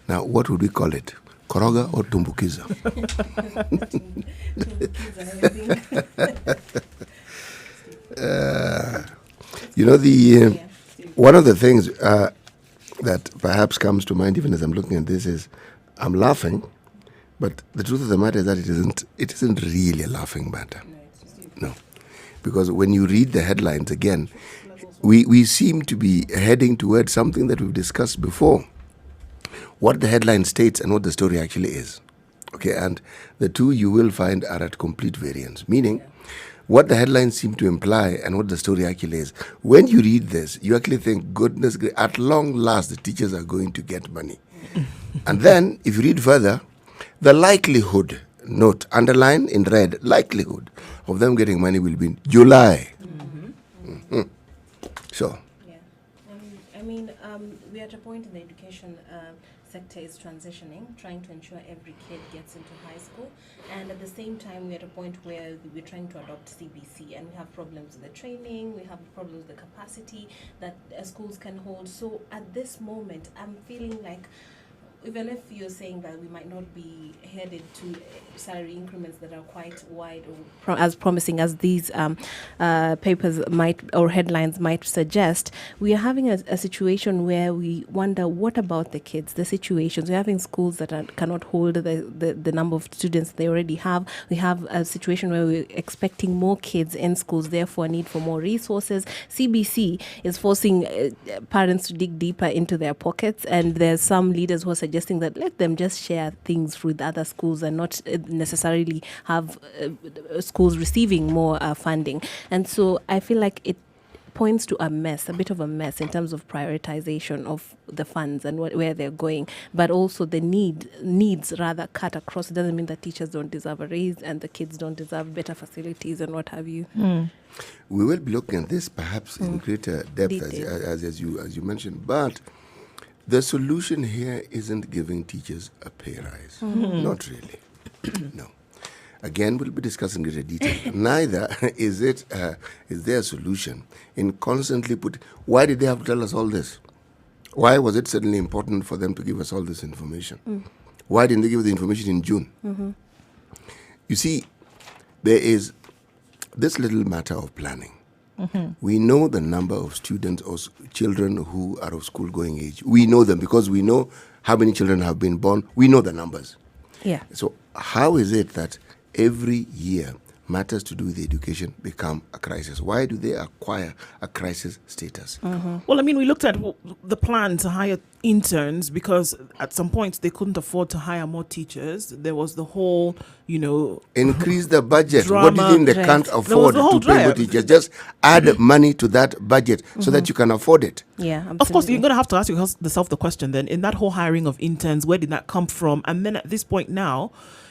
Now, what would we call it? Koroga or tumbukiza? One of the things that perhaps comes to mind even as I'm looking at this is I'm laughing, but the truth of the matter is that it isn't really a laughing matter. No. Because when you read the headlines again, we seem to be heading towards something that we've discussed before. What the headline states and what the story actually is. Okay, and the two you will find are at complete variance, meaning what the headlines seem to imply and what the story actually is. When you read this, you actually think, goodness, at long last, the teachers are going to get money. And then, if you read further, the likelihood, note, underline in red, likelihood of them getting money will be in July. So. Yeah. We're at a point in the education sector is transitioning, trying to ensure every kid gets into high school. And at the same time, we're at a point where we're trying to adopt CBC, and we have problems with the training, we have problems with the capacity that schools can hold. So at this moment, I'm feeling like, even if you're saying that we might not be headed to salary increments that are quite wide or as promising as these papers might or headlines might suggest, we are having a situation where we wonder, what about the kids, the situations? We're having schools that cannot hold the number of students they already have. We have a situation where we're expecting more kids in schools, therefore a need for more resources. CBC is forcing parents to dig deeper into their pockets, and there's some leaders who are suggesting that let them just share things with other schools and not necessarily have schools receiving more funding. And so I feel like it points to a bit of a mess in terms of prioritization of the funds and where they're going, but also the needs rather cut across. It doesn't mean that teachers don't deserve a raise and the kids don't deserve better facilities and what have you. We will be looking at this perhaps in greater depth as you mentioned, but the solution here isn't giving teachers a pay rise. Not really. No. Again, we'll be discussing greater detail. Neither is there a solution in constantly why did they have to tell us all this? Why was it suddenly important for them to give us all this information? Why didn't they give the information in June? You see, there is this little matter of planning. We know the number of students or children who are of school-going age. We know them because we know how many children have been born. We know the numbers. Yeah. So how is it that every year matters to do with education become a crisis? Why do they acquire a crisis status? Well, I mean, we looked at the plan to hire interns because at some point they couldn't afford to hire more teachers. There was the whole, increase the budget. Drama. What do you think they can't afford to pay more teachers? Just add money to that budget so that you can afford it. Yeah, absolutely. Of course, you're going to have to ask yourself the question then, in that whole hiring of interns, where did that come from? And then at this point now,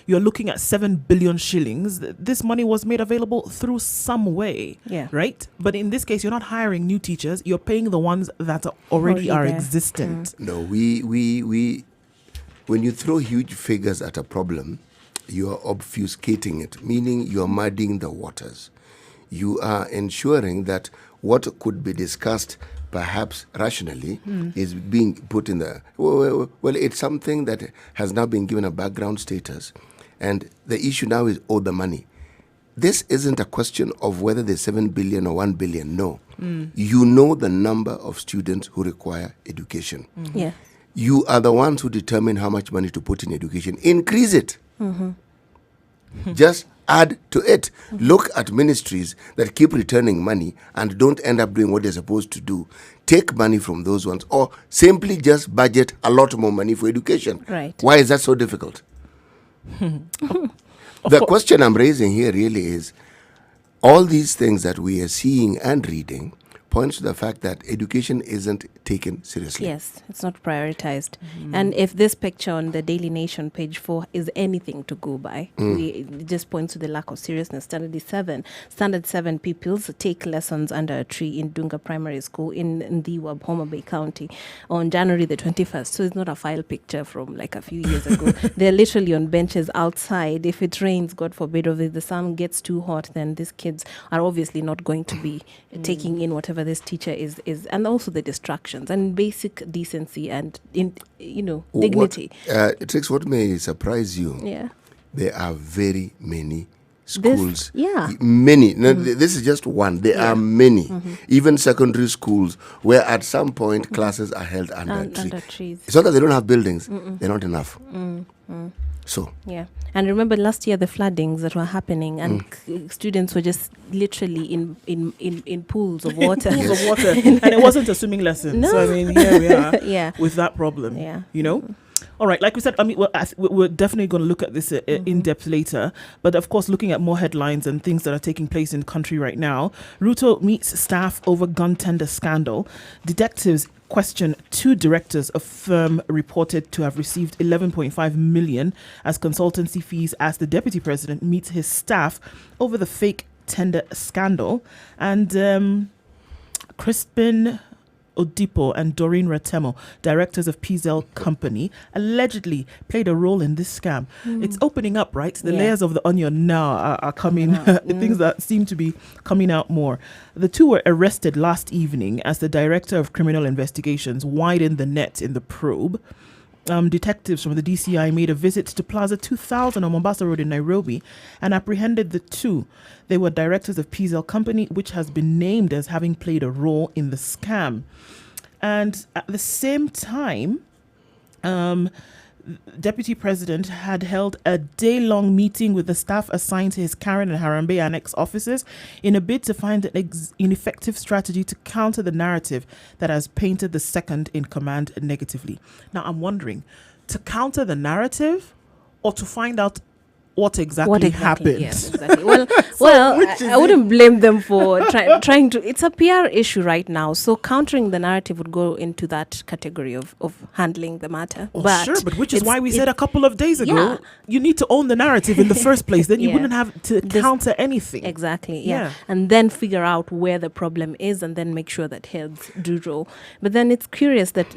you're looking at 7 billion shillings. This money was made available through some way, right? But in this case, you're not hiring new teachers. You're paying the ones that already are existent. No, we when you throw huge figures at a problem, you are obfuscating it, meaning you are muddying the waters. You are ensuring that what could be discussed perhaps rationally is being put in the... Well, it's something that has now been given a background status. And the issue now is, the money. This isn't a question of whether there's 7 billion or 1 billion. No. You know the number of students who require education. Yeah. You are the ones who determine how much money to put in education. Increase it. Just add to it. Look at ministries that keep returning money and don't end up doing what they're supposed to do. Take money from those ones or simply just budget a lot more money for education. Right. Why is that so difficult? The question I'm raising here really is, all these things that we are seeing and reading points to the fact that education isn't taken seriously. Yes, it's not prioritized. And if this picture on the Daily Nation, page 4, is anything to go by, it just points to the lack of seriousness. Standard 7 pupils take lessons under a tree in Dunga Primary School in Ndiwa, Homa Bay County on January the 21st. So it's not a file picture from like a few years ago. They're literally on benches outside. If it rains, God forbid, or if the sun gets too hot, then these kids are obviously not going to be taking in whatever whatever this teacher is, and also the distractions and basic decency and dignity. Trix, what may surprise you? Yeah. There are very many schools. Yeah. Many. No, this is just one. There are many. Even secondary schools where at some point classes are held under trees. It's not that they don't have buildings. They're not enough. So. Yeah. And remember last year the floodings that were happening, and students were just literally in pools of water. And it wasn't a swimming lesson. No. So, I mean, here we are Yeah. with that problem. Yeah. You know? All right, like we said, I mean, we're definitely going to look at this in depth later. But of course, looking at more headlines and things that are taking place in the country right now, Ruto meets staff over gun tender scandal. Detectives question 2 directors of firm reported to have received 11.5 million as consultancy fees as the deputy president meets his staff over the fake tender scandal. And Crispin Odipo and Doreen Retemo, directors of PZL Company, allegedly played a role in this scam. It's opening up, right? The layers of the onion now are coming, things that seem to be coming out more. The 2 were arrested last evening as the director of criminal investigations widened the net in the probe. Detectives from the DCI made a visit to Plaza 2000 on Mombasa Road in Nairobi and apprehended the 2. They were directors of PZL Company, which has been named as having played a role in the scam. And at the same time, Deputy President had held a day-long meeting with the staff assigned to his Karen and Harambee Annex offices in a bid to find an ineffective strategy to counter the narrative that has painted the second in command negatively. Now, I'm wondering, to counter the narrative or to find out what exactly happened? Yes, exactly. Well, I wouldn't blame them for trying to. It's a PR issue right now, so countering the narrative would go into that category of handling the matter. Oh, but which is why we said a couple of days ago, you need to own the narrative in the first place. Then you wouldn't have to counter anything. Exactly. Yeah. And then figure out where the problem is, and then make sure that heads do roll. But then it's curious that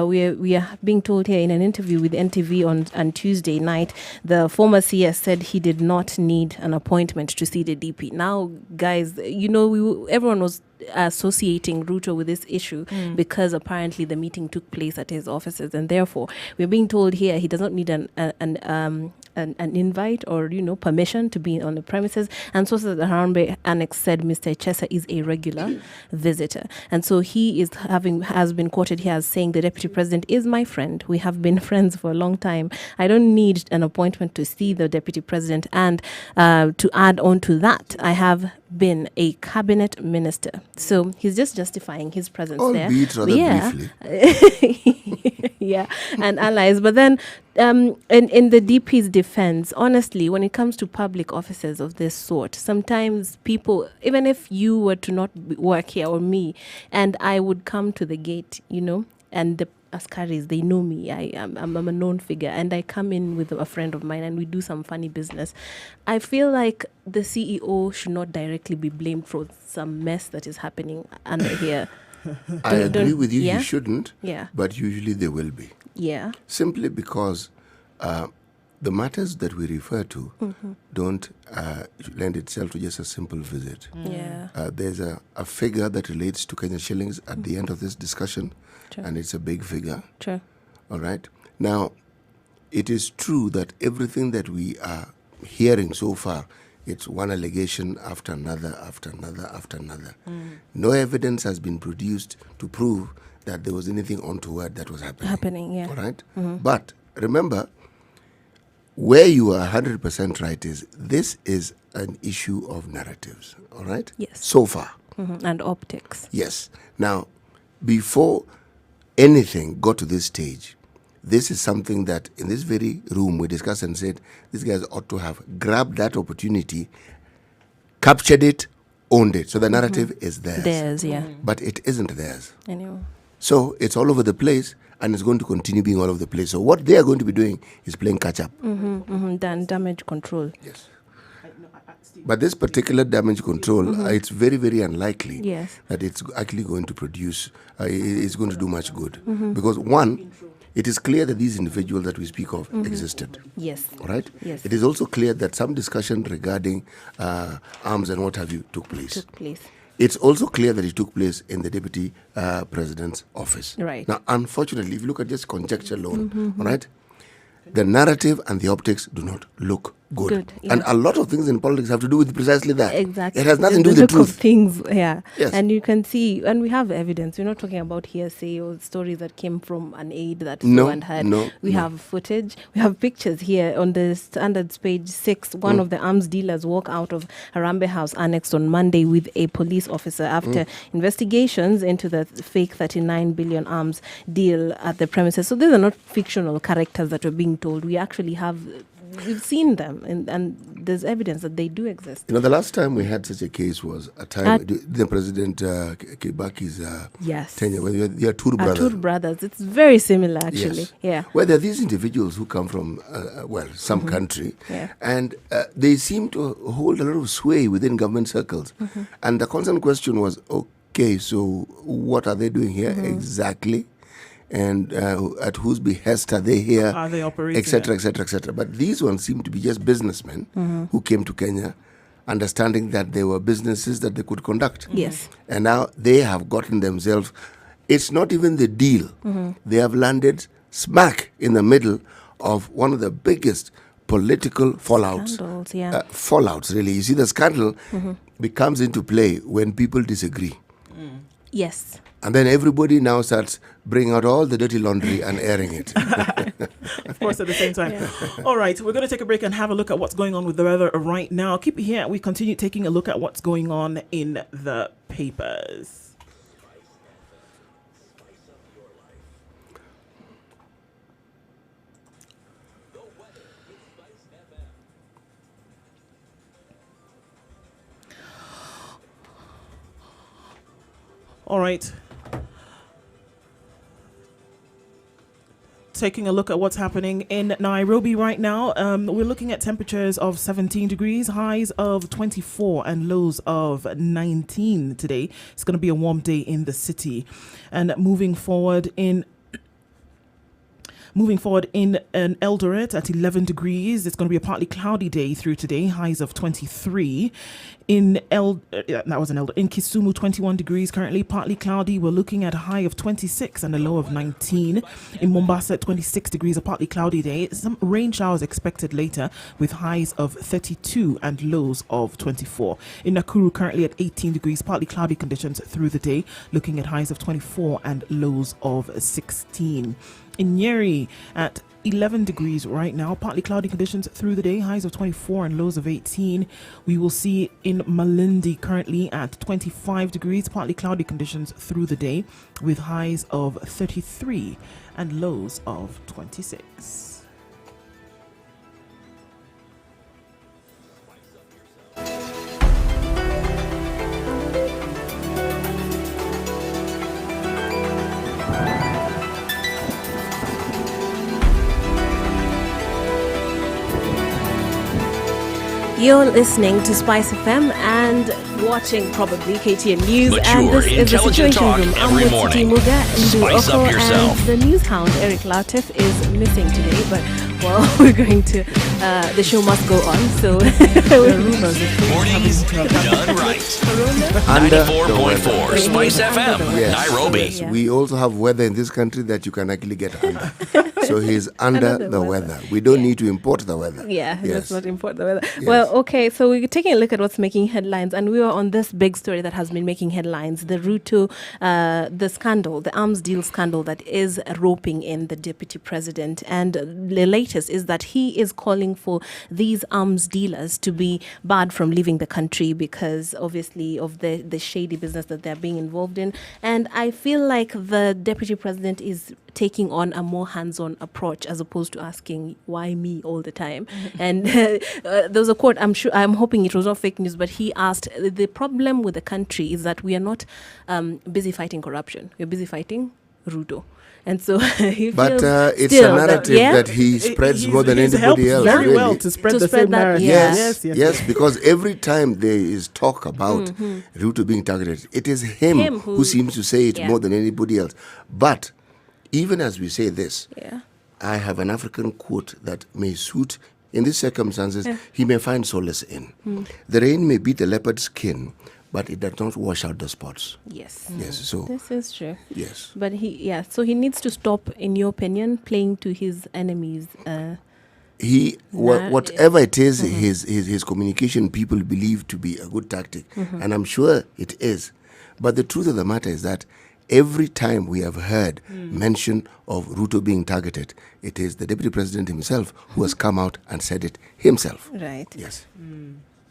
we are being told here in an interview with NTV on Tuesday night, the former CS said he did not need an appointment to see the DP. Now, guys, everyone was associating Ruto with this issue because apparently the meeting took place at his offices, and therefore we're being told here he does not need an invite or permission to be on the premises. And sources at the Harambee Annex said Mr. Chesa is a regular visitor, and so he has been quoted here as saying the deputy president is my friend. We have been friends for a long time. I don't need an appointment to see the deputy president. And to add on to that, I have been a cabinet minister. So he's just justifying his presence there. Albeit rather briefly. Yeah, and allies. But then in the DP's defense, honestly, when it comes to public offices of this sort, sometimes people, even if you were to not work here or me, and I would come to the gate, and the Askaris, they know me. I'm a known figure, and I come in with a friend of mine and we do some funny business. I feel like the CEO should not directly be blamed for some mess that is happening under here. I agree with you, yeah? he shouldn't, Yeah. but usually there will be. Yeah. Simply because the matters that we refer to don't lend itself to just a simple visit. Yeah. There's a figure that relates to Kenya shillings at the end of this discussion, True. and it's a big figure. True. All right. Now, it is true that everything that we are hearing so far, it's one allegation after another, after another, after another. No evidence has been produced to prove that there was anything untoward that was happening. Yeah. All right. But remember, where you are 100% right is this is an issue of narratives. All right. Yes. So far. And optics. Yes. Now, before anything got to this stage, this is something that in this very room we discussed and said these guys ought to have grabbed that opportunity, captured it, owned it. So the narrative is theirs. Theirs, yeah. But it isn't theirs. Anyway. So it's all over the place, and it's going to continue being all over the place. So what they are going to be doing is playing catch up. Then damage control. Yes. But this particular damage control, it's very, very unlikely Yes. that it's actually going to produce, it's going to do much good. Because one, it is clear that these individuals that we speak of existed. Yes. All right? Yes. It is also clear that some discussion regarding arms and what have you took place. It's also clear that it took place in the deputy president's office. Right. Now, unfortunately, if you look at just conjecture alone, all right, the narrative and the optics do not look good. Yeah. And a lot of things in politics have to do with precisely that. Exactly. It has nothing to do the with the look of truth. things, yeah. Yes. And you can see, and we have evidence. We're not talking about hearsay or stories that came from an aide that No, saw and heard. no, We no. have footage. We have pictures here on the Standards page 6. One of the arms dealers walk out of Harambee House Annex on Monday with a police officer after investigations into the fake 39 billion arms deal at the premises. So these are not fictional characters that were being told. We actually we've seen them, and there's evidence that they do exist. You know, the last time we had such a case was a time the President Kibaki's Yes. tenure, where you had two brothers. Atur brothers. It's very similar, actually. Yes. Yeah. Where there are these individuals who come from, some country, Yeah. and they seem to hold a lot of sway within government circles. And the constant question was, okay, so what are they doing here exactly? And at whose behest are they here? Are they operating? Etc., etc., etc. But these ones seem to be just businessmen who came to Kenya, understanding that there were businesses that they could conduct. Yes. And now they have gotten themselves, it's not even the deal. They have landed smack in the middle of one of the biggest political fallouts. Scandals, yeah. Fallouts, really. You see, the scandal comes into play when people disagree. Yes. And then everybody now starts bringing out all the dirty laundry and airing it. Of course, at the same time. All right, we're going to take a break and have a look at what's going on with the weather right now. Keep it here. We continue taking a look at what's going on in the papers. All right. Taking a look at what's happening in Nairobi right now. We're looking at temperatures of 17 degrees, highs of 24 and lows of 19 today. It's going to be a warm day in the city. And moving forward in Eldoret at 11 degrees. It's going to be a partly cloudy day through today, highs of 23. In Kisumu, 21 degrees currently, partly cloudy. We're looking at a high of 26 and a low of 19. In Mombasa at 26 degrees, a partly cloudy day. Some rain showers expected later with highs of 32 and lows of 24. In Nakuru, currently at 18 degrees, partly cloudy conditions through the day, looking at highs of 24 and lows of 16. In Nyeri at 11 degrees right now, partly cloudy conditions through the day, highs of 24 and lows of 18. We will see in Malindi currently at 25 degrees, partly cloudy conditions through the day with highs of 33 and lows of 26. You're listening to Spice FM and watching probably KTN News. Mature, and this is the intelligent Situation talk Room. I'm every with morning. Titi Muga, Ndu Spice up Oko, yourself. and the news hound Eric Latif is missing today. But well, we're going to. The show must go on. So Mornings done right. Under the 94.4 weather. Spice Under FM, the weather. Yes. Nairobi. Yes, Yeah. we also have weather in this country that you can actually get under. So he's under Under the the weather. weather. We don't need to import the weather. Yeah, Yes. let's not import the weather. Yes. Well, okay, so we're taking a look at what's making headlines, and we are on this big story that has been making headlines: the Ruto, the scandal, the arms deal scandal that is roping in the deputy president. And the latest is that he is calling for these arms dealers to be barred from leaving the country because, obviously, of the shady business that they're being involved in. And I feel like the deputy president is taking on a more hands-on approach as opposed to asking why me all the time. And there was a quote, I'm hoping it was not fake news, but he asked, the problem with the country is that we are not busy fighting corruption. We're busy fighting Ruto. And so he But feels it's a still narrative that he spreads more than he's anybody helped else. very really. well to spread To the spread same that, narrative. yeah. Yes, because every time there is talk about Ruto being targeted, it is him who seems to say it Yeah. more than anybody else. But even as we say this, Yeah. I have an African quote that may suit in these circumstances, he may find solace in. The rain may beat the leopard's skin, but it does not wash out the spots. Yes. Yes, so This is true. yes. But so he needs to stop, in your opinion, playing to his enemies. Whatever it is, his communication people believe to be a good tactic, and I'm sure it is. But the truth of the matter is that every time we have heard mention of Ruto being targeted, it is the deputy president himself who has come out and said it himself. Right. Yes.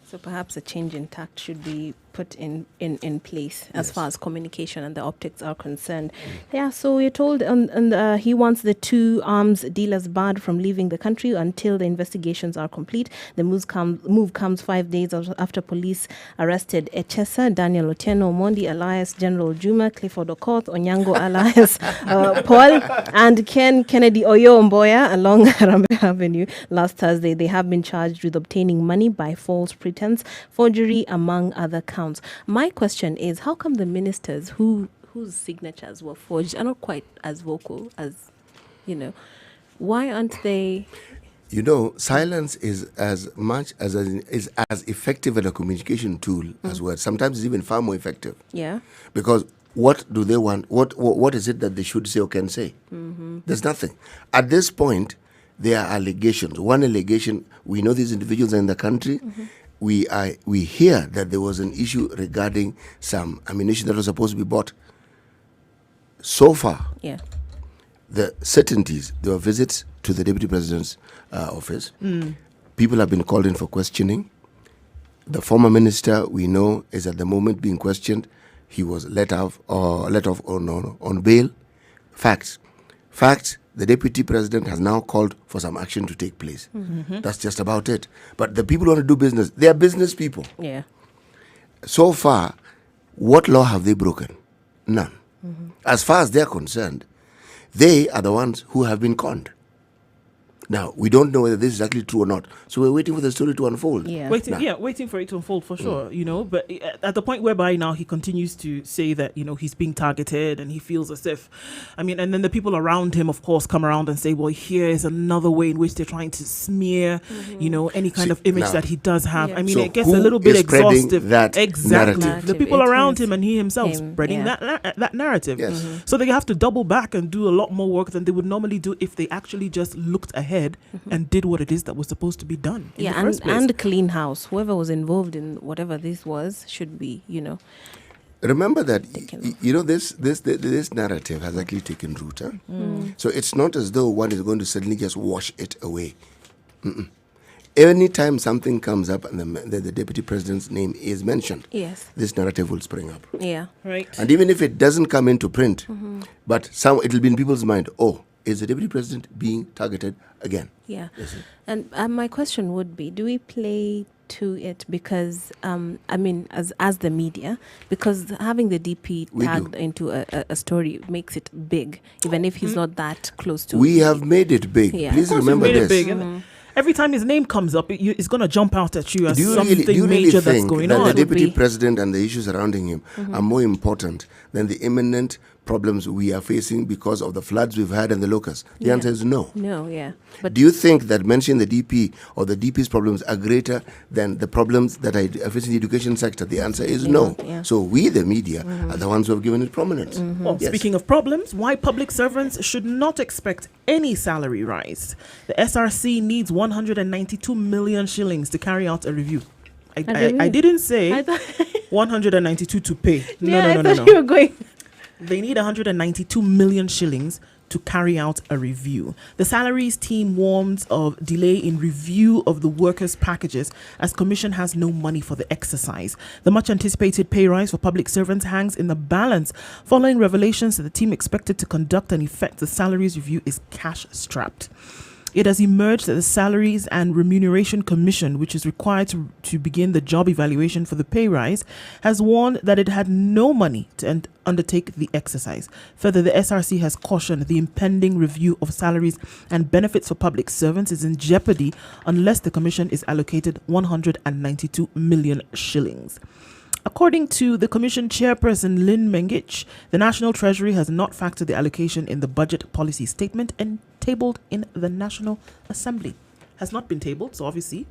So perhaps a change in tact should be put in place as far as communication and the optics are concerned. Yeah, so we're told he wants the two arms dealers barred from leaving the country until the investigations are complete. The move comes 5 days after police arrested Echesa, Daniel Otieno Omondi, alias General Juma, Clifford Okoth, Onyango, alias Paul, and Ken Kennedy Oyo Mboya along Harambee Avenue last Thursday. They have been charged with obtaining money by false pretense, forgery, among other counts. My question is, how come the ministers whose signatures were forged are not quite as vocal as, why aren't they? Silence is as effective as a communication tool as words. Sometimes it's even far more effective. Yeah. Because what do they want? What is it that they should say or can say? There's nothing. At this point, there are allegations. One allegation, we know these individuals are in the country. We hear that there was an issue regarding some ammunition that was supposed to be bought. So far, the certainties, there were visits to the deputy president's office. People have been called in for questioning. The former minister, we know, is at the moment being questioned. He was let off on bail. Facts. The deputy president has now called for some action to take place. That's just about it. But the people who want to do business, they are business people. Yeah. So far, what law have they broken? None. As far as they're concerned, they are the ones who have been conned. Now, we don't know whether this is actually true or not. So we're waiting for the story to unfold. Yeah. Waiting for it to unfold for sure, But at the point whereby now he continues to say that, he's being targeted and he feels as if, and then the people around him, of course, come around and say, well, here is another way in which they're trying to smear, any kind of image that he does have. Yeah. So it gets a little bit exhaustive. That exactly. narrative? The people It around is him and he himself spreading that narrative. Yes. So they have to double back and do a lot more work than they would normally do if they actually just looked ahead and did what it is that was supposed to be done. And clean house. Whoever was involved in whatever this was should be, Remember that this narrative has actually taken root. So it's not as though one is going to suddenly just wash it away. Anytime something comes up and the deputy president's name is mentioned, this narrative will spring up. Yeah. Right. And even if it doesn't come into print, but it will be in people's mind, is the deputy president being targeted again? Yeah. And my question would be, do we play to it because, as the media, because having the DP tagged into a story makes it big, even if he's not that close to it. We have made it big. Yeah. Please remember this. Every time his name comes up, it's going to jump out at you as do you something really major that's think going that on. the deputy president and the issues surrounding him are more important than the imminent problems we are facing because of the floods we've had and the locusts? The answer is no. No, yeah. But do you think that mentioning the DP or the DP's problems are greater than the problems that are facing the education sector? The answer is no. Yeah. So we, the media, are the ones who have given it prominence. Well, speaking of problems, why public servants should not expect any salary rise. The SRC needs 192 million shillings to carry out a review. I didn't say 192 to pay. No. You were going. They need 192 million shillings to carry out a review. The salaries team warns of delay in review of the workers' packages as Commission has no money for the exercise. The much anticipated pay rise for public servants hangs in the balance following revelations that the team expected to conduct and effect the salaries review is cash strapped. It has emerged that the Salaries and Remuneration Commission, which is required to begin the job evaluation for the pay rise, has warned that it had no money to undertake the exercise. Further, the SRC has cautioned the impending review of salaries and benefits for public servants is in jeopardy unless the Commission is allocated 192 million shillings. According to the Commission chairperson Lynn Mengich, the National Treasury has not factored the allocation in the budget policy statement and tabled in the National Assembly. Has not been tabled, so obviously,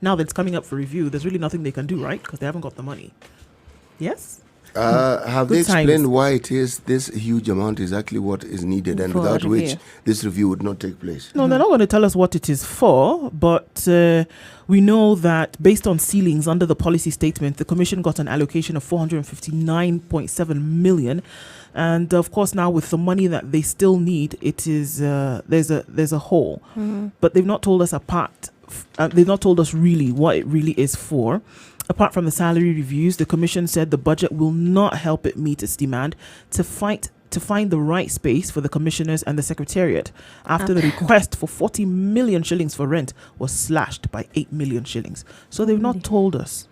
now that it's coming up for review, there's really nothing they can do, right? Because they haven't got the money. Yes. Have they Good times. explained why it is this huge amount is actually what is needed and For without review. which this review would not take place? No, they're not going to tell us what it is for, but we know that based on ceilings under the policy statement, the Commission got an allocation of 459.7 million. And of course, now with the money that they still need, it is there's a hole. But they've not told us they've not told us really what it really is for. Apart from the salary reviews, the Commission said the budget will not help it meet its demand to find the right space for the commissioners and the secretariat after the request for 40 million shillings for rent was slashed by 8 million shillings. So they've not told us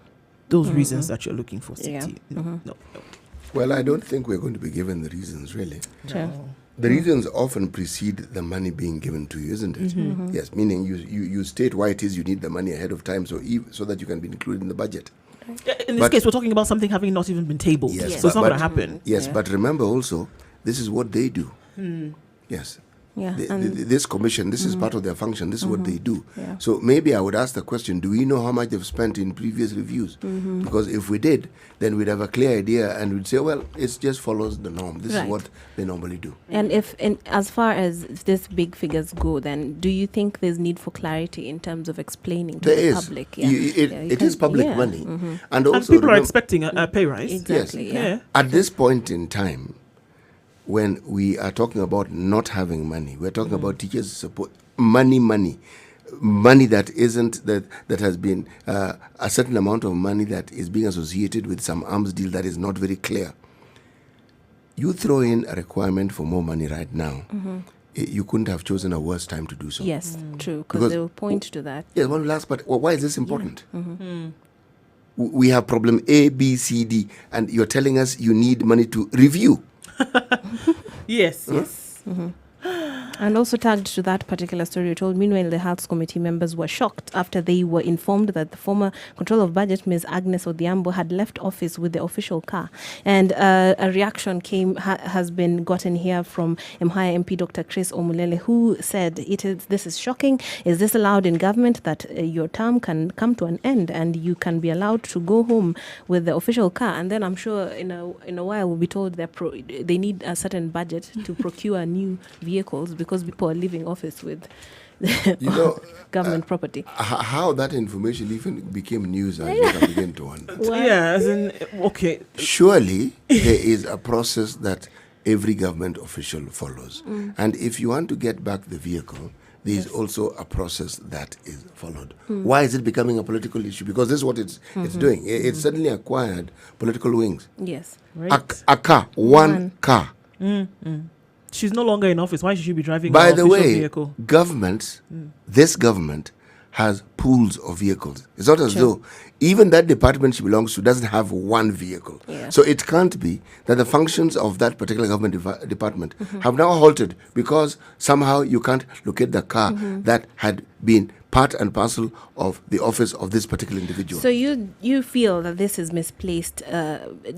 those reasons that you're looking for, CT. No. Well, I don't think we're going to be given the reasons, really. Sure. The reasons often precede the money being given to you, isn't it? Yes, meaning you state why it is you need the money ahead of time so that you can be included in the budget. In this But- case, we're talking about something having not even been tabled. Yes, So it's not but- going to happen. Yes, Yeah. but remember also, this is what they do. Yes. Yeah. This commission, this is part of their function. This is what they do. Yeah. So maybe I would ask the question, do we know how much they've spent in previous reviews? Because if we did, then we'd have a clear idea and we'd say, well, it just follows the norm. This Right. is what they normally do. And as far as these big figures go, then do you think there's need for clarity in terms of explaining to There the is. public? It is public money. And also And people are remember- expecting a pay rise. Exactly. Yeah. At this point in time, when we are talking about not having money, we're talking about teachers' support, money that isn't, that has been a certain amount of money that is being associated with some arms deal that is not very clear. You throw in a requirement for more money right now, you couldn't have chosen a worse time to do so. Yes, true. Because- Because they will point to that. Yes, one will ask, but why is this important? We have problem A, B, C, D, and you're telling us you need money to review. Yes. And also tagged to that particular story, you told, meanwhile, the Health Committee members were shocked after they were informed that the former Controller of Budget, Ms. Agnes Odhiambo, had left office with the official car. And a reaction has been gotten here from Mhaya MP Dr. Chris Omulele, who said, this is shocking. Is this allowed in government that your term can come to an end and you can be allowed to go home with the official car? And then I'm sure in a while we'll be told that they need a certain budget to procure new vehicles because people are leaving office with government property. How that information even became news, I never begin to wonder. Yeah, as in, okay. Surely there is a process that every government official follows. And if you want to get back the vehicle, there is also a process that is followed. Why is it becoming a political issue? Because this is what it's doing. It's suddenly acquired political wings. Yes. Right. A car, one car. She's no longer in office. Why should she be driving By an the official way, vehicle? governments, this government has pools of vehicles. It's not as though even that department she belongs to doesn't have one vehicle. Yeah. So it can't be that the functions of that particular government department have now halted because somehow you can't locate the car that had been part and parcel of the office of this particular individual. So you feel that this is misplaced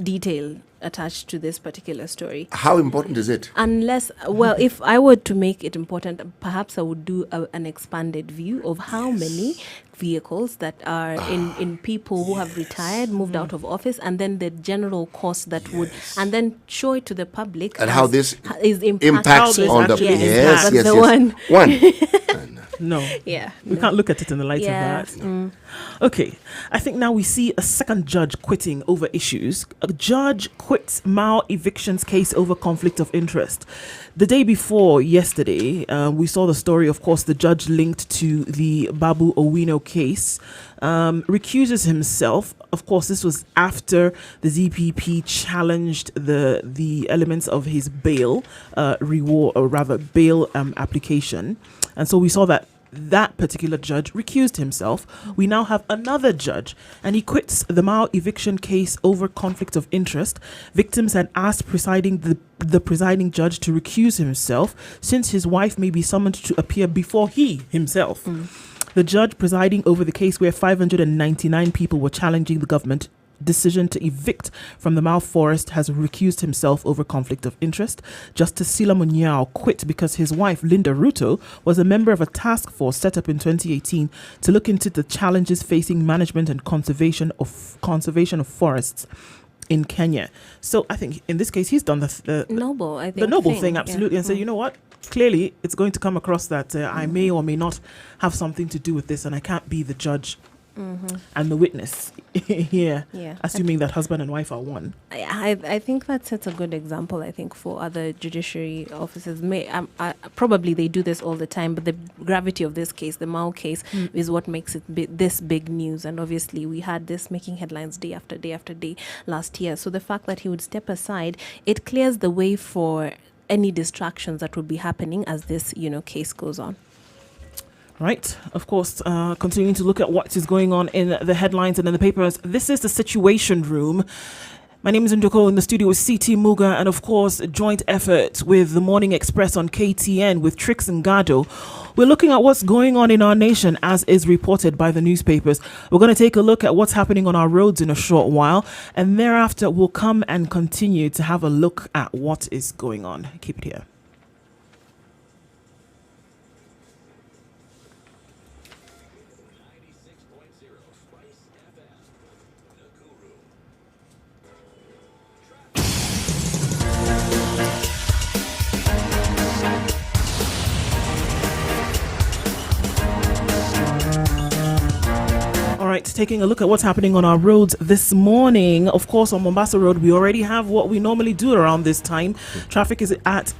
detail attached to this particular story? How important is it? Unless, well, if I were to make it important, perhaps I would do an expanded view of how many vehicles that are in people who have retired, moved out of office, and then the general cost that would, and then show it to the public. And how this is impacts How this on the... actually Yes, But yes, the yes. One. No. Yeah. We can't look at it in the light Yeah. of that. Okay. I think now we see a second judge quitting over issues. A judge quits Mao evictions case over conflict of interest. The day before yesterday, we saw the story, of course, the judge linked to the Babu Owino case recuses himself. Of course, this was after the ZPP challenged the elements of his bail reward, or rather bail application. And so we saw that particular judge recused himself. We now have another judge, and he quits the Mao eviction case over conflict of interest. Victims had asked the presiding judge to recuse himself since his wife may be summoned to appear before he himself. The judge presiding over the case where 599 people were challenging the government decision to evict from the Mao forest has recused himself over conflict of interest. Justice Sila Munyao quit because his wife, Linda Ruto, was a member of a task force set up in 2018 to look into the challenges facing management and conservation of forests. in Kenya. So I think in this case, he's done the noble, I think. The noble thing, absolutely, yeah. and say, you know what? Clearly, it's going to come across that I may or may not have something to do with this, and I can't be the judge and the witness here, assuming that husband and wife are one. I think that sets a good example, I think, for other judiciary officers. Probably they do this all the time, but the gravity of this case, the Mao case, is what makes it this big news. And obviously, we had this making headlines day after day after day last year. So the fact that he would step aside, it clears the way for any distractions that would be happening as this, case goes on. Right. Of course, continuing to look at what is going on in the headlines and in the papers. This is the Situation Room. My name is Ndoko. In the studio with CT Muga, and of course, a joint effort with the Morning Express on KTN with Trix and Gado. We're looking at what's going on in our nation as is reported by the newspapers. We're going to take a look at what's happening on our roads in a short while, and thereafter we'll come and continue to have a look at what is going on. Keep it here. Right, taking a look at what's happening on our roads this morning. Of course, on Mombasa Road, we already have what we normally do around this time. Traffic is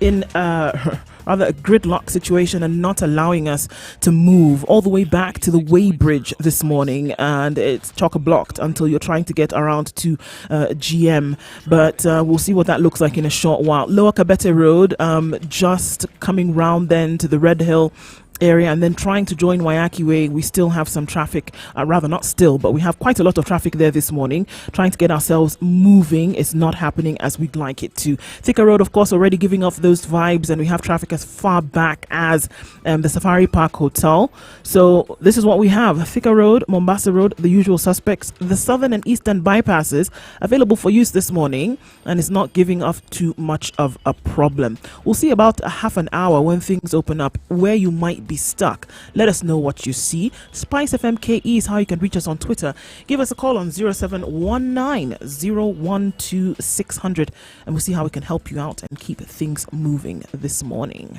in rather a gridlock situation and not allowing us to move all the way back to the Way Bridge this morning, and it's chock-a-blocked until you're trying to get around to GM. But we'll see what that looks like in a short while. Lower Kabete Road, just coming round then to the Red Hill area and then trying to join Wayaki Way. We still have some traffic, rather not still, but we have quite a lot of traffic there this morning. Trying to get ourselves moving is not happening as we'd like it to. Thika Road, of course, already giving off those vibes, and we have traffic as far back as the Safari Park Hotel. So this is what we have. Thika Road, Mombasa Road, the usual suspects. The southern and eastern bypasses available for use this morning, and it's not giving off too much of a problem. We'll see about a half an hour when things open up where you might be stuck. Let us know what you see. Spice FM KE is how you can reach us on Twitter. Give us a call on 0719 012 600 and we'll see how we can help you out and keep things moving this morning.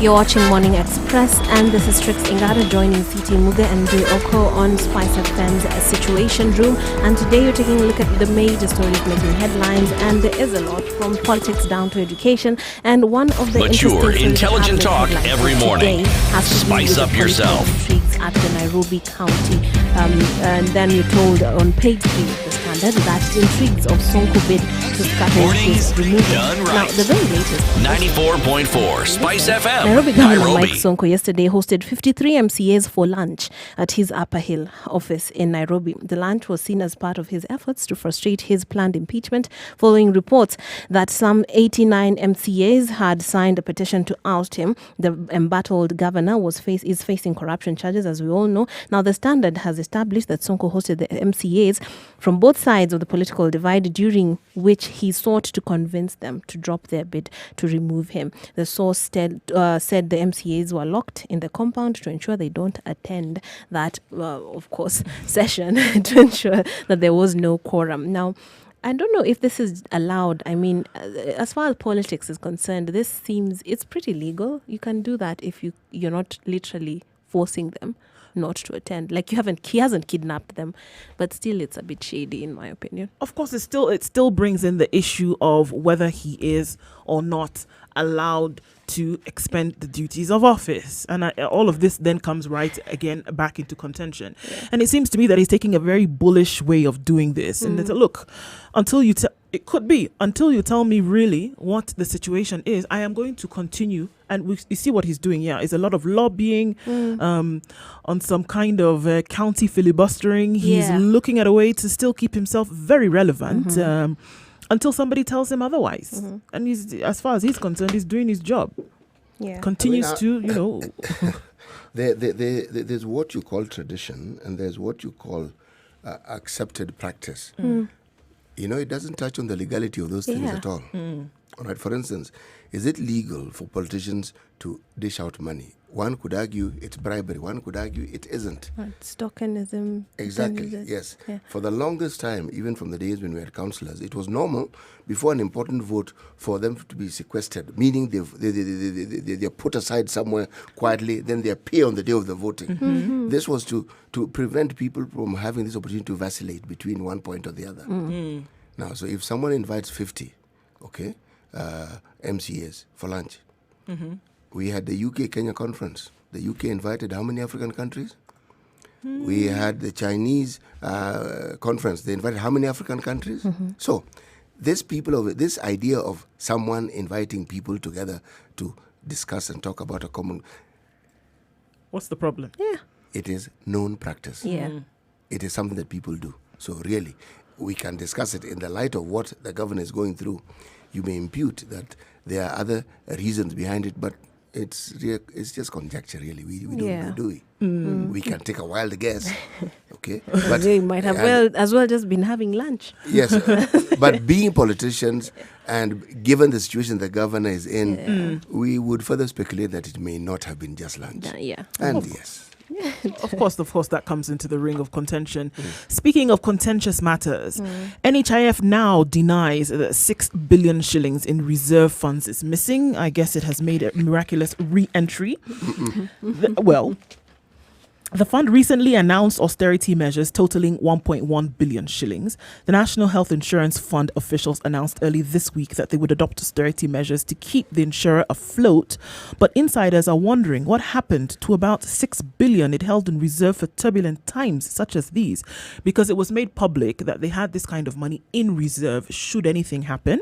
You're watching Morning Express, and this is Trix Ingara joining CT Muga and Dui Oko on Spice FM's Situation Room. And today you're taking a look at the major stories making headlines, and there is a lot from politics down to education. And one of the mature, intelligent talk every morning. Spice up yourself. Intrigues at the Nairobi County, and then you're told on page 3 of the Standard that intrigues of Sonko bid to scuttle his removal. Now, the very latest 94.4 Spice FM. Nairobi Governor Mike Sonko yesterday hosted 53 MCAs for lunch at his Upper Hill office in Nairobi. The lunch was seen as part of his efforts to frustrate his planned impeachment, following reports that some 89 MCAs had signed a petition to oust him. The embattled governor is facing corruption charges, as we all know. Now, the Standard has established that Sonko hosted the MCAs from both sides of the political divide, during which he sought to convince them to drop their bid to remove him. The source said the MCAs were locked in the compound to ensure they don't attend that, of course, session to ensure that there was no quorum. Now, I don't know if this is allowed. I mean, as far as politics is concerned, this seems it's pretty legal. You can do that if you're not literally forcing them not to attend. Like he hasn't kidnapped them, but still it's a bit shady in my opinion. Of course, it still brings in the issue of whether he is or not allowed to expend the duties of office, and all of this then comes right again back into contention. Yeah. And it seems to me that he's taking a very bullish way of doing this. And it's look, until you tell me really what the situation is, I am going to continue. And you see what he's doing. Yeah, it's a lot of lobbying on some kind of county filibustering. He's looking at a way to still keep himself very relevant. until somebody tells him otherwise. And he's, as far as he's concerned, he's doing his job. Yeah. Continues to, you know. There's what you call tradition, and there's what you call accepted practice. You know, it doesn't touch on the legality of those things at all. All right. For instance, is it legal for politicians to dish out money? One could argue it's bribery. One could argue it isn't. It's tokenism. Exactly, yes. Yeah. For the longest time, even from the days when we had councillors, it was normal before an important vote for them to be sequestered, meaning they're put aside somewhere quietly, then they appear on the day of the voting. This was to prevent people from having this opportunity to vacillate between one point or the other. Now, so if someone invites 50, MCAs for lunch, we had the UK-Kenya conference. The UK invited how many African countries? We had the Chinese conference. They invited how many African countries? So this idea of someone inviting people together to discuss and talk about a common... What's the problem? Yeah. It is known practice. Yeah. It is something that people do. So really, we can discuss it in the light of what the governor is going through. You may impute that there are other reasons behind it, but it's just conjecture, really. We don't know, do we? We can take a wild guess, okay? But they might have as well just been having lunch. Yes, but being politicians and given the situation the governor is in, we would further speculate that it may not have been just lunch. And yes. Of course, that comes into the ring of contention. Speaking of contentious matters, NHIF now denies that 6 billion shillings in reserve funds is missing. I guess it has made a miraculous re-entry. The fund recently announced austerity measures totaling 1.1 billion shillings. The National Health Insurance Fund officials announced early this week that they would adopt austerity measures to keep the insurer afloat. But insiders are wondering what happened to about 6 billion it held in reserve for turbulent times such as these, because it was made public that they had this kind of money in reserve should anything happen.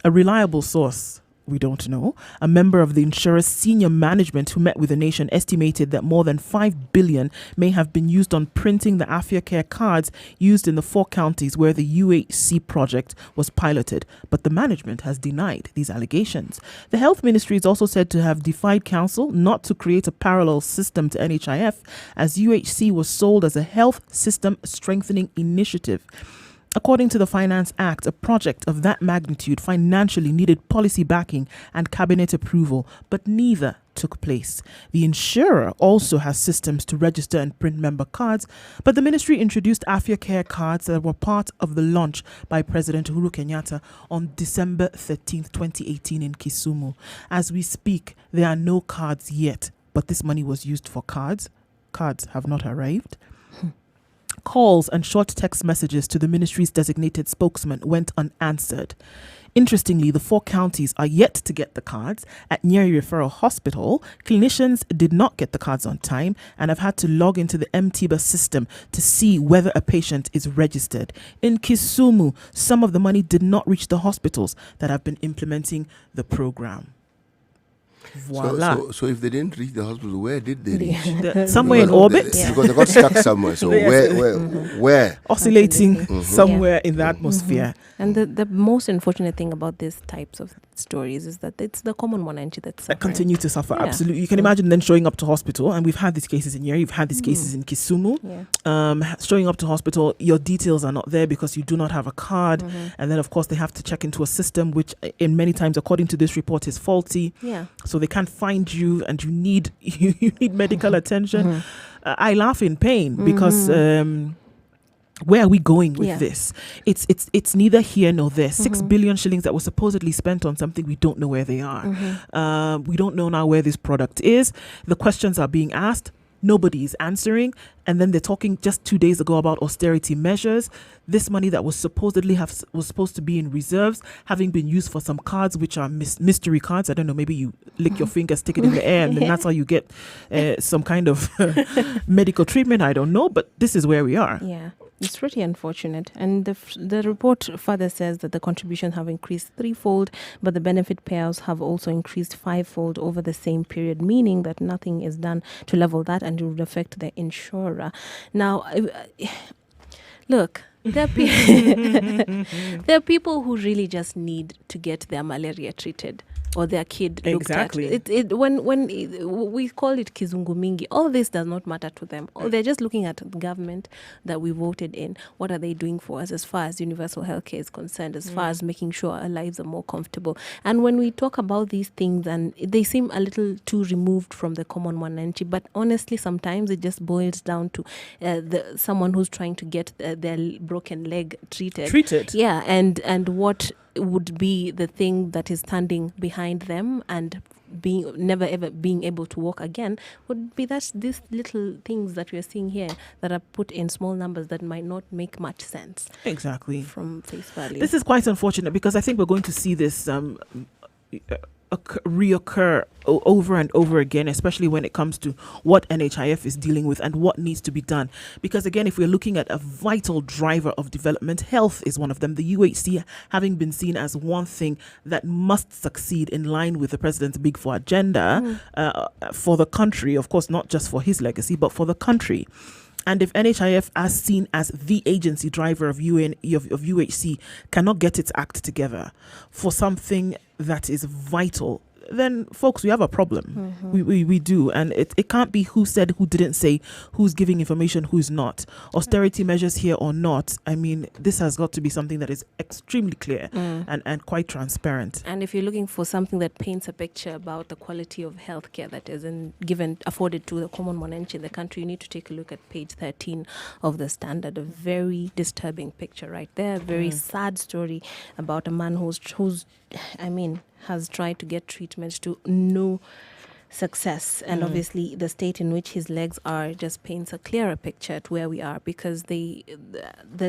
A reliable source, we don't know, a member of the insurer's senior management who met with the nation estimated that more than 5 billion may have been used on printing the Afia Care cards used in the 4 counties where the UHC project was piloted. But the management has denied these allegations. The health ministry is also said to have defied counsel not to create a parallel system to NHIF, as UHC was sold as a health system strengthening initiative. According to the Finance Act, a project of that magnitude financially needed policy backing and cabinet approval, but neither took place. The insurer also has systems to register and print member cards, but the ministry introduced Afia Care cards that were part of the launch by President Uhuru Kenyatta on December 13th, 2018 in Kisumu. As we speak, there are no cards yet, but this money was used for cards. Cards have not arrived. Calls and short text messages to the ministry's designated spokesman went unanswered. Interestingly, the 4 counties are yet to get the cards. At Nyeri Referral Hospital, clinicians did not get the cards on time and have had to log into the MTBA system to see whether a patient is registered. In Kisumu, some of the money did not reach the hospitals that have been implementing the program. Voila. So if they didn't reach the hospital, where did they reach? Somewhere in orbit. Because they got stuck somewhere. So where? Oscillating somewhere in the atmosphere. And the most unfortunate thing about these types of stories is that it's the common one entry that continue to suffer. Absolutely. You can imagine then showing up to hospital, and we've had these cases in Nyeri, you've had these cases in Kisumu. Showing up to hospital, your details are not there because you do not have a card. And then, of course, they have to check into a system which, in many times, according to this report, is faulty. So they can't find you, and you need medical attention. I laugh in pain because where are we going with this? It's neither here nor there. 6 billion shillings that were supposedly spent on something we don't know where they are. We don't know now where this product is. The questions are being asked. Nobody is answering. And then they're talking just 2 days ago about austerity measures. This money that was supposedly was supposed to be in reserves, having been used for some cards, which are mystery cards. I don't know, maybe you lick your finger, stick it in the air, and then that's how you get some kind of medical treatment. I don't know, but this is where we are. Yeah. It's pretty unfortunate. And the report further says that the contributions have increased 3-fold, but the benefit payouts have also increased 5-fold over the same period, meaning that nothing is done to level that, and it would affect the insurer. Now, Look, there are, there are people who really just need to get their malaria treated or their kid looked Exactly. at. We call it kizungu mingi, all this does not matter to them. They're just looking at the government that we voted in. What are they doing for us as far as universal healthcare is concerned, as far as making sure our lives are more comfortable? And when we talk about these things, and they seem a little too removed from the common wananchi, but honestly, sometimes it just boils down to someone who's trying to get their broken leg treated. Yeah, and what would be the thing that is standing behind them and never ever being able to walk again would be that these little things that we are seeing here that are put in small numbers that might not make much sense. Exactly. From face value. This is quite unfortunate because I think we're going to see this reoccur over and over again, especially when it comes to what NHIF is dealing with and what needs to be done. Because again, if we're looking at a vital driver of development, health is one of them. The UHC having been seen as one thing that must succeed in line with the president's Big Four agenda for the country, of course, not just for his legacy, but for the country. And if NHIF, as seen as the agency driver of UHC, cannot get its act together for something that is vital, then folks, we have a problem. We do. And it can't be who said, who didn't say, who's giving information, who's not. Austerity measures here or not. I mean, this has got to be something that is extremely clear and quite transparent. And if you're looking for something that paints a picture about the quality of healthcare that is afforded to the common wananchi in the country, you need to take a look at page 13 of the Standard. A very disturbing picture right there. A very sad story about a man who's has tried to get treatment to no success, and obviously the state in which his legs are just paints a clearer picture at where we are, because the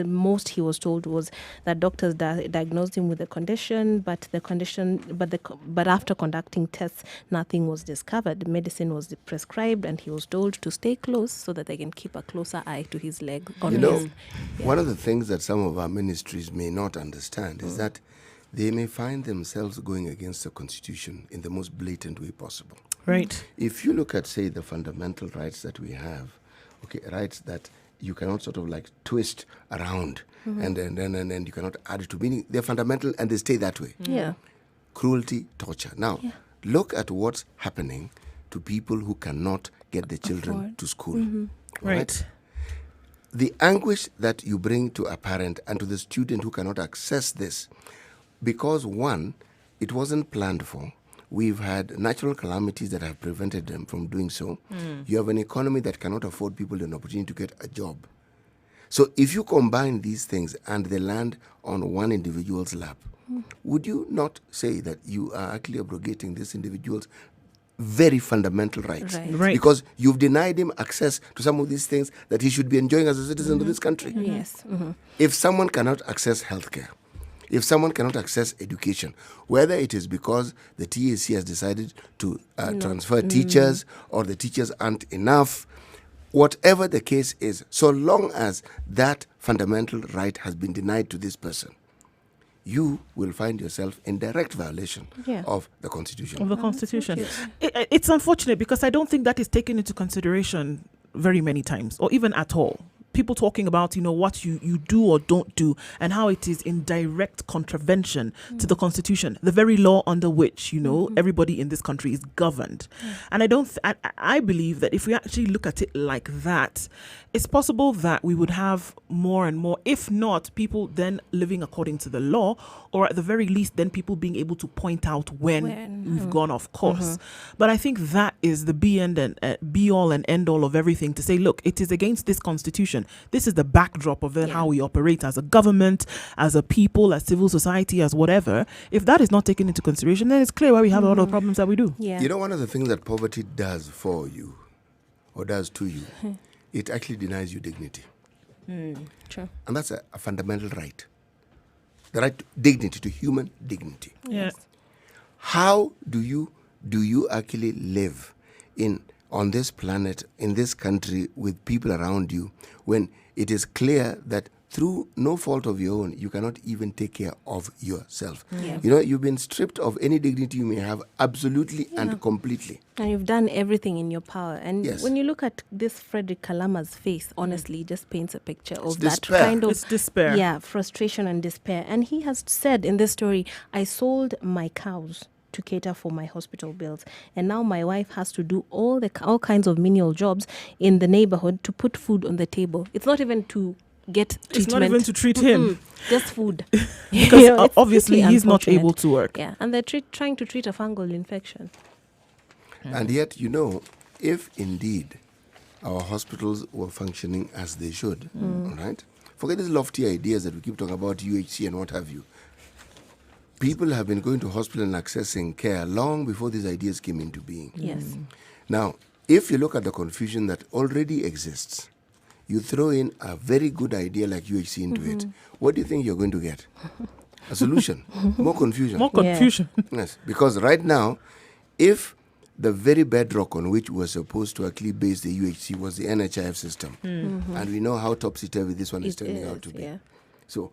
most he was told was that doctors diagnosed him with a condition, but after conducting tests, nothing was discovered. Medicine was prescribed, and he was told to stay close so that they can keep a closer eye to his leg. One of the things that some of our ministries may not understand is that they may find themselves going against the Constitution in the most blatant way possible. Right. If you look at, say, the fundamental rights that we have, rights that you cannot sort of like twist around and you cannot add it to meaning, they're fundamental and they stay that way. Yeah. Cruelty, torture. Now, look at what's happening to people who cannot get their children to school. Right. The anguish that you bring to a parent and to the student who cannot access this, because one, it wasn't planned for. We've had natural calamities that have prevented them from doing so. You have an economy that cannot afford people an opportunity to get a job. So if you combine these things and they land on one individual's lap, would you not say that you are actually abrogating this individual's very fundamental rights? Right. Because you've denied him access to some of these things that he should be enjoying as a citizen of this country. Yes. If someone cannot access healthcare, if someone cannot access education, whether it is because the TAC has decided to transfer teachers or the teachers aren't enough, whatever the case is, so long as that fundamental right has been denied to this person, you will find yourself in direct violation of the Constitution. Of the Constitution. It's unfortunate because I don't think that is taken into consideration very many times, or even at all. People talking about, what you do or don't do and how it is in direct contravention to the Constitution, the very law under which, everybody in this country is governed. And I believe that if we actually look at it like that, it's possible that we would have more and more, if not people then living according to the law, or at the very least then people being able to point out when we've gone off course. But I think that is the be all and end all of everything, to say, look, it is against this Constitution. This is the backdrop of how we operate as a government, as a people, as civil society, as whatever. If that is not taken into consideration, then it's clear why we have a lot of problems that we do. Yeah. One of the things that poverty does for you or does to you, it actually denies you dignity. True. And that's a fundamental right. The right to dignity, to human dignity. Yes. How do you actually live on this planet, in this country, with people around you, when it is clear that through no fault of your own, you cannot even take care of yourself. Yeah. You know, you've been stripped of any dignity you may have, absolutely and completely. And you've done everything in your power. And Yes. when you look at this Frederick Kalama's face, honestly, it just paints a picture of that despair. kind of It's despair. Yeah, frustration and despair. And he has said in this story, I sold my cows to cater for my hospital bills, and now my wife has to do all kinds of menial jobs in the neighborhood to put food on the table. It's not even to get treatment. It's not even to treat him. Just food. Because it's obviously really he's not unfortunate. able to work. Yeah, and they're trying to treat a fungal infection. And yet, you know, if indeed our hospitals were functioning as they should, all right? Forget these lofty ideas that we keep talking about, UHC and what have you. People have been going to hospital and accessing care long before these ideas came into being. Yes. Now, if you look at the confusion that already exists, you throw in a very good idea like UHC into it, what do you think you're going to get? A solution. More confusion. More confusion. Yes, because right now, if the very bedrock on which we were supposed to actually base the UHC was the NHIF system, and we know how topsy-turvy this one is turning out to be. Yeah. So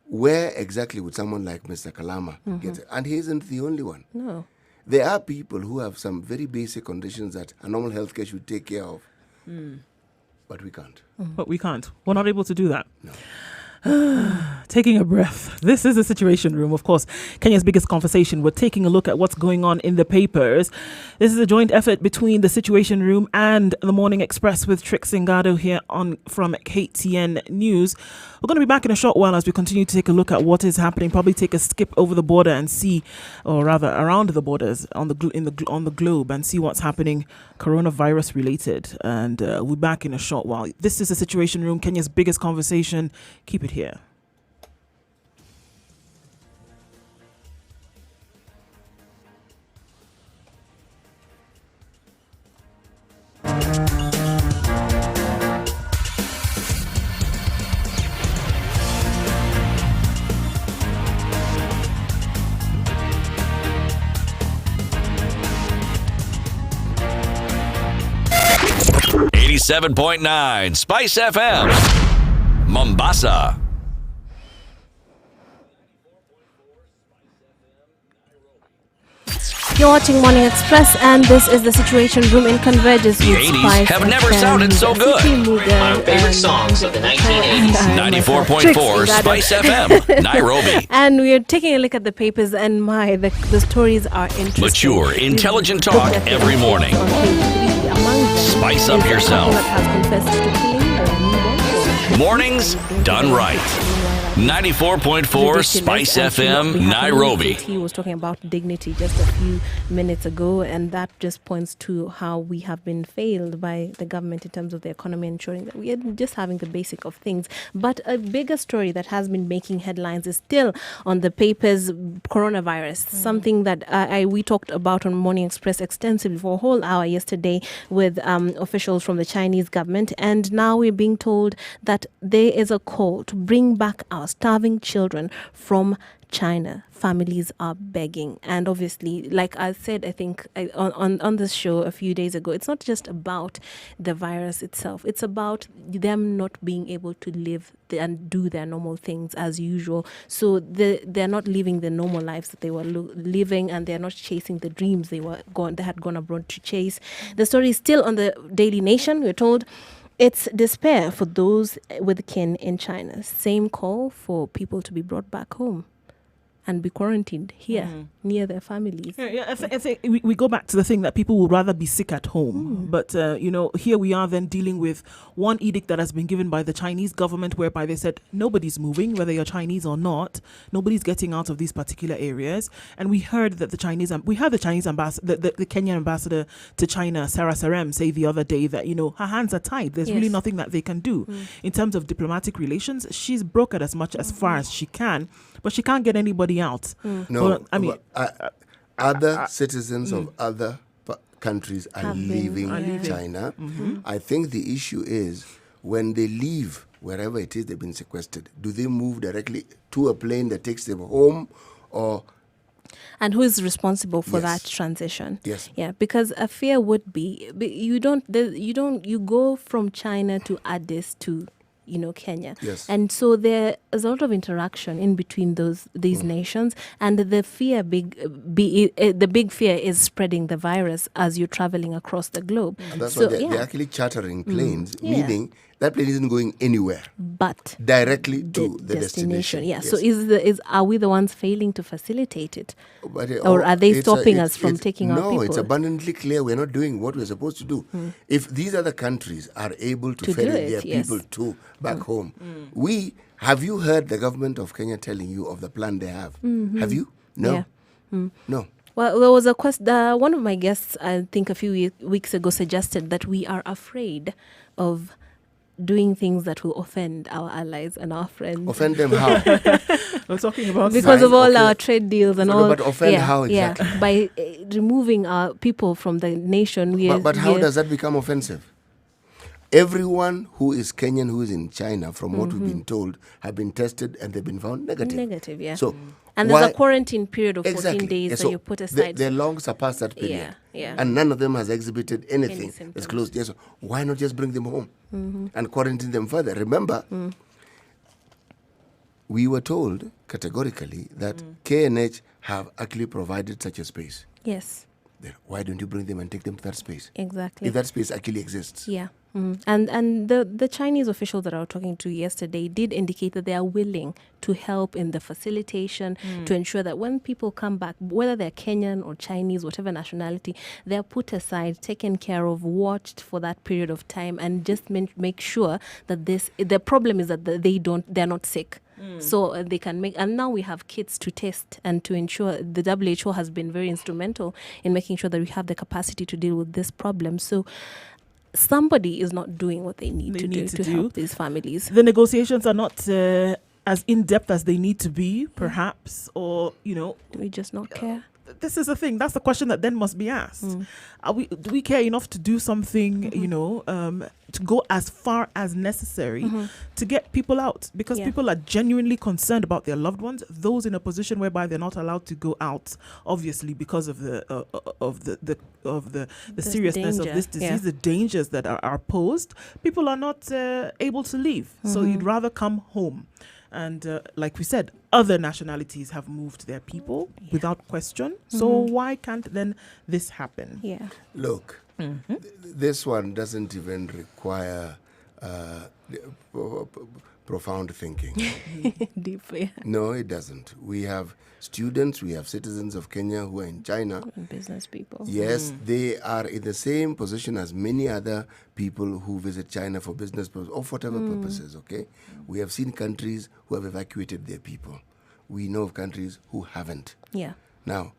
where exactly would someone like Mr. Kalama get it? And he isn't the only one. No. There are people who have some very basic conditions that a normal healthcare should take care of, but we can't. But we can't. We're not able to do that. No. Taking a breath. This is the Situation Room, of course, Kenya's biggest conversation. We're taking a look at what's going on in the papers. This is a joint effort between the Situation Room and the Morning Express with Trix Singado here from KTN News. We're going to be back in a short while as we continue to take a look at what is happening. Probably take a skip over the border and see, or rather around the borders on the globe, and see what's happening coronavirus related. And we'll be back in a short while. This is the Situation Room, Kenya's biggest conversation. Keep it here. .9 Spice FM, Mombasa. You're watching Morning Express, and this is the Situation Room in Converges with 80s Spice have never FM, sounded so good. City Muga, My favorite songs of the 1980s. and 94.4 Spice FM, Nairobi. And we're taking a look at the papers, and the stories are interesting. Mature, intelligent We've talk looked at the every morning. on page 3. Among them Spice is up a yourself. couple that has confessed to killing their newborn. Mornings done right. 94.4 Spice FM, Nairobi. He was talking about dignity just a few minutes ago, and that just points to how we have been failed by the government in terms of the economy, ensuring that we are just having the basic of things. But a bigger story that has been making headlines is still on the papers: coronavirus, something that we talked about on Morning Express extensively for a whole hour yesterday with officials from the Chinese government, and now we're being told that there is a call to bring back our starving children from China. Families are begging, and obviously, like I said, I think on this show a few days ago, it's not just about the virus itself. It's about them not being able to live and do their normal things as usual. So they're not living the normal lives that they were living, and they're not chasing the dreams they had gone abroad to chase. The story is still on the Daily Nation. We're told it's despair for those with kin in China. Same call for people to be brought back home and be quarantined here near their families. Yeah, I think we go back to the thing that people would rather be sick at home. But, here we are then dealing with one edict that has been given by the Chinese government, whereby they said nobody's moving, whether you're Chinese or not. Nobody's getting out of these particular areas. And we heard that the ambassador, the Kenyan ambassador to China, Sarah Sarem, say the other day that, her hands are tied. There's really nothing that they can do. In terms of diplomatic relations, she's brokered as much as far as she can, but she can't get anybody out. No, other citizens of other countries are leaving China. I think the issue is when they leave wherever it is they've been sequestered, do they move directly to a plane that takes them home, or? And who is responsible for that transition? Yes. Yeah, because a fear would be you go from China to Addis to Kenya. Yes. And so there is a lot of interaction in between these nations, and the big fear is spreading the virus as you're traveling across the globe. And that's why they're actually chartering planes, meaning that plane isn't going anywhere, but directly to the destination. Yeah. Yes. So are we the ones failing to facilitate it, But, or are they stopping us from taking our people? No, it's abundantly clear we're not doing what we're supposed to do. If these other countries are able to ferry their people to back home, have you heard the government of Kenya telling you of the plan they have? Have you? No. Yeah. No. Well, there was a question. One of my guests, I think a few weeks ago, suggested that we are afraid of doing things that will offend our allies and our friends. Offend them how? We're talking about Because of all our trade deals and all. But offend how exactly? Yeah, by removing our people from the nation. But how does that become offensive? Everyone who is Kenyan, who is in China, from what we've been told, have been tested and they've been found negative. Negative, yeah. So, and there's a quarantine period of 14 days so that you put aside. They're long surpassed that period. Yeah. And none of them has exhibited anything symptoms. that's close. Yes. So why not just bring them home and quarantine them further? Remember, we were told categorically that KNH have actually provided such a space. Yes. Then why don't you bring them and take them to that space? Exactly. If that space actually exists. Yeah. And the Chinese officials that I was talking to yesterday did indicate that they are willing to help in the facilitation to ensure that when people come back, whether they're Kenyan or Chinese, whatever nationality, they're put aside, taken care of, watched for that period of time, and just make sure that the problem is that they're not sick. So they can make, and now we have kits to test and to ensure. The WHO has been very instrumental in making sure that we have the capacity to deal with this problem. So somebody is not doing what they need to do to help these families. The negotiations are not as in-depth as they need to be, perhaps, or, Do we just not care? This is the thing. That's the question that then must be asked. Do we care enough to do something, to go as far as necessary to get people out? Because people are genuinely concerned about their loved ones. Those in a position whereby they're not allowed to go out, obviously because of the seriousness of this disease, the dangers that are posed. People are not able to leave, so you'd rather come home. And like we said, other nationalities have moved their people without question. So why can't then this happen? Yeah. Look, this one doesn't even require profound thinking. Deep, yeah. No, it doesn't. We have students, we have citizens of Kenya who are in China. Business people. Yes, they are in the same position as many other people who visit China for business purposes or for whatever purposes, okay? We have seen countries who have evacuated their people. We know of countries who haven't. Yeah. Now,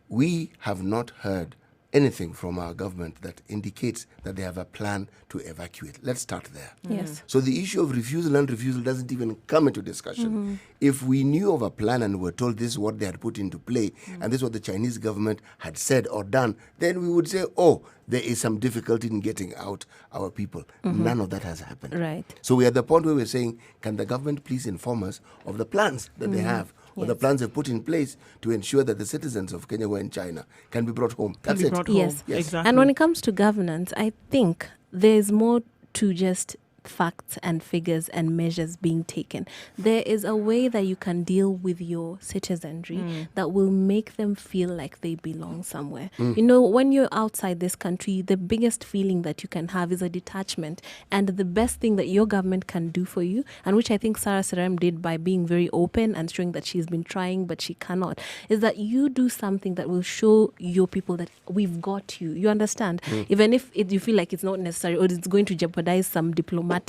we have not heard anything from our government that indicates that they have a plan to evacuate. Let's start there. Yes. So the issue of refusal and refusal doesn't even come into discussion. If we knew of a plan and were told this is what they had put into play and this is what the Chinese government had said or done, then we would say, oh, there is some difficulty in getting out our people. None of that has happened. Right. So we're at the point where we're saying, can the government please inform us of the plans that they have or the plans they've put in place to ensure that the citizens of Kenya who are in China can be brought home. That's it. Yes, Exactly. And when it comes to governance, I think there's more to just facts and figures and measures being taken. There is a way that you can deal with your citizenry that will make them feel like they belong somewhere. When you're outside this country, the biggest feeling that you can have is a detachment. And the best thing that your government can do for you, and which I think Sarah Serem did by being very open and showing that she's been trying but she cannot, is that you do something that will show your people that we've got you. You understand? Even if you feel like it's not necessary or it's going to jeopardize some diplomatic,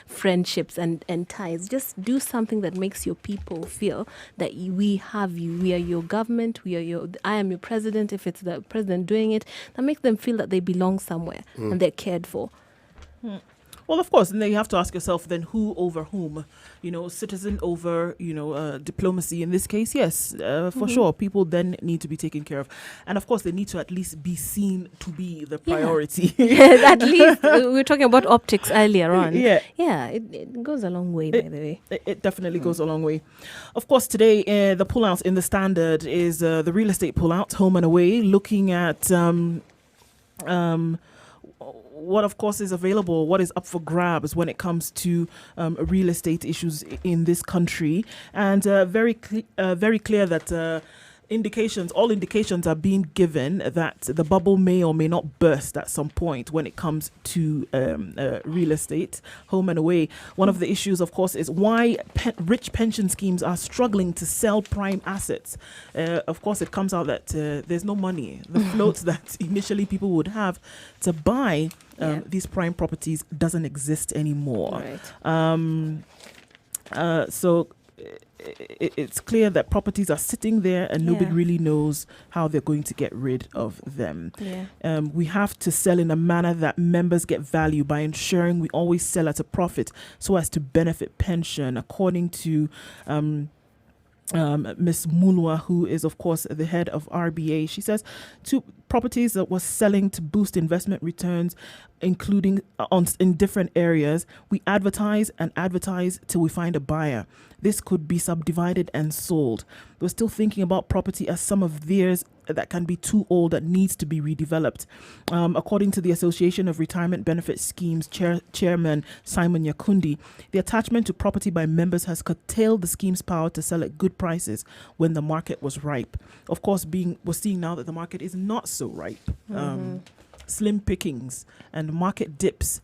friendships and ties. Just do something that makes your people feel that we have you. We are your government. I am your president. If it's the president doing it, that makes them feel that they belong somewhere and they're cared for. Well, of course, and then you have to ask yourself then who over whom, citizen over, diplomacy in this case. Yes, for sure. People then need to be taken care of. And of course, they need to at least be seen to be the priority. At least we were talking about optics earlier on. Yeah. Yeah, it goes a long way, by the way. It definitely goes a long way. Of course, today, the pullout in the Standard is the real estate pullout, home and away, looking at what of course is available, what is up for grabs when it comes to real estate issues in this country, and very clear that all indications are being given that the bubble may or may not burst at some point when it comes to real estate, home and away. One of the issues, of course, is why rich pension schemes are struggling to sell prime assets. Of course, it comes out that there's no money. The float that initially people would have to buy these prime properties doesn't exist anymore. Right. So it's clear that properties are sitting there and nobody really knows how they're going to get rid of them. We have to sell in a manner that members get value by ensuring we always sell at a profit so as to benefit pension, according to Ms. Mulwa, who is, of course, the head of RBA. She says two properties that was selling to boost investment returns, including in different areas. We advertise till we find a buyer. This could be subdivided and sold. We're still thinking about property as some of theirs that can be too old, that needs to be redeveloped. According to the Association of Retirement Benefit Schemes Chairman Simon Yakundi, the attachment to property by members has curtailed the scheme's power to sell at good prices when the market was ripe. Of course, we're seeing now that the market is not so ripe. Slim pickings and market dips.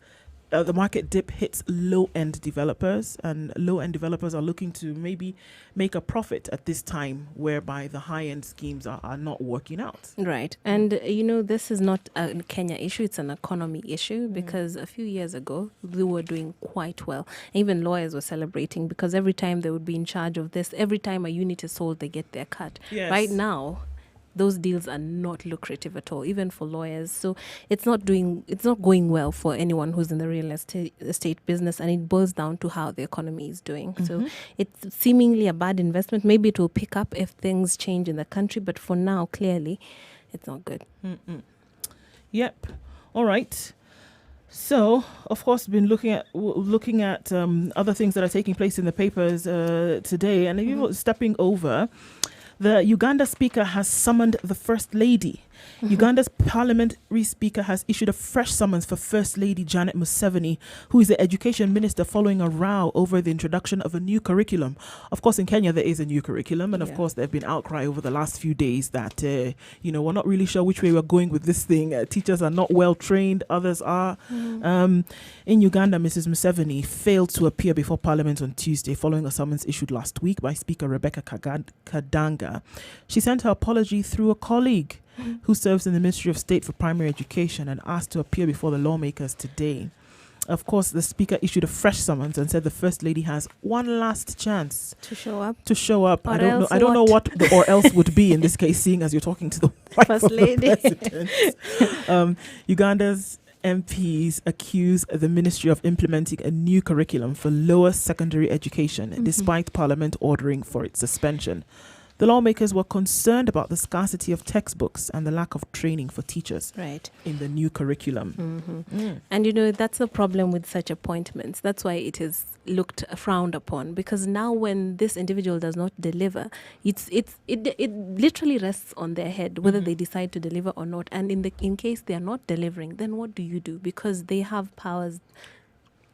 The market dip hits low-end developers, and low-end developers are looking to maybe make a profit at this time, whereby the high-end schemes are not working out. Right. And, this is not a Kenya issue. It's an economy issue, because a few years ago, they were doing quite well. Even lawyers were celebrating, because every time they would be in charge of this, every time a unit is sold, they get their cut. Yes. Right now, those deals are not lucrative at all, even for lawyers. So it's not going well for anyone who's in the real estate business, and it boils down to how the economy is doing. So it's seemingly a bad investment. Maybe it will pick up if things change in the country, but for now, clearly, it's not good. Yep. All right. So, of course, been looking at other things that are taking place in the papers today, and even stepping over. The Uganda speaker has summoned the First Lady. Uganda's parliamentary speaker has issued a fresh summons for First Lady Janet Museveni, who is the education minister, following a row over the introduction of a new curriculum. Of course, in Kenya, there is a new curriculum. And of course, there have been outcry over the last few days that, we're not really sure which way we're going with this thing. Teachers are not well trained. Others are. In Uganda, Mrs. Museveni failed to appear before Parliament on Tuesday following a summons issued last week by Speaker Rebecca Kadanga. She sent her apology through a colleague who serves in the Ministry of State for Primary Education and asked to appear before the lawmakers today. Of course, the speaker issued a fresh summons and said the First Lady has one last chance to show up. I don't know what the or else would be in this case, seeing as you're talking to the wife First of Lady. the president. Uganda's MPs accuse the ministry of implementing a new curriculum for lower secondary education, despite Parliament ordering for its suspension. The lawmakers were concerned about the scarcity of textbooks and the lack of training for teachers in the new curriculum. And that's the problem with such appointments. That's why it is frowned upon, because now when this individual does not deliver, it literally rests on their head whether they decide to deliver or not. And in case they are not delivering, then what do you do? Because they have powers.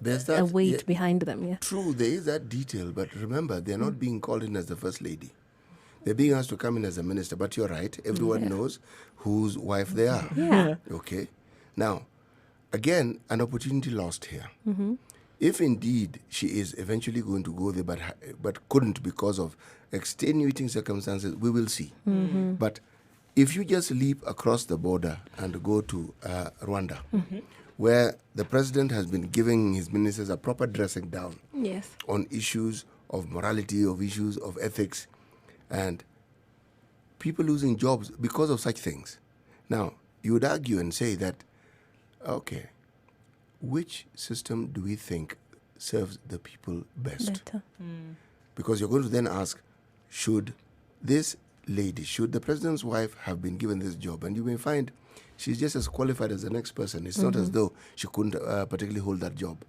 There's that, a weight behind them. True, there is that detail, but remember, they're not being called in as the First Lady. They're being asked to come in as a minister, but you're right. Everyone knows whose wife they are. Okay. Now, again, an opportunity lost here. If indeed she is eventually going to go there, but couldn't because of extenuating circumstances, we will see. But if you just leap across the border and go to Rwanda, where the president has been giving his ministers a proper dressing down on issues of morality, of issues of ethics, and people losing jobs because of such things. Now, you would argue and say that, okay, which system do we think serves the people best? Because you're going to then ask, should this lady, should the president's wife have been given this job? And you may find she's just as qualified as the next person. It's not as though she couldn't particularly hold that job.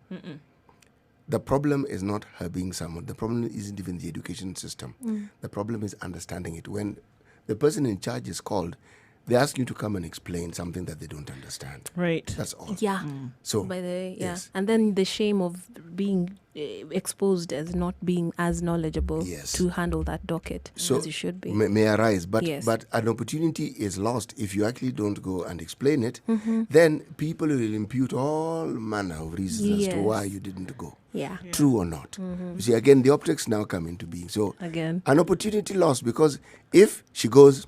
The problem is not her being summoned. The problem isn't even the education system. The problem is understanding it. When the person in charge is called, they ask you to come and explain something that they don't understand. Right. That's all. Yeah. So, By the way, yeah. yes. And then the shame of being exposed as not being as knowledgeable Yes. to handle that docket So as you should be. may arise, but Yes. but an opportunity is lost if you actually don't go and explain it. Then people will impute all manner of reasons as to why Yes. you didn't go. Yeah. True or not. You see, again, the optics now come into being. So Again. an opportunity lost, because if she goes,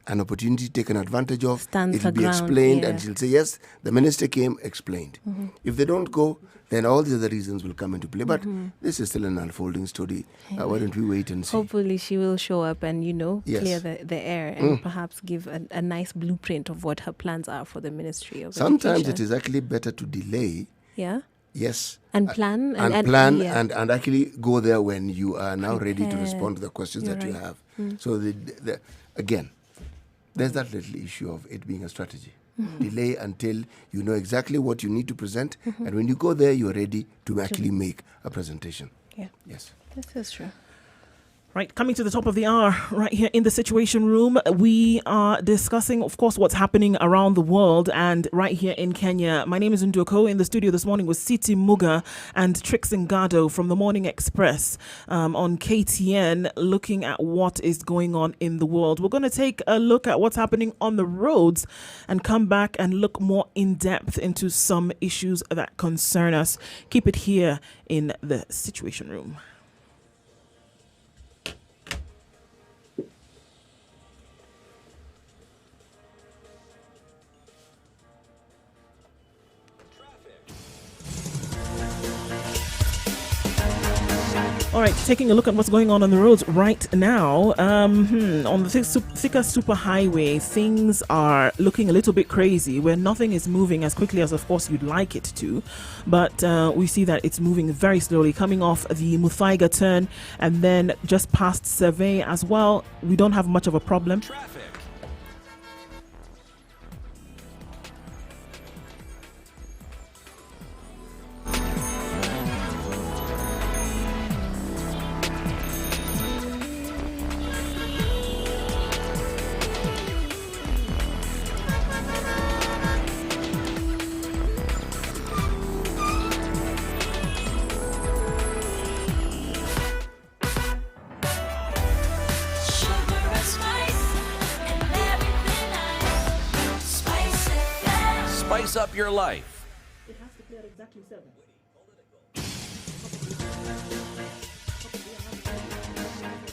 an opportunity taken advantage of, Stands it'll her be ground, explained, yeah. and she'll say, yes, the minister came, explained. If they don't go, then all the other reasons will come into play. But this is still an unfolding story. Why don't we wait and see? Hopefully she will show up and, Yes. clear the air and perhaps give a nice blueprint of what her plans are for the Ministry of Sometimes it Education. is actually better to delay, Yeah. yes, And plan. and plan yeah. and actually go there when you are now ready to Prepared. respond to the questions You're that you right. have. So again, there's that little issue of it being a strategy. Delay until you know exactly what you need to present, and when you go there, you're ready to actually make a presentation. Yeah. Yes. This is true. Right, coming to the top of the hour, right here in the Situation Room, we are discussing, of course, what's happening around the world and right here in Kenya. My name is Nduoko. In the studio this morning was Siti Muga and Trix Ngado from the Morning Express on KTN, looking at what is going on in the world. We're going to take a look at what's happening on the roads and come back and look more in depth into some issues that concern us. Keep it here in the Situation Room. All right, taking a look at what's going on the roads right now. On the Thika Superhighway, things are looking a little bit crazy, where nothing is moving as quickly as, of course, you'd like it to. But we see that it's moving very slowly, coming off the Muthaiga turn and then just past Survey as well. We don't have much of a problem. Traffic. Spice up your life. It has to clear exactly 7.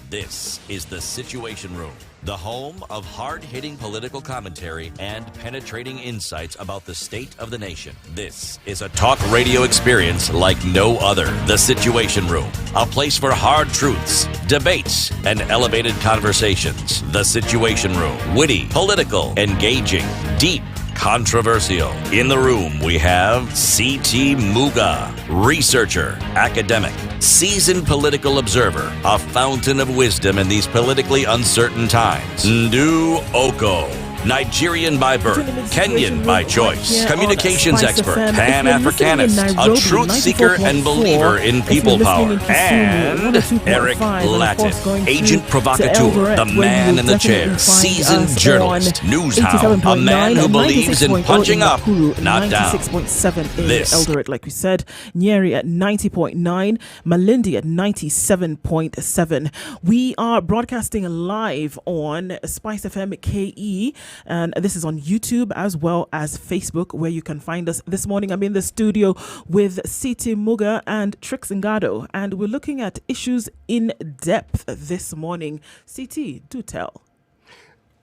This is the Situation Room, the home of hard-hitting political commentary and penetrating insights about the state of the nation. This is a talk radio experience like no other. The Situation Room, a place for hard truths, debates, and elevated conversations. The Situation Room, witty, political, engaging, deep, controversial. In the room, we have C.T. Muga, researcher, academic, seasoned political observer, a fountain of wisdom in these politically uncertain times. Ndu Oko, Nigerian by birth, Kenyan by choice, communications expert, Pan-Africanist, a truth seeker and believer in people power, and Eric Latin, agent provocateur, the man in the chair, seasoned journalist, news hound, a man who believes in punching up, not down. 96.7 in This. Eldoret, like we said, Nyeri at 90.9, Malindi at 97.7. We are broadcasting live on Spice FM KE. And this is on YouTube as well as Facebook, where you can find us. This morning, I'm in the studio with Siti Muga and Trix Ngado, and we're looking at issues in depth this morning. Siti, do tell.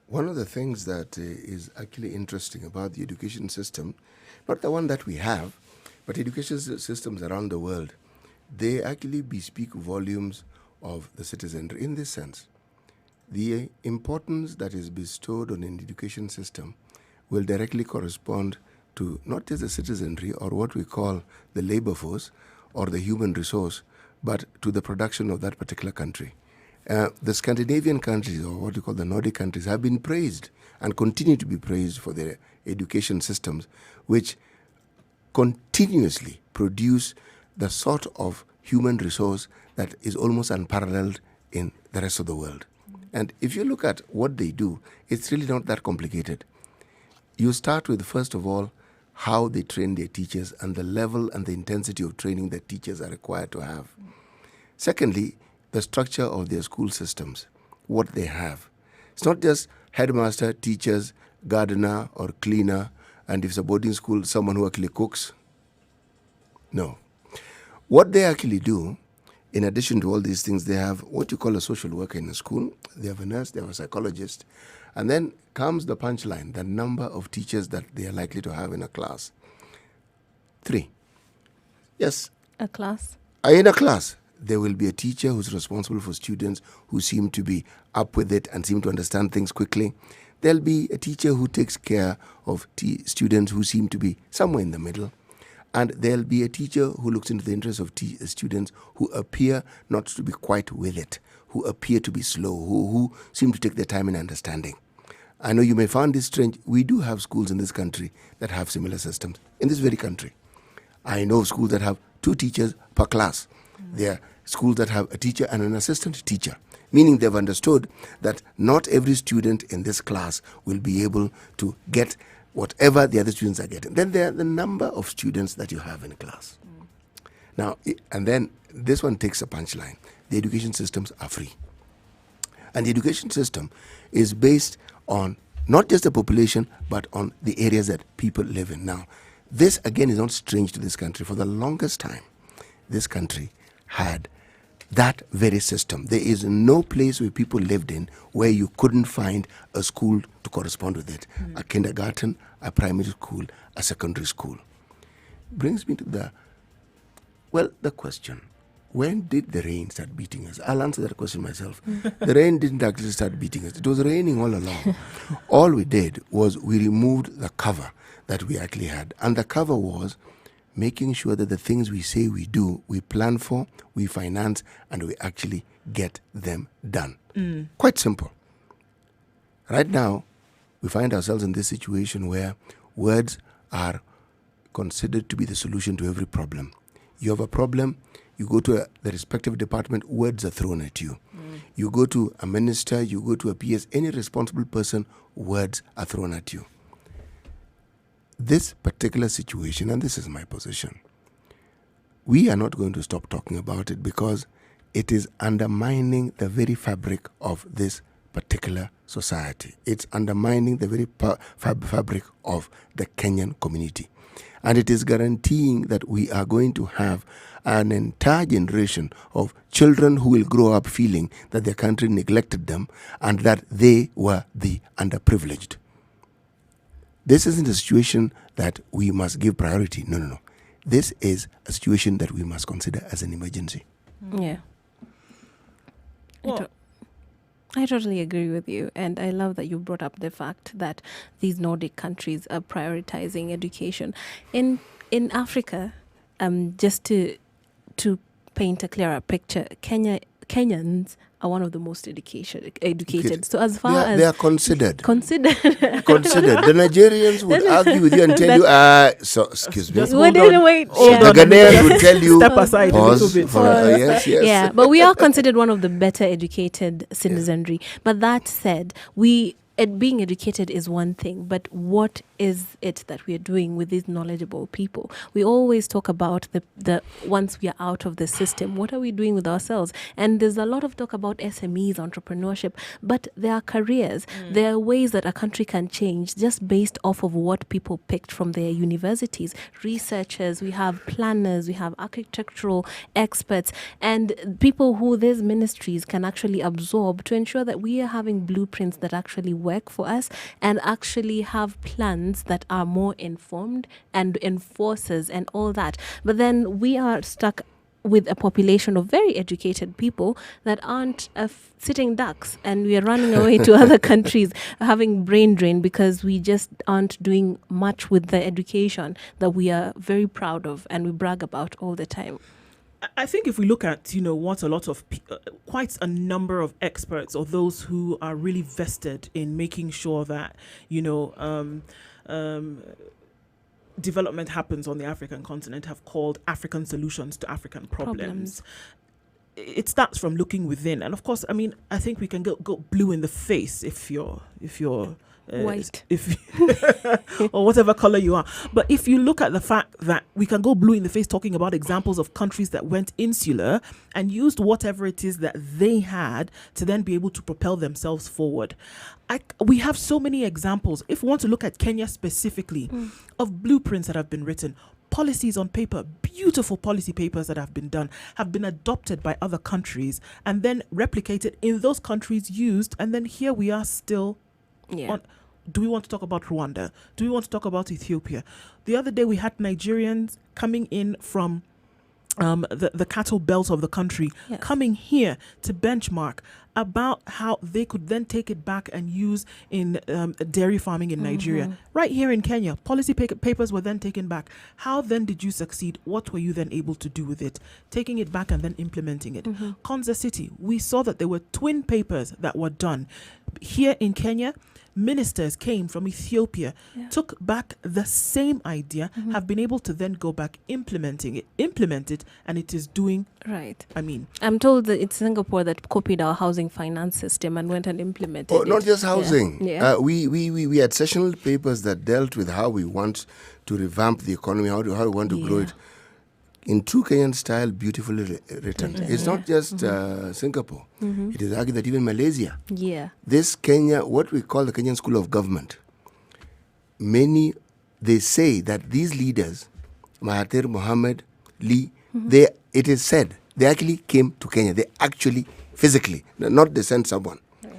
One of the things that is actually interesting about the education system, not the one that we have, but education systems around the world, they actually bespeak volumes of the citizenry in this sense. The importance that is bestowed on an education system will directly correspond to not just the citizenry or what we call the labor force or the human resource, but to the production of that particular country. The Scandinavian countries, or what we call the Nordic countries, have been praised and continue to be praised for their education systems, which continuously produce the sort of human resource that is almost unparalleled in the rest of the world. And if you look at what they do, it's really not that complicated. You start with, first of all, how they train their teachers and the level and the intensity of training that teachers are required to have. Secondly, the structure of their school systems, what they have. It's not just headmaster, teachers, gardener or cleaner, and if it's a boarding school, someone who actually cooks. No. What they actually do, in addition to all these things, they have what you call a social worker in a school, they have a nurse, they have a psychologist, and then comes the punchline, the number of teachers that they are likely to have in a class. 3. Yes. A class? In a class, there will be a teacher who's responsible for students who seem to be up with it and seem to understand things quickly. There'll be a teacher who takes care of students who seem to be somewhere in the middle. And there'll be a teacher who looks into the interests of students who appear not to be quite with it, who appear to be slow, who seem to take their time in understanding. I know you may find this strange. We do have schools in this country that have similar systems. In this very country, I know schools that have 2 teachers per class. There are schools that have a teacher and an assistant teacher, meaning they've understood that not every student in this class will be able to get whatever the other students are getting. Then there are the number of students that you have in a class. Now, and then this one takes a punchline. The education systems are free. And the education system is based on not just the population, but on the areas that people live in. Now, this again is not strange to this country. For the longest time, this country had that very system. There is no place where people lived in where you couldn't find a school to correspond with it. A kindergarten, a primary school, a secondary school. Brings me to the question. When did the rain start beating us? I'll answer that question myself. The rain didn't actually start beating us. It was raining all along. All we did was we removed the cover that we actually had. And the cover was making sure that the things we say we do, we plan for, we finance, and we actually get them done. Quite simple. Right now, we find ourselves in this situation where words are considered to be the solution to every problem. You have a problem, you go to the respective department, words are thrown at you. You go to a minister, you go to a PS, any responsible person, words are thrown at you. This particular situation, and this is my position, we are not going to stop talking about it because it is undermining the very fabric of this particular society. It's undermining the very fabric of the Kenyan community. And it is guaranteeing that we are going to have an entire generation of children who will grow up feeling that their country neglected them and that they were the underprivileged. This isn't a situation that we must give priority. No. This is a situation that we must consider as an emergency. Yeah. I totally agree with you. And I love that you brought up the fact that these Nordic countries are prioritizing education. In Africa, just to paint a clearer picture, Kenyans are one of the most educated. So as far as they are considered. Considered. The Nigerians would argue with you and tell you, excuse me. Wait. The Ghanaians would tell you, step aside pause a little bit. for yes. Yeah, but we are considered one of the better educated citizenry. But that said, being educated is one thing, but what is it that we are doing with these knowledgeable people? We always talk about the once we are out of the system, what are we doing with ourselves? And there's a lot of talk about SMEs, entrepreneurship, but there are careers. There are ways that a country can change just based off of what people picked from their universities. Researchers, we have planners, we have architectural experts, and people who these ministries can actually absorb to ensure that we are having blueprints that actually work for us and actually have plans that are more informed and enforcers and all that. But then we are stuck with a population of very educated people that aren't sitting ducks, and we are running away to other countries having brain drain because we just aren't doing much with the education that we are very proud of and we brag about all the time. I think if we look at, what a lot of, quite a number of experts or those who are really vested in making sure that, development happens on the African continent have called African solutions to African problems. it starts from looking within. And of course, I mean, I think we can go blue in the face if you're white, or whatever color you are. But if you look at the fact that we can go blue in the face talking about examples of countries that went insular and used whatever it is that they had to then be able to propel themselves forward. We have so many examples. If we want to look at Kenya specifically, of blueprints that have been written, policies on paper, beautiful policy papers that have been done, have been adopted by other countries and then replicated in those countries, used, and then here we are still on. Do we want to talk about Rwanda? Do we want to talk about Ethiopia? The other day we had Nigerians coming in from the cattle belt of the country, coming here to benchmark about how they could then take it back and use in dairy farming in Nigeria. Right here in Kenya, policy papers were then taken back. How then did you succeed? What were you then able to do with it? Taking it back and then implementing it. Konza City, we saw that there were twin papers that were done. Here in Kenya, ministers came from Ethiopia, took back the same idea, have been able to then go back implement it, and it is doing right. I mean, I'm told that it's Singapore that copied our housing finance system and went and implemented it. Not just housing. Yeah. We had sessional papers that dealt with how we want to revamp the economy, how we want to grow it. In true Kenyan style, beautifully written. It's not just Singapore. It is argued that even Malaysia. This Kenya, what we call the Kenyan School of Government, they say that these leaders, Mahathir Mohamad, Lee, it is said, they actually came to Kenya. They actually, physically, not they sent someone. Right.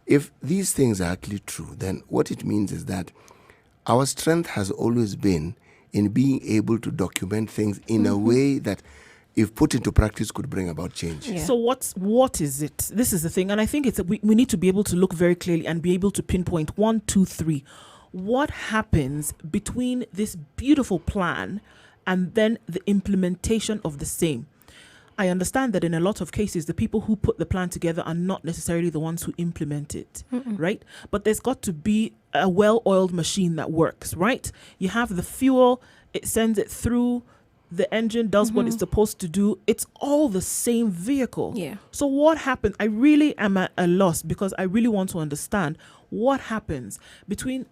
If these things are actually true, then what it means is that our strength has always been in being able to document things in a way that, if put into practice, could bring about change. So what is it? This is the thing, and I think it's we need to be able to look very clearly and be able to pinpoint 1, 2, 3. What happens between this beautiful plan and then the implementation of the same? I understand that in a lot of cases, the people who put the plan together are not necessarily the ones who implement it, right? But there's got to be a well-oiled machine that works, right? You have the fuel, it sends it through, the engine does what it's supposed to do. It's all the same vehicle. So what happens? I really am at a loss because I really want to understand what happens between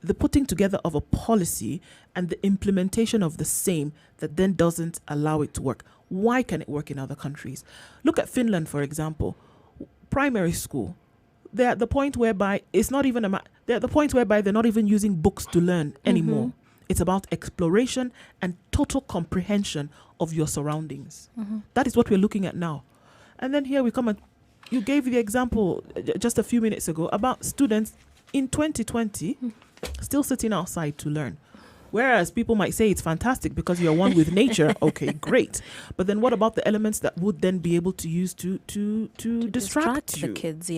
the putting together of a policy and the implementation of the same that then doesn't allow it to work. Why can it work in other countries? Look at Finland, for example. Primary school, they're at the point whereby it's not even they're at the point whereby they're not even using books to learn anymore. It's about exploration and total comprehension of your surroundings. That is what we're looking at now. And then here we come and you gave the example just a few minutes ago about students in 2020 still sitting outside to learn. Whereas people might say it's fantastic because you're one with nature. Okay, great. But then what about the elements that would then be able to use to distract you? The kids,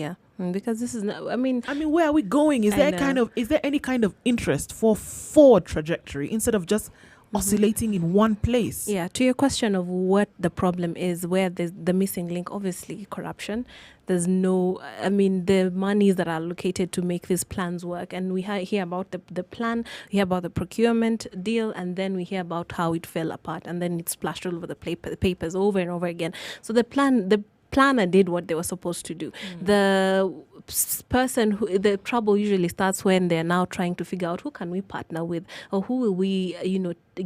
because this is not, I mean, where are we going? Is there any kind of interest for forward trajectory instead of just oscillating in one place? To your question of what the problem is, where there's the missing link, obviously corruption. There's the monies that are allocated to make these plans work. And we hear about the plan, we hear about the procurement deal, and then we hear about how it fell apart. And then it's splashed all over the papers over and over again. So the planner did what they were supposed to do. The the trouble usually starts when they're now trying to figure out who can we partner with or who will we,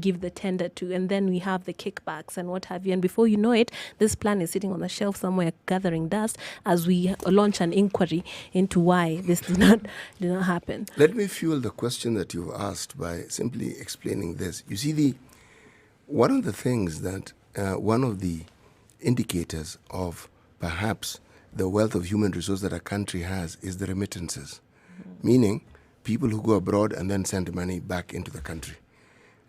give the tender to. And then we have the kickbacks and what have you. And before you know it, this plan is sitting on the shelf somewhere gathering dust as we launch an inquiry into why this did not happen. Let me fuel the question that you've asked by simply explaining this. You see, one of the things that one of the indicators of perhaps the wealth of human resource that a country has is the remittances, meaning people who go abroad and then send money back into the country.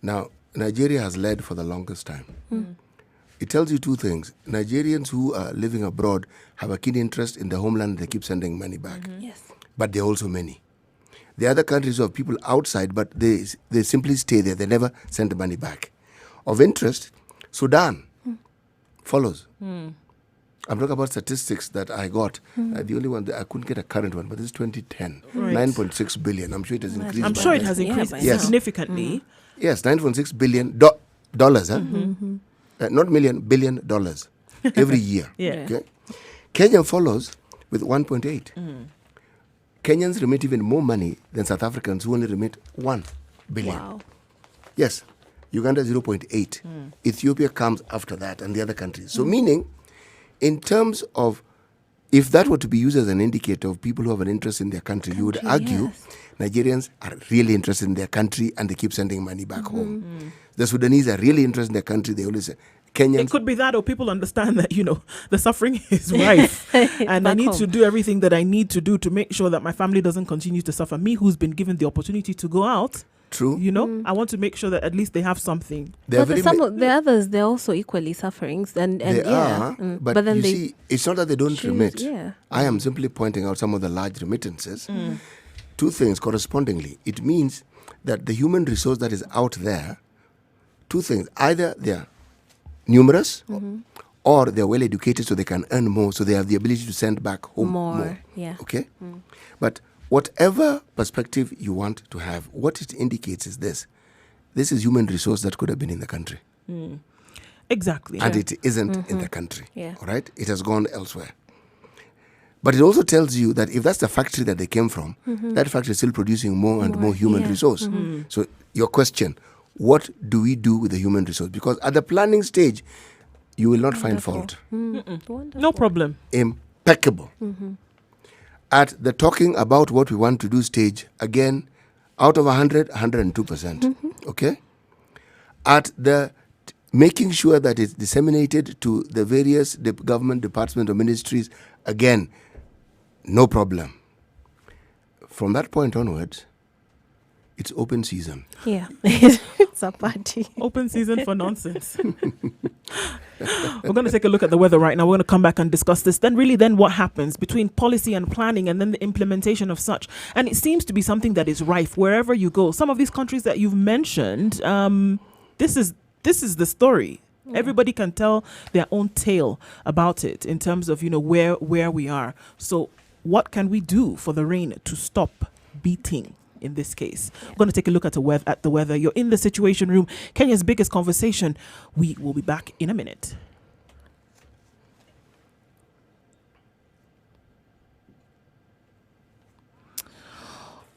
Now, Nigeria has led for the longest time. It tells you two things. Nigerians who are living abroad have a keen interest in the homeland. They keep sending money back. Yes. But there are also many. The other countries have people outside, but they simply stay there. They never send the money back. Of interest, Sudan follows. I'm talking about statistics that I got. The only one that I couldn't get a current one, but this is 2010. Right. 9.6 billion. I'm sure it has increased. I'm sure it has increased significantly. Yes, $9.6 billion. Not million, $billion. every year. Yeah. Okay? Kenya follows with 1.8. Kenyans remit even more money than South Africans who only remit 1 billion. Wow. Yes. Uganda 0.8. Ethiopia comes after that and the other countries. So meaning, in terms of, if that were to be used as an indicator of people who have an interest in their country, you would argue Nigerians are really interested in their country and they keep sending money back home. The Sudanese are really interested in their country. They always say, Kenyans. It could be that, or people understand that, the suffering is rife and I need to do everything that I need to do to make sure that my family doesn't continue to suffer. Me, who's been given the opportunity to go out, True. I want to make sure that at least they have something. But some of the others, they're also equally suffering. And they are, but then you see, it's not that they don't remit. Yeah. I am simply pointing out some of the large remittances. Two things correspondingly. It means that the human resource that is out there, two things. Either they're numerous or they're well educated so they can earn more, so they have the ability to send back home more. Yeah. Okay? But whatever perspective you want to have, what it indicates is this. This is human resource that could have been in the country. Exactly. And it isn't in the country. Yeah. All right? It has gone elsewhere. But it also tells you that if that's the factory that they came from, that factory is still producing more and more human resource. So your question, what do we do with the human resource? Because at the planning stage, you will not find fault. No problem. Impeccable. At the talking about what we want to do stage, again, out of 100, 102%. Okay? At the making sure that it's disseminated to the various government departments or ministries, again, no problem. From that point onwards, it's open season. Yeah. It's a party. Open season for nonsense. We're going to take a look at the weather right now. We're going to come back and discuss this. Then what happens between policy and planning and then the implementation of such? And it seems to be something that is rife wherever you go. Some of these countries that you've mentioned, this is the story. Everybody can tell their own tale about it in terms of, where we are. So what can we do for the rain to stop beating? In this case, we're going to take a look at the weather. You're in the Situation Room, Kenya's biggest conversation. We will be back in a minute.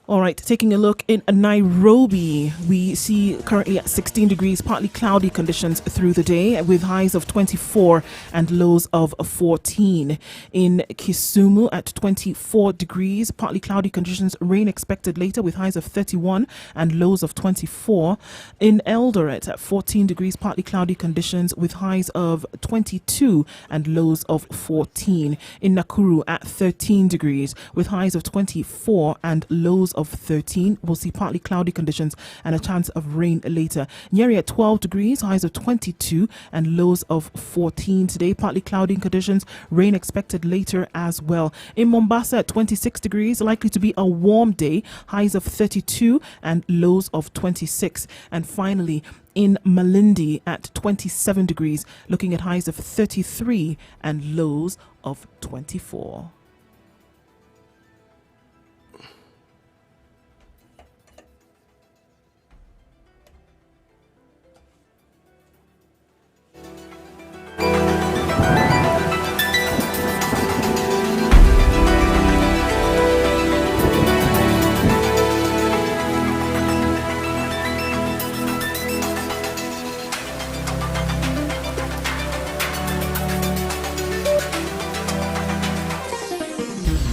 All right, taking a look in Nairobi, we see currently at 16 degrees, partly cloudy conditions through the day with highs of 24 and lows of 14. In Kisumu at 24 degrees, partly cloudy conditions, rain expected later with highs of 31 and lows of 24. In Eldoret at 14 degrees, partly cloudy conditions with highs of 22 and lows of 14. In Nakuru at 13 degrees with highs of 24 and lows of 13. We'll see partly cloudy conditions and a chance of rain later. Nyeri at 12 degrees, highs of 22 and lows of 14 today. Partly cloudy conditions, rain expected later as well. In Mombasa at 26 degrees, likely to be a warm day, highs of 32 and lows of 26. And finally, in Malindi at 27 degrees, looking at highs of 33 and lows of 24.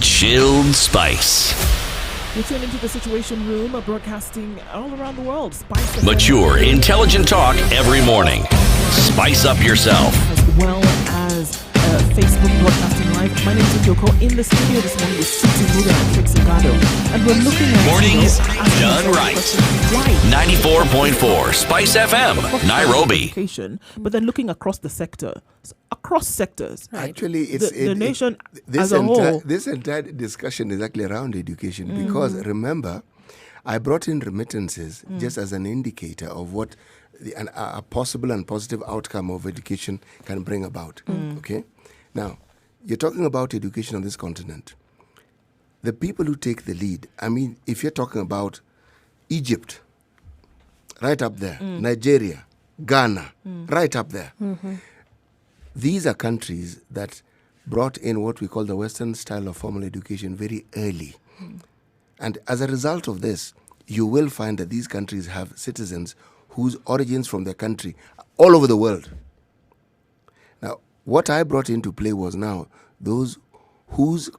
Chilled Spice. You're tuned into the Situation Room, broadcasting all around the world. Spice Mature, intelligent talk every morning. Spice up yourself. As well as Facebook broadcasting live. My name is Yoko. In the studio this morning with Susie Muda and Trixie Gado. And we're looking at Mornings done right. Why? 94.4 Spice FM, Nairobi. But then looking across the sector, across sectors. Actually, it's the nation this as a whole. This entire discussion is actually around education because remember, I brought in remittances just as an indicator of what a possible and positive outcome of education can bring about. Okay, now you're talking about education on this continent. The people who take the lead. I mean, if you're talking about Egypt, right up there, Nigeria, Ghana, right up there. these are countries that brought in what we call the Western style of formal education very early. And as a result of this, you will find that these countries have citizens whose origins from their country all over the world. Now, what I brought into play was now those whose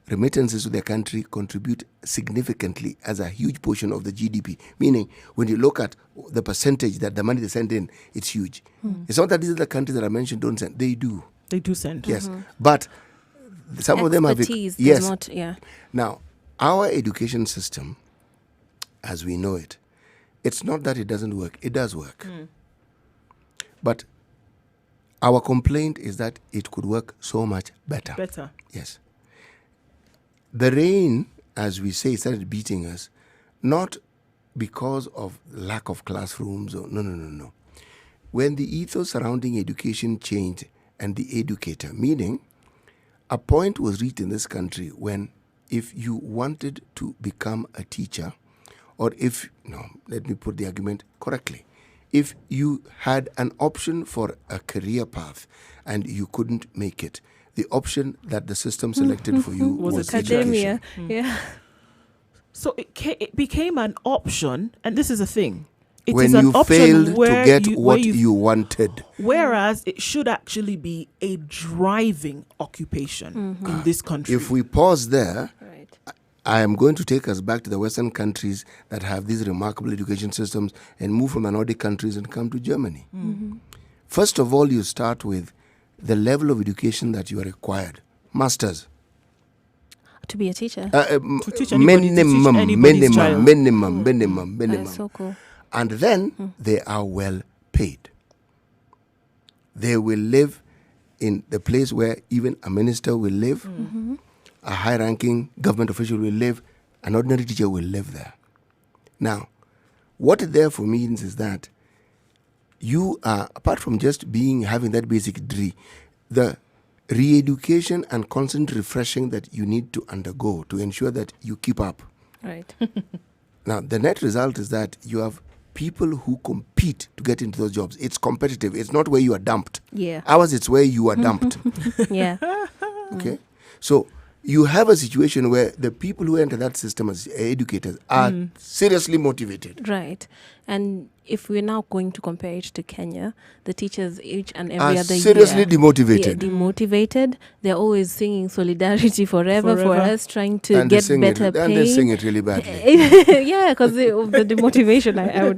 remittances to their country contribute significantly as a huge portion of the GDP. Meaning, when you look at the percentage that the money they send in, it's huge. It's not that these other countries that I mentioned don't send. They do. They do send. Yes. But some of them have... Expertise does Yes. not, yeah. Now, our education system, as we know it, it's not that it doesn't work. It does work. But our complaint is that it could work so much better. Better. Yes. The rain, as we say, started beating us, not because of lack of classrooms or no. When the ethos surrounding education changed and the educator, meaning a point was reached in this country when if you wanted to become a teacher, or let me put the argument correctly. If you had an option for a career path and you couldn't make it, the option that the system selected for you was academia. education. Yeah. So it became an option, and this is a thing. It When is an you option failed to where get you- what where you wanted. Whereas it should actually be a driving occupation in this country. If we pause there, Right. I am going to take us back to the Western countries that have these remarkable education systems and move from the Nordic countries and come to Germany. First of all, you start with the level of education that you are required. Masters. To be a teacher. To teach anybody, to teach anybody's child. minimum. That's so cool. And then they are well paid. They will live in the place where even a minister will live, a high-ranking government official will live, an ordinary teacher will live there. Now, what it therefore means is that you are, apart from just having that basic degree, the re-education and constant refreshing that you need to undergo to ensure that you keep up. Right. Now, the net result is that you have people who compete to get into those jobs. It's competitive. It's not where you are dumped. Yeah. Ours, it's where you are dumped. Yeah. Okay? So you have a situation where the people who enter that system as educators are seriously motivated. Right. And if we're now going to compare it to Kenya, the teachers each and every Are other seriously year demotivated. Yeah, demotivated. They're always singing solidarity forever for us, trying to And they get sing better it, pay. and they sing it really badly. Yeah, because of the demotivation,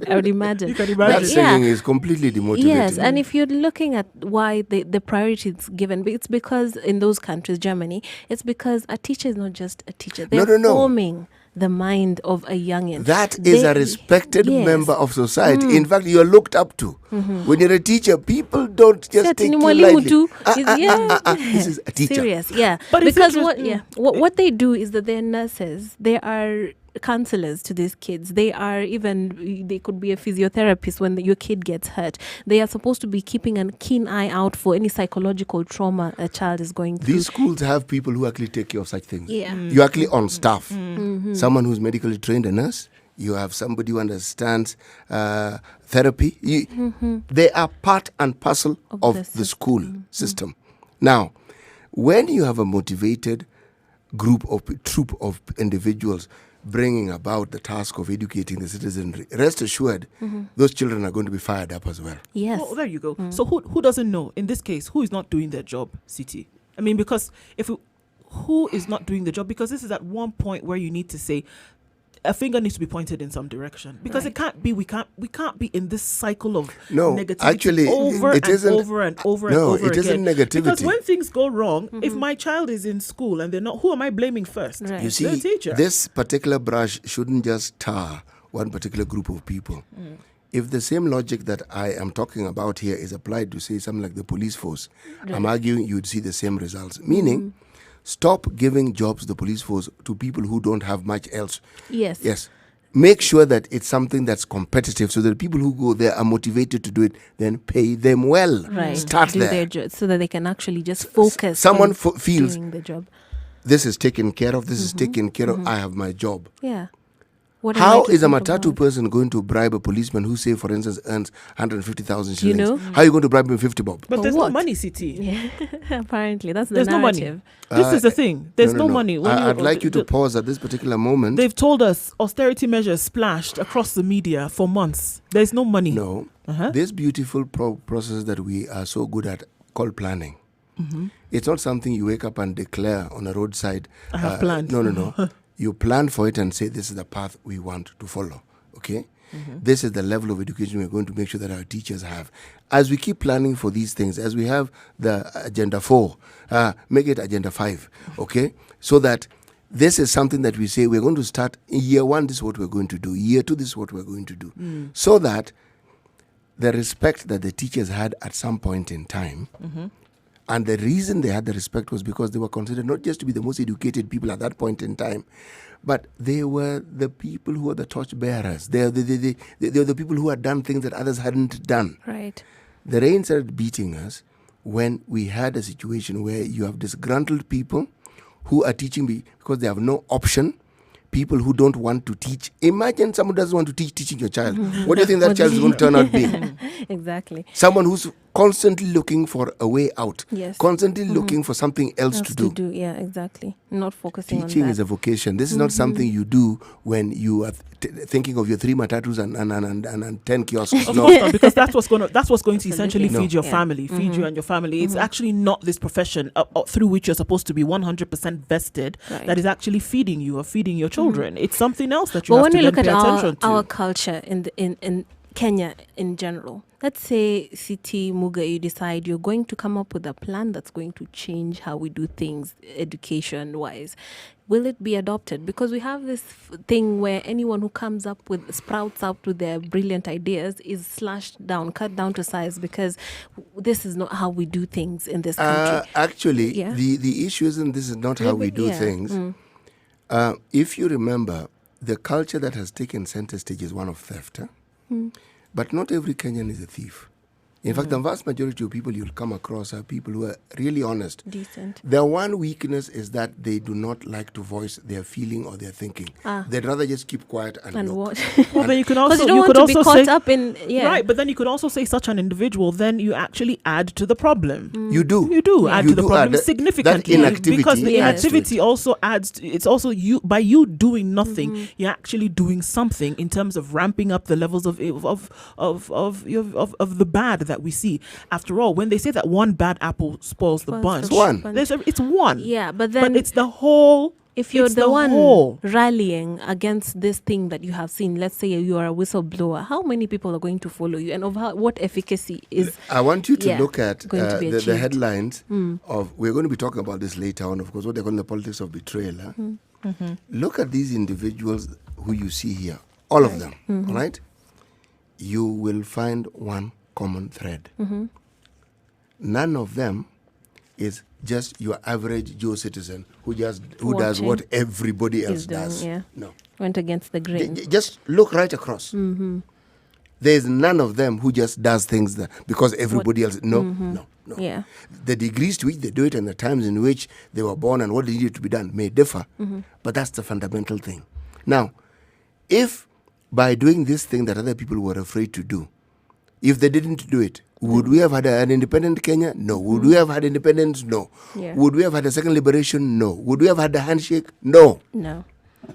I would imagine. You can That imagine. singing is completely demotivating. Yes, and if you're looking at why the priority is given, it's because in those countries, Germany, it's because a teacher is not just a teacher. They're No. forming the mind of a youngin. That is a respected Yes. member of society. In fact, you are looked up to. When you're a teacher, people don't just Certain take you mwalimu lightly. too. Yeah. This is a teacher. Serious, yeah. But it's because interesting. what they do is that they're nurses. They are counselors to these kids. They could be a physiotherapist when your kid gets hurt. They are supposed to be keeping a keen eye out for any psychological trauma a child is going through. These schools have people who actually take care of such things. Yeah. You're actually on staff. Someone who's medically trained, a nurse. You have somebody who understands therapy. They are part and parcel of the school system. Now, when you have a motivated troop of individuals bringing about the task of educating the citizenry, rest assured, those children are going to be fired up as well. Yes. Well, there you go. So who doesn't know? In this case, who is not doing their job, City? I mean, because who is not doing the job? Because this is at one point where you need to say, a finger needs to be pointed in some direction, because Right. it can't be. We can't be in this cycle of No, negativity actually, over it and isn't- over and over and no, over it again. isn't negativity. Because when things go wrong, if my child is in school and they're not, who am I blaming first? Right. You The see, teacher. this particular brush shouldn't just tar one particular group of people. If the same logic that I am talking about here is applied to, say, something like the police force, I'm arguing you'd see the same results. Meaning, stop giving jobs to the police force to people who don't have much else. Yes. Yes. Make sure that it's something that's competitive so that the people who go there are motivated to do it, then pay them well. Right. Start do there. their job so that they can actually just focus someone on feels doing the job. this is taken care of, this is taken care of, I have my job. Yeah. What am I How to is a think matatu about? person going to bribe a policeman who, say, for instance, earns 150,000 shillings? know? How are you going to bribe him 50 bob? But For there's what? no money, City. Yeah, apparently that's the There's no money. narrative. This is the thing. There's no money. When I'd like you to pause at this particular moment. They've told us austerity measures splashed across the media for months. There's no money. No. This beautiful process that we are so good at called planning. It's not something you wake up and declare on a roadside. I have planned. No. You plan for it and say, this is the path we want to follow. Okay? This is the level of education we're going to make sure that our teachers have. As we keep planning for these things, as we have the Agenda 4, make it Agenda 5. Okay? So that this is something that we say we're going to start in year 1, this is what we're going to do. Year 2, this is what we're going to do. So that the respect that the teachers had at some point in time, and the reason they had the respect was because they were considered not just to be the most educated people at that point in time, but they were the people who were the torch bearers. They were the people who had done things that others hadn't done. Right. The rain started beating us when we had a situation where you have disgruntled people who are teaching because they have no option. People who don't want to teach. Imagine someone who doesn't want to teaching your child. What do you think that child is going to turn out being? Exactly. Someone who's constantly looking for a way out. Yes. Constantly looking for something else to do. Yeah, exactly. Not focusing Teaching on that. is a vocation. This is not something you do when you are thinking of your 3 matatus and 10 kiosks. Of No. course not, because that's what's going to essentially Absolutely. feed your Yeah. family, feed you and your family. It's actually not this profession through which you're supposed to be 100% vested Right. that is actually feeding you or feeding your children. It's something else that you But have when to you then look pay at attention to. our culture in Kenya in general, let's say City Muga, you decide you're going to come up with a plan that's going to change how we do things education wise. Will it be adopted? Because we have this thing where anyone who comes up with sprouts out with their brilliant ideas is slashed down, cut down to size, because this is not how we do things in this country. Actually, Yeah. the issue isn't this is not how we do Yeah. things. If you remember, the culture that has taken center stage is one of theft. But not every Kenyan is a thief. In fact, the vast majority of people you'll come across are people who are really honest. Decent. Their one weakness is that they do not like to voice their feeling or their thinking. They'd rather just keep quiet and And look. what? Well, then you can Because also you don't you want could to be also caught say up in right, but then you could also say such an individual, then you actually add to the problem. You do. You do add You to the do problem add significantly that inactivity because the adds to inactivity also adds. It's also you by you doing nothing. You're actually doing something in terms of ramping up the levels of the bad that we see. After all, when they say that one bad apple spoils the bunch, It's one. It's one. Yeah, but then it's the whole. if you're it's the one whole. rallying against this thing that you have seen, let's say you are a whistleblower, how many people are going to follow you, and of what efficacy is? I want you to Yeah, look at going to be the achieved. headlines of, we're going to be talking about this later on, of course, what they call the politics of betrayal. Look at these individuals who you see here, all of them, all right? You will find one common thread. None of them is just your average Joe citizen who does Watching. what everybody else Is doing, does. yeah. No. Went against the grain. Just look right across. There's none of them who just does things because everybody else. No. Yeah. The degrees to which they do it and the times in which they were born and what needed to be done may differ, but that's the fundamental thing. Now, if by doing this thing that other people were afraid to do, if they didn't do it, would we have had an independent Kenya? No. Would we have had independence? No. Yeah. Would we have had a second liberation? No. Would we have had the handshake? No. No.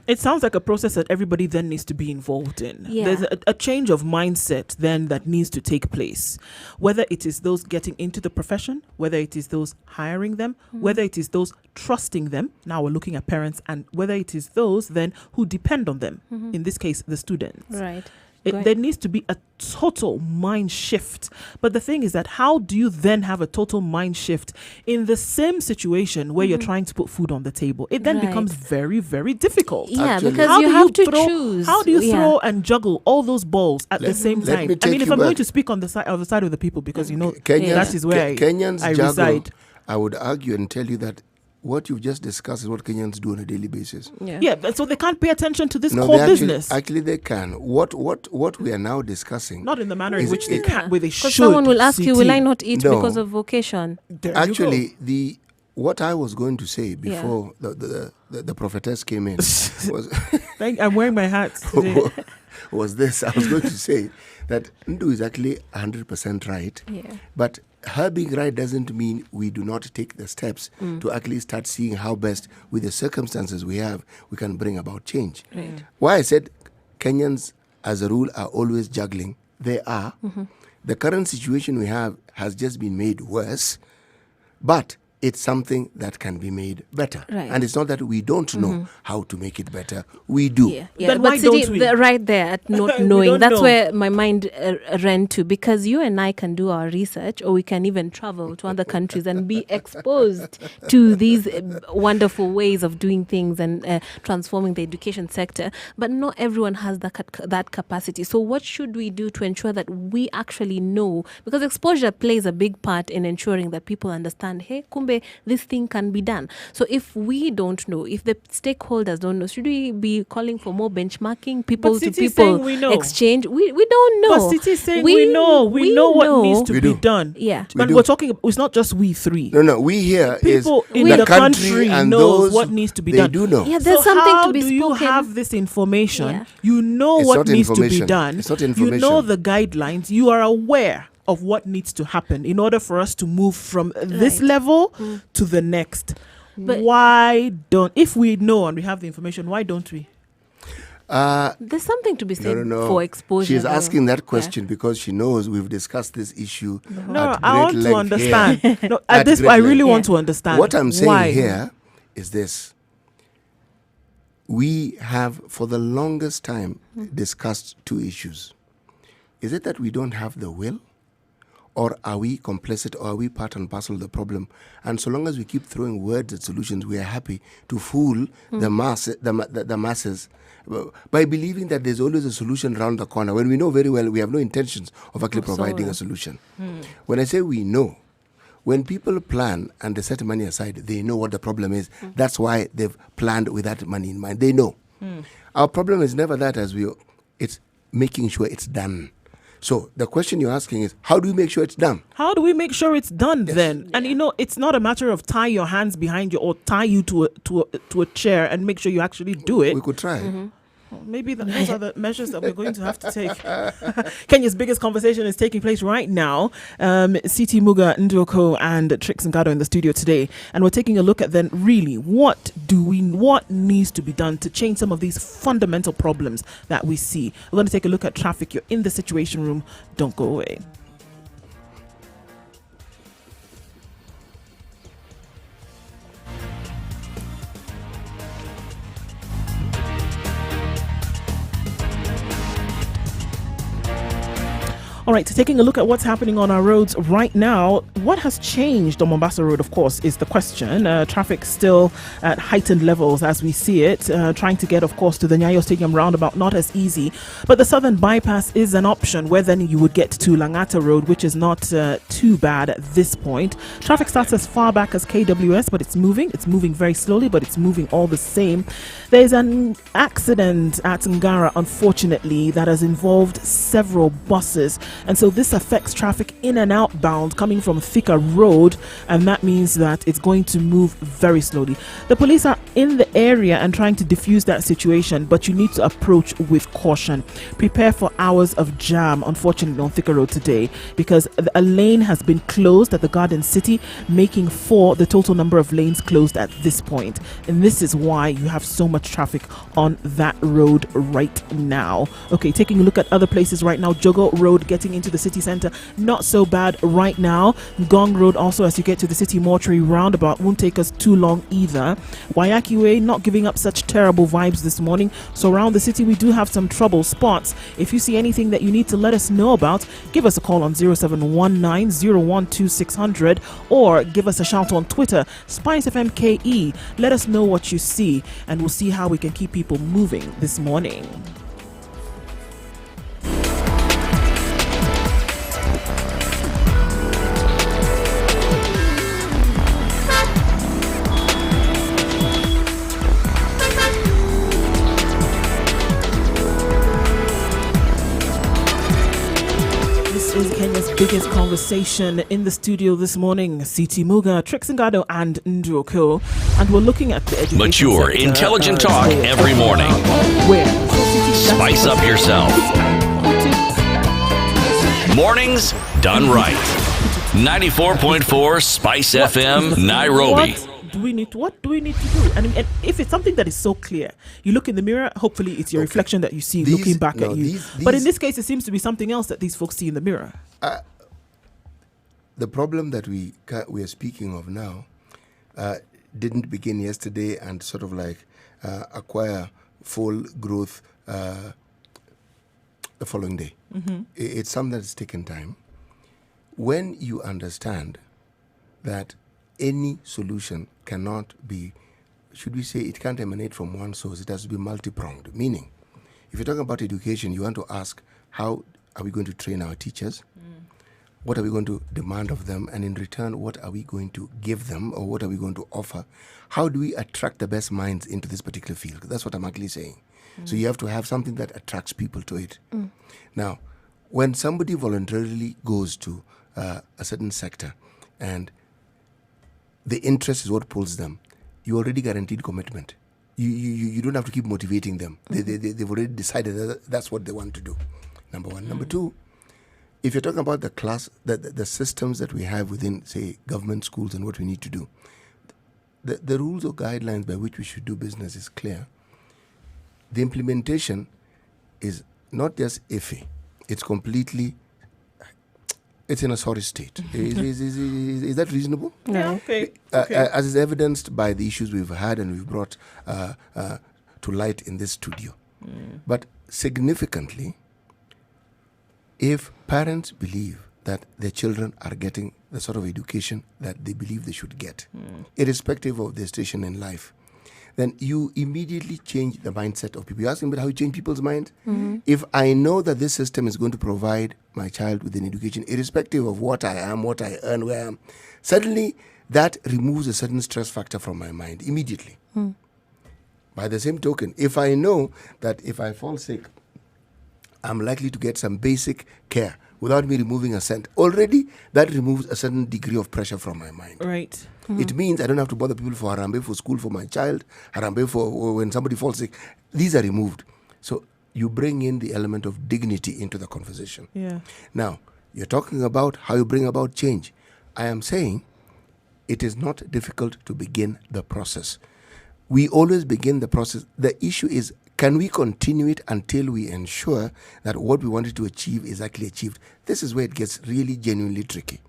It sounds like a process that everybody then needs to be involved in. Yeah. There's a change of mindset then that needs to take place. Whether it is those getting into the profession, whether it is those hiring them, whether it is those trusting them. Now we're looking at parents, and whether it is those then who depend on them. In this case, the students. Right. There needs to be a total mind shift. But the thing is that how do you then have a total mind shift in the same situation where you're trying to put food on the table? It then Right. becomes very, very difficult. Yeah, Actually- because How you do have to throw, choose. How do you Yeah. throw and juggle all those balls at the Let- same let time? me I take mean, if you I'm going back. to speak on the side of the people, because Kenyans, that is where Kenyans I juggle. reside. I would argue and tell you that what you've just discussed is what Kenyans do on a daily basis. Yeah, but so they can't pay attention to this No, core they actually, business. actually they can. What we are now discussing. Not in the manner in Is- which they can, where they should. Because someone will ask you, will I CT? not eat No. because of vocation? There you go. Actually, the what I was going to say before the prophetess came in was I'm wearing my hat today. was this. I was going to say that Ndu is actually 100% right. Yeah. But her being right doesn't mean we do not take the steps to actually start seeing how best, with the circumstances we have, we can bring about change. Right. Why I said Kenyans, as a rule, are always juggling. They are. The current situation we have has just been made worse, but it's something that can be made better. Right. And it's not that we don't know how to make it better. We do. Yeah. Then But why Sidi, don't we? right there at not We knowing, don't that's know. where my mind ran to, because you and I can do our research, or we can even travel to other countries and be exposed to these wonderful ways of doing things and transforming the education sector. But not everyone has that capacity. So what should we do to ensure that we actually know? Because exposure plays a big part in ensuring that people understand, hey, kumbe, this thing can be done. So if we don't know, if the stakeholders don't know, should we be calling for more benchmarking, people to City is people saying we know. exchange? We don't know. But City is saying we know what needs to We be do. done. Yeah. We And do. we're talking, it's not just we three. No, we here is People in the the country and knows those what needs to be they done. do know. Yeah, there's So something how to be do you spoken. have this information? Yeah. You know It's what not needs to be information. done. It's not You know information. the guidelines. You are aware of what needs to happen in order for us to move from this Right. level to the next. But- Why don't, if we know and we have the information, why don't we? There's something to be said No. for exposure. She's though. asking that Yeah. question because she knows we've discussed this issue. No, at I great want to length understand. here. No, At at this, great I really length. want Yeah. to understand. What I'm saying why. here is this. We have, for the longest time, discussed two issues. Is it that we don't have the will? Or are we complicit, or are we part and parcel of the problem? And so long as we keep throwing words at solutions, we are happy to fool the masses by believing that there's always a solution around the corner, when we know very well we have no intentions of actually providing a solution. When I say we know, when people plan and they set money aside, they know what the problem is. That's why they've planned with that money in mind. They know. Our problem is never that, it's making sure it's done. So the question you're asking is, how do we make sure it's done? How do we make sure it's done then? And it's not a matter of tie your hands behind you or tie you to a chair and make sure you actually do it. We could try. Maybe those are the measures that we're going to have to take. Kenya's biggest conversation is taking place right now. Siti Muga Ndoko and Trix Ngado in the studio today. And we're taking a look at then really what needs to be done to change some of these fundamental problems that we see. We're going to take a look at traffic. You're in the Situation Room. Don't go away. All right, so taking a look at what's happening on our roads right now. What has changed on Mombasa Road, of course, is the question. Traffic still at heightened levels as we see it. Trying to get, of course, to the Nyayo Stadium roundabout, not as easy. But the southern bypass is an option where then you would get to Langata Road, which is not too bad at this point. Traffic starts as far back as KWS, but it's moving. It's moving very slowly, but it's moving all the same. There's an accident at Ngara, unfortunately, that has involved several buses. And so this affects traffic in and outbound coming from Thika Road, and that means that it's going to move very slowly. The police are in the area and trying to diffuse that situation, but you need to approach with caution. Prepare for hours of jam, unfortunately, on Thika Road today, because a lane has been closed at the Garden City, making 4 the total number of lanes closed at this point. And this is why you have so much traffic on that road right now. Okay, taking a look at other places right now. Jogo Road getting into the city center, not so bad right now. Gong Road also, as you get to the city mortuary roundabout, won't take us too long either. Wayaki Way not giving up such terrible vibes this morning. So around the city we do have some trouble spots. If you see anything that you need to let us know about, give us a call on 0719 012 600 or give us a shout on Twitter, Spice FM KE. Let us know what you see and we'll see how we can keep people moving this morning. This is Kenya's biggest conversation in the studio this morning. CT Muga, Trixingado, and Ndroko. And we're looking at the education Mature, sector, intelligent talk every morning. Where? So, Spice up yourself. Mornings done right. 94.4 Spice FM, Nairobi. What do we need to do? And if it's something that is so clear, you look in the mirror, hopefully it's your reflection that you see looking back at you. But in this case, it seems to be something else that these folks see in the mirror. The problem that we are speaking of now didn't begin yesterday and sort of like acquire full growth the following day. Mm-hmm. It's something that's taken time. When you understand that any solution cannot be, should we say, it can't emanate from one source, it has to be multi-pronged. Meaning, if you're talking about education, you want to ask, how are we going to train our teachers? What are we going to demand of them? And in return, what are we going to give them, or what are we going to offer? How do we attract the best minds into this particular field? That's what I'm actually saying. So you have to have something that attracts people to it. Now, when somebody voluntarily goes to a certain sector and the interest is what pulls them, you already guaranteed commitment. You don't have to keep motivating them. They've already decided that that's what they want to do. Number one. Number two, if you're talking about the systems that we have within, say, government schools and what we need to do, the rules or guidelines by which we should do business is clear. The implementation is not just iffy, it's completely, it's in a sorry state. Is that reasonable? Yeah, okay. As is evidenced by the issues we've had and we've brought to light in this studio. But significantly, if parents believe that their children are getting the sort of education that they believe they should get, irrespective of their station in life, then you immediately change the mindset of people. You're asking about how you change people's minds? If I know that this system is going to provide my child with an education, irrespective of what I am, what I earn, where I am, suddenly that removes a certain stress factor from my mind immediately. By the same token, if I know that if I fall sick, I'm likely to get some basic care without me removing a cent, already that removes a certain degree of pressure from my mind. Right. It means I don't have to bother people for Harambe for school for my child, Harambe for when somebody falls sick. These are removed. So you bring in the element of dignity into the conversation. Yeah. Now, you're talking about how you bring about change. I am saying it is not difficult to begin the process. We always begin the process. The issue is, can we continue it until we ensure that what we wanted to achieve is actually achieved? This is where it gets really genuinely tricky.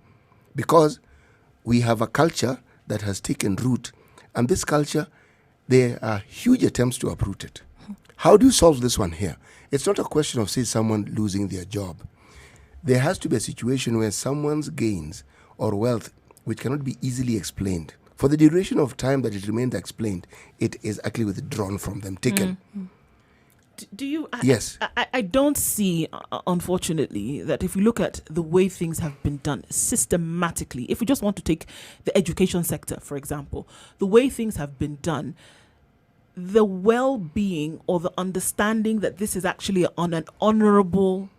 Because we have a culture that has taken root. And this culture, there are huge attempts to uproot it. How do you solve this one here? It's not a question of, say, someone losing their job. There has to be a situation where someone's gains or wealth, which cannot be easily explained, for the duration of time that it remains explained, it is actually withdrawn from them, taken. Do you? Yes. I don't see, unfortunately, that if we look at the way things have been done systematically, if we just want to take the education sector, for example, the way things have been done, the well-being or the understanding that this is actually an honorable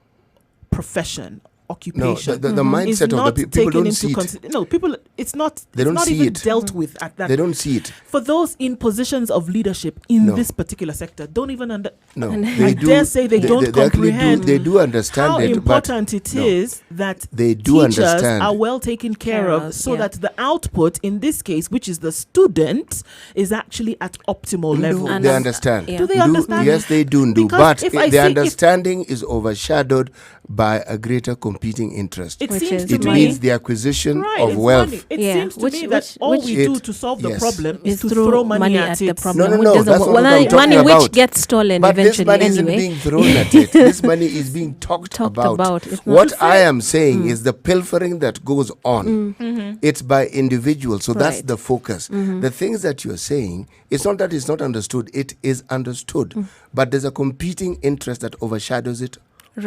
profession, occupation. No, the mindset of the people don't see it. No, people, it's not. They don't not see even it. dealt with at that. They don't see it. For those in positions of leadership in this particular sector, don't even No, I dare say they don't comprehend. They do understand how it, important it is that they do teachers understand. are well taken care of, so that the output in this case, which is the student, is actually at optimal level. They understand. Yeah. Do they understand? Yes, they do. Because But if I the see- understanding is overshadowed by a greater competing interest. It Which seems is to It me, means the acquisition right, of it's wealth. money. It Yeah, seems to which- me that which- all which we do it- to solve the yes. problem is Is to throw throw money at the it. problem. No, which no, doesn't that's work. not what I'm talking money about. which gets stolen But this eventually money anyway. isn't being thrown at it. This money is being talked about. It's not- What I am saying is the pilfering that goes on. It's by individuals. So that's Right. the focus. The things that you're saying, it's not that it's not understood. It is understood. But there's a competing interest that overshadows it.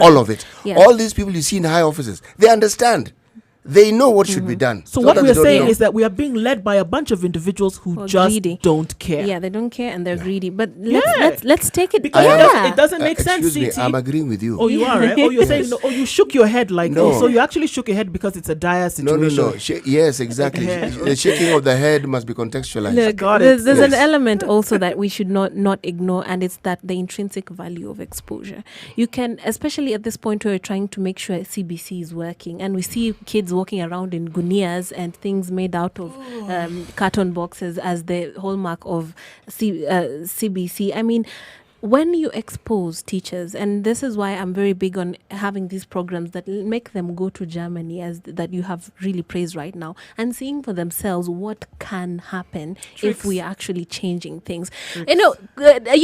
All of it. Yeah. All these people you see in high offices, they understand. They know what should be done. So what that we they are don't saying know. is that we are being led by a bunch of individuals who Or just greedy. don't care. Yeah, they don't care and they're greedy. But Yeah. let's take it. Because it doesn't make sense, Excuse me, CT. I'm agreeing with you. Oh, you are, right? Oh, you're saying, no, oh, you shook your head like, No. oh, so you actually shook your head because it's a dire situation. No. Yes, exactly. Yeah. The shaking of the head must be contextualized. Look, got it. there's an Yes. element also that we should not ignore, and it's that the intrinsic value of exposure. You can, especially at this point where we're trying to make sure CBC is working, and we see kids walking around in gunias and things made out of carton boxes as the hallmark of CBC. I mean, when you expose teachers, and this is why I'm very big on having these programs that make them go to Germany, as that you have really praised right now, and seeing for themselves what can happen if we are actually changing things. You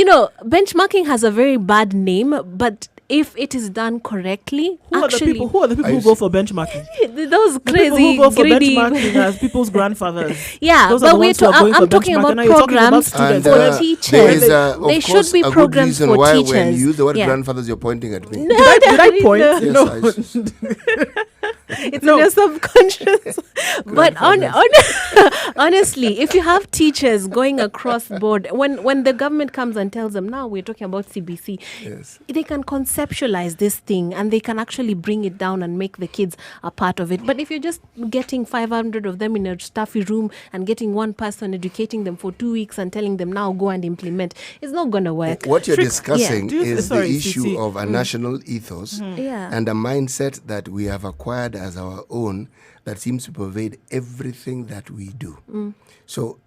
know, benchmarking has a very bad name, but if it is done correctly, Who are the people who go for benchmarking? those The people crazy, who go for greedy. benchmarking as people's grandfathers. Yeah, Those are but the ones who are going I'm for talking benchmarking. about Now you're talking about programs students. for there teachers. is, of There should course, be a good programs reason for why teachers. when you use the word Yeah. grandfathers, you're pointing at me. Did I point? No. Yes, I It's No. in your subconscious. But honestly, if you have teachers going across board, when the government comes and tells them, now we're talking about CBC, Yes. they can conceptualize this thing and they can actually bring it down and make the kids a part of it. But if you're just getting 500 of them in a stuffy room and getting one person educating them for 2 weeks and telling them now go and implement, it's not going to work. What you're Tricks. discussing Yeah. is Sorry, the issue CC. of a national ethos Yeah. and a mindset that we have acquired as our own that seems to pervade everything that we do. So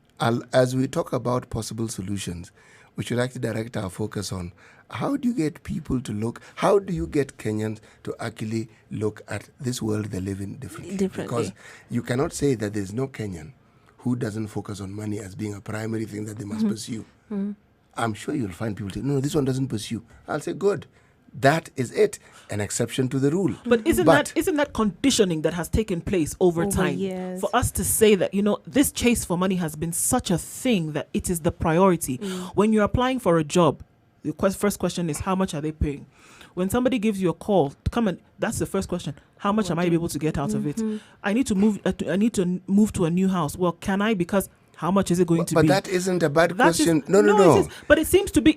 as we talk about possible solutions, we should actually direct our focus on how do you get people to look, how do you get Kenyans to actually look at this world they live in differently? Because you cannot say that there's no Kenyan who doesn't focus on money as being a primary thing that they must pursue. I'm sure you'll find people say, no, this one doesn't pursue. I'll say, good. That is it, an exception to the rule. But isn't that conditioning that has taken place over time years. for us to say that, this chase for money has been such a thing that it is the priority. When you're applying for a job, the first question is, how much are they paying? When somebody gives you a call to come and, that's the first question. How much am I able to get out of it? I need to move. I need to move to a new house. Well, can I? Because how much is it going to be? But that isn't a bad That is- question. No. it is. But it seems to be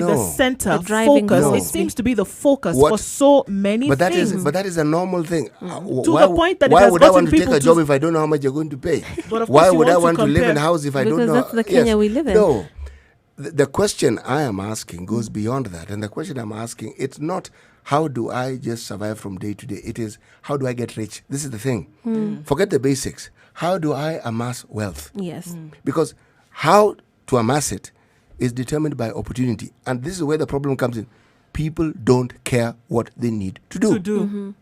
the No. center The driving focus. No. It seems to be the focus What- for so many But that things. is a normal thing. To the point that it why has would I gotten want to take people a to- job if I don't know how much you're going to pay? But of Why course you would I want to want to live in a compare- house if I don't Because know? that's the Kenya we live in. No. The question I am asking goes beyond that. And the question I'm asking, it's not how do I just survive from day to day. It is how do I get rich? This is the thing. Forget the basics. How do I amass wealth? Yes. Because how to amass it is determined by opportunity. And this is where the problem comes in. People don't care what they need to do.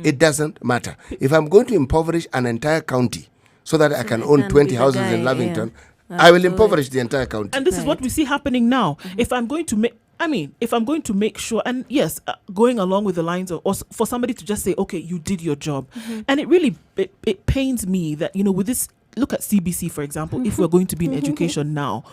It doesn't matter. If I'm going to impoverish an entire county so that I can own can 20 be the houses guy, in Lavington, yeah. I will Absolutely. impoverish the entire county. And this is what we see happening now. If I'm going to make sure, and yes, going along with the lines of, or for somebody to just say, okay, you did your job. And it really, it pains me that, with this, look at CBC, for example, if we're going to be in education now,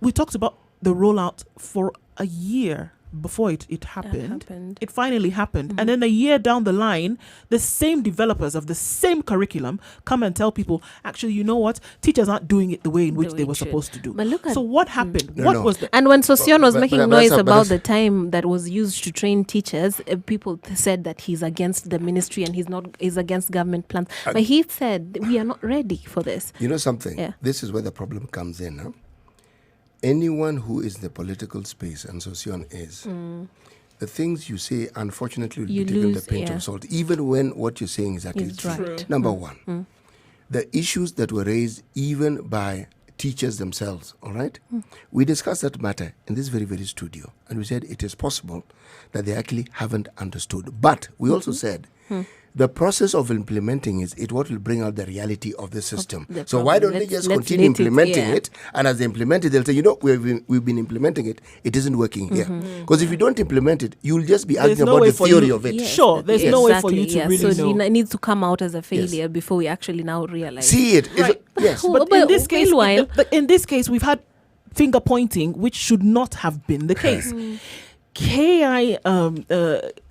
we talked about the rollout for a year before it happened. It finally happened. And then a year down the line, the same developers of the same curriculum come and tell people, actually, you know what? Teachers aren't doing it the way in which they were supposed to do. But look at- so what happened? No, What no. was the... And when Sosion was But- making but noise that's- about but the time that was used to train teachers, people said that he's against the ministry and he's against government plans. But he said we are not ready for this. You know something? Yeah. This is where the problem comes in. Huh? Anyone who is in the political space, and Sosion is, the things you say, unfortunately, will You be taken with lose, a pinch yeah. of salt, even when what you're saying is actually Is true. right. Number one, the issues that were raised even by teachers themselves, all right? We discussed that matter in this very, very studio, and we said it is possible that they actually haven't understood. But we also said the process of implementing is what will bring out the reality of the system. the So why don't problem. they just Let's continue let it, implementing yeah. it? And as they implement it, they'll say, we've been implementing it. It isn't working here. Because if you don't implement it, you'll just be There's arguing no about way the for theory you- of it. Yes. Sure, there's no way for you to really so know. it needs to come out as a failure before we actually now realize. See it. If it- yes. Well, But in this case, meanwhile- in this case, we've had finger pointing, which should not have been the case. KI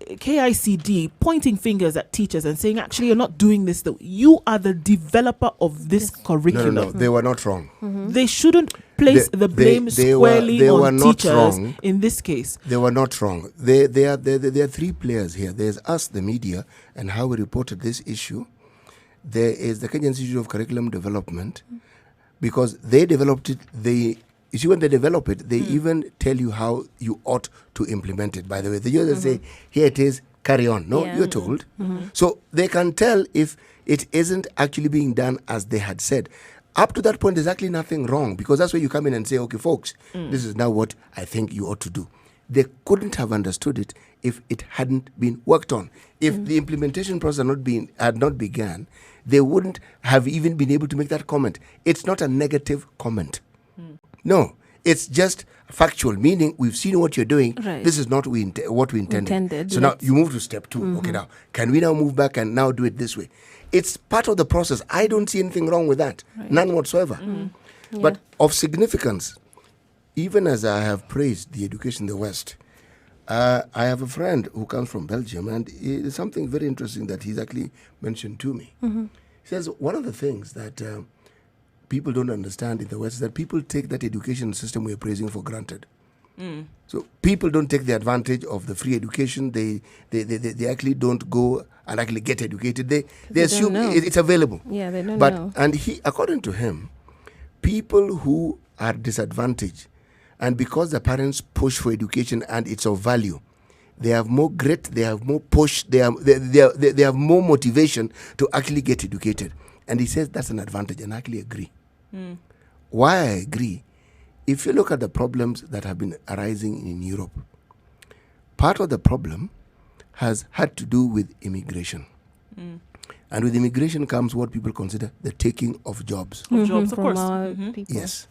KICD pointing fingers at teachers and saying, actually, you're not doing this though. You are the developer of this curriculum. No, they were not wrong. They shouldn't place the blame squarely on teachers in this case. They were not wrong. There are three players here. There's us, the media, and how we reported this issue. There is the Kenya Institute of Curriculum Development, because they developed it. You see, when they develop it, they even tell you how you ought to implement it. By the way, they just say, here it is, carry on. No, you're told. So they can tell if it isn't actually being done as they had said. Up to that point, there's actually nothing wrong, because that's where you come in and say, okay, folks, this is now what I think you ought to do. They couldn't have understood it if it hadn't been worked on. If the implementation process had not begun, they wouldn't have even been able to make that comment. It's not a negative comment. No, it's just factual, meaning we've seen what you're doing. Right. This is not what we intended. So now you move to step 2. Okay, now, can we now move back and now do it this way? It's part of the process. I don't see anything wrong with that. None whatsoever. But of significance, even as I have praised the education in the West, I have a friend who comes from Belgium, and it's something very interesting that he's actually mentioned to me. He says one of the things that people don't understand in the West is that people take that education system we're praising for granted. So people don't take the advantage of the free education. They actually don't go and actually get educated. They assume it's available. Yeah, they don't know. And according to him, people who are disadvantaged, and because the parents push for education and it's of value, they have more grit, they have more push, they have more motivation to actually get educated. And he says that's an advantage, and I actually agree. Why I agree, if you look at the problems that have been arising in Europe, part of the problem has had to do with immigration. And with immigration comes what people consider the taking of jobs. Jobs, of From course. our people. Yes.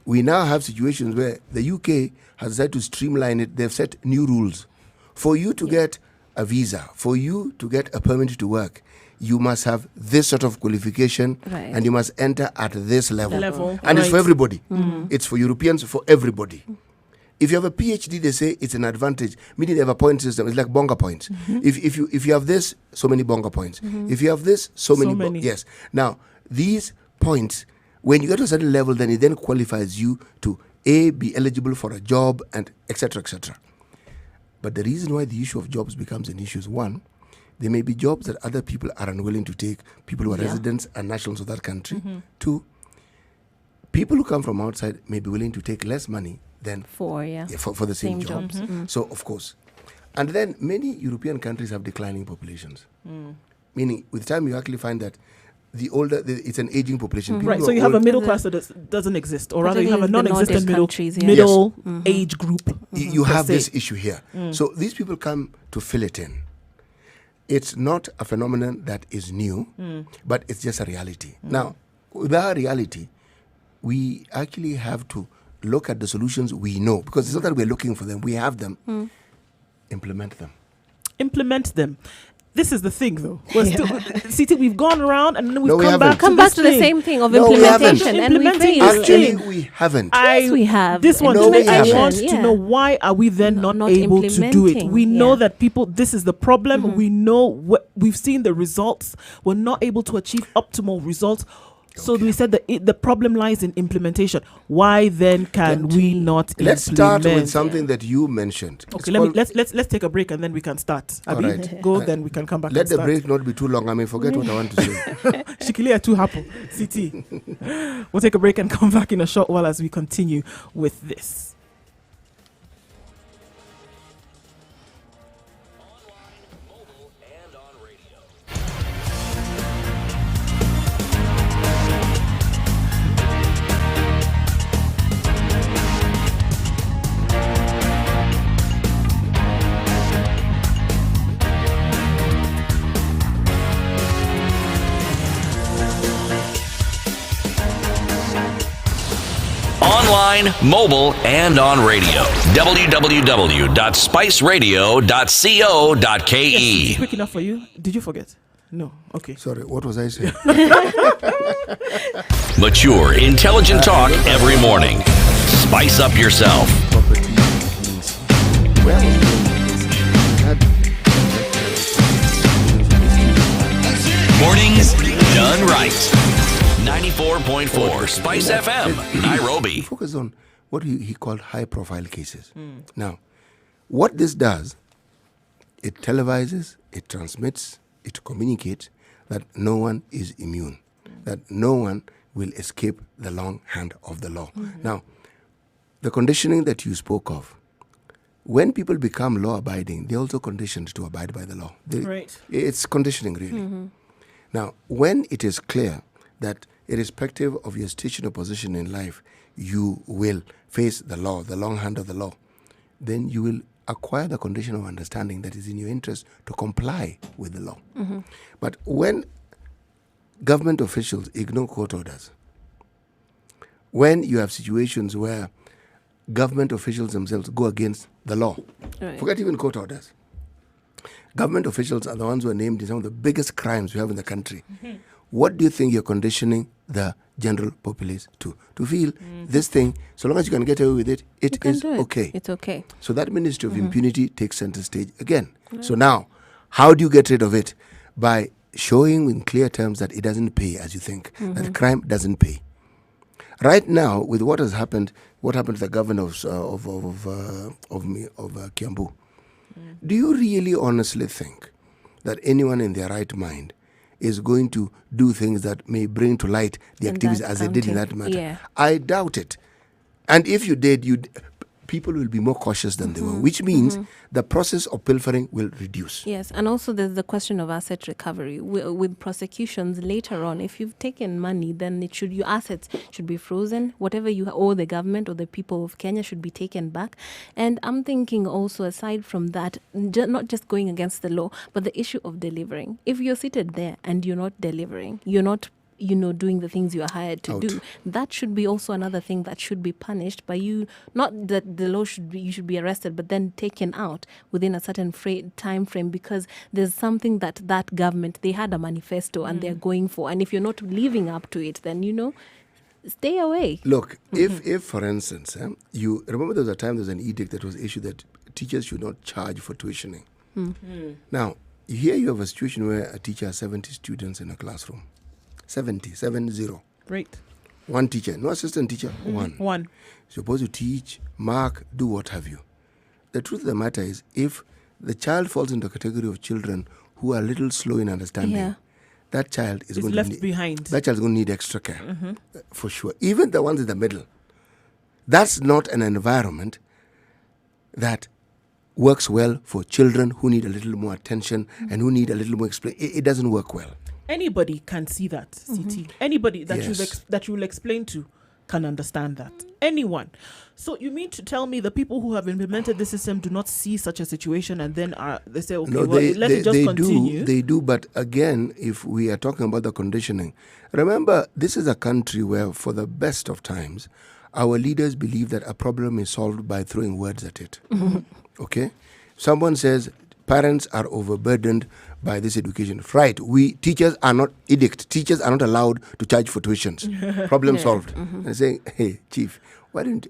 We now have situations where the UK has decided to streamline it. They've set new rules. For you to get a visa, for you to get a permit to work, you must have this sort of qualification, and you must enter at this level. And it's for everybody. It's for Europeans, for everybody. If you have a PhD, they say it's an advantage, meaning they have a point system. It's like bonga points. If you have this, so many bonga points. If you have this, so many. Yes. Now, these points, when you get to a certain level, then it then qualifies you to be eligible for a job, and etc., etc. But the reason why the issue of jobs becomes an issue is, one, there may be jobs that other people are unwilling to take, people who are residents and nationals of that country. 2, people who come from outside may be willing to take less money than for the same jobs. So, of course. And then many European countries have declining populations. Meaning, with time, you actually find that the older, it's an aging population. Right, so you have a middle class that doesn't exist, or rather you have a non-existent middle age group. You have this issue here. So these people come to fill it in. It's not a phenomenon that is new, but it's just a reality. Now, with our reality, we actually have to look at the solutions we know, because it's not that we're looking for them, we have them. Implement them. This is the thing, though. We're still, we've gone around and then we've come back to the same thing of implementation. Actually, we haven't. Yes, we have. This one, I want to know, why are we then not able to do it? We know that people, this is the problem. We know we've seen the results. We're not able to achieve optimal results. So we said that the problem lies in implementation. Why then can we not implement? Let's start with something that you mentioned. Okay, let's take a break and then we can start. Right. Go, then we can come back. Let the break not be too long. I may forget what I want to say. Shikilia too happy. CT. We'll take a break and come back in a short while as we continue with this. Online, mobile, and on radio. www.spiceradio.co.ke. Yes, quick enough for you? Did you forget? No. Okay. Sorry, what was I saying? Mature, intelligent talk every morning. Spice up yourself. Property means, well, Mornings done right. 94.4 Spice FM, He Nairobi. focused on what he called high-profile cases. Now, what this does, it televises, it transmits, it communicates that no one is immune, that no one will escape the long hand of the law. Now, the conditioning that you spoke of, when people become law-abiding, they're also conditioned to abide by the law. Right. It's conditioning, really. Now, when it is clear that irrespective of your station or position in life, you will face the law, the long hand of the law, then you will acquire the condition of understanding that is in your interest to comply with the law. But when government officials ignore court orders, when you have situations where government officials themselves go against the law, Right. forget even court orders, government officials are the ones who are named in some of the biggest crimes we have in the country. What do you think you're conditioning the general populace to? To feel this thing, so long as you can get away with it, You it can is do it. okay. It's okay. So that Ministry of Impunity takes center stage again. So now, how do you get rid of it? By showing in clear terms that it doesn't pay as you think, that crime doesn't pay. Right now, with what has happened, what happened to the governor of Kiambu, do you really honestly think that anyone in their right mind is going to do things that may bring to light the In activities that as they did in county? that matter? Yeah. I doubt it. And if you did, people will be more cautious than they were, which means the process of pilfering will reduce. Yes, and also there's the question of asset recovery. With prosecutions later on, if you've taken money, then your assets should be frozen. Whatever you owe the government or the people of Kenya should be taken back. And I'm thinking also, aside from that, not just going against the law, but the issue of delivering. If you're seated there and you're not delivering, you're not doing the things you are hired to Out. do, that should be also another thing that should be punished by you. Not that the law you should be arrested, but then taken out within a certain time frame, because there's something that government, they had a manifesto and they're going for, and if you're not living up to it, then stay away. Look, if for instance, you remember there was a time there was an edict that was issued that teachers should not charge for tuitioning. Now, here you have a situation where a teacher has 70 students in a classroom. 70. Right. One teacher, no assistant teacher, one. Supposed to teach, mark, do what have you. The truth of the matter is, if the child falls into a category of children who are a little slow in understanding, that child is It's going left to need, behind. That child is going to need extra care, for sure. Even the ones in the middle. That's not an environment that works well for children who need a little more attention and who need a little more it doesn't work well. Anybody can see that, CT. Anybody that Yes. that you will explain to can understand that. Anyone. So you mean to tell me the people who have implemented the system do not see such a situation, and then they say, okay, No, let it just continue? They do, but again, if we are talking about the conditioning, remember, this is a country where, for the best of times, our leaders believe that a problem is solved by throwing words at it. Okay? Someone says, parents are overburdened by this education. Right, teachers are not teachers are not allowed to charge for tuitions. Problem solved. And saying, hey, chief, why don't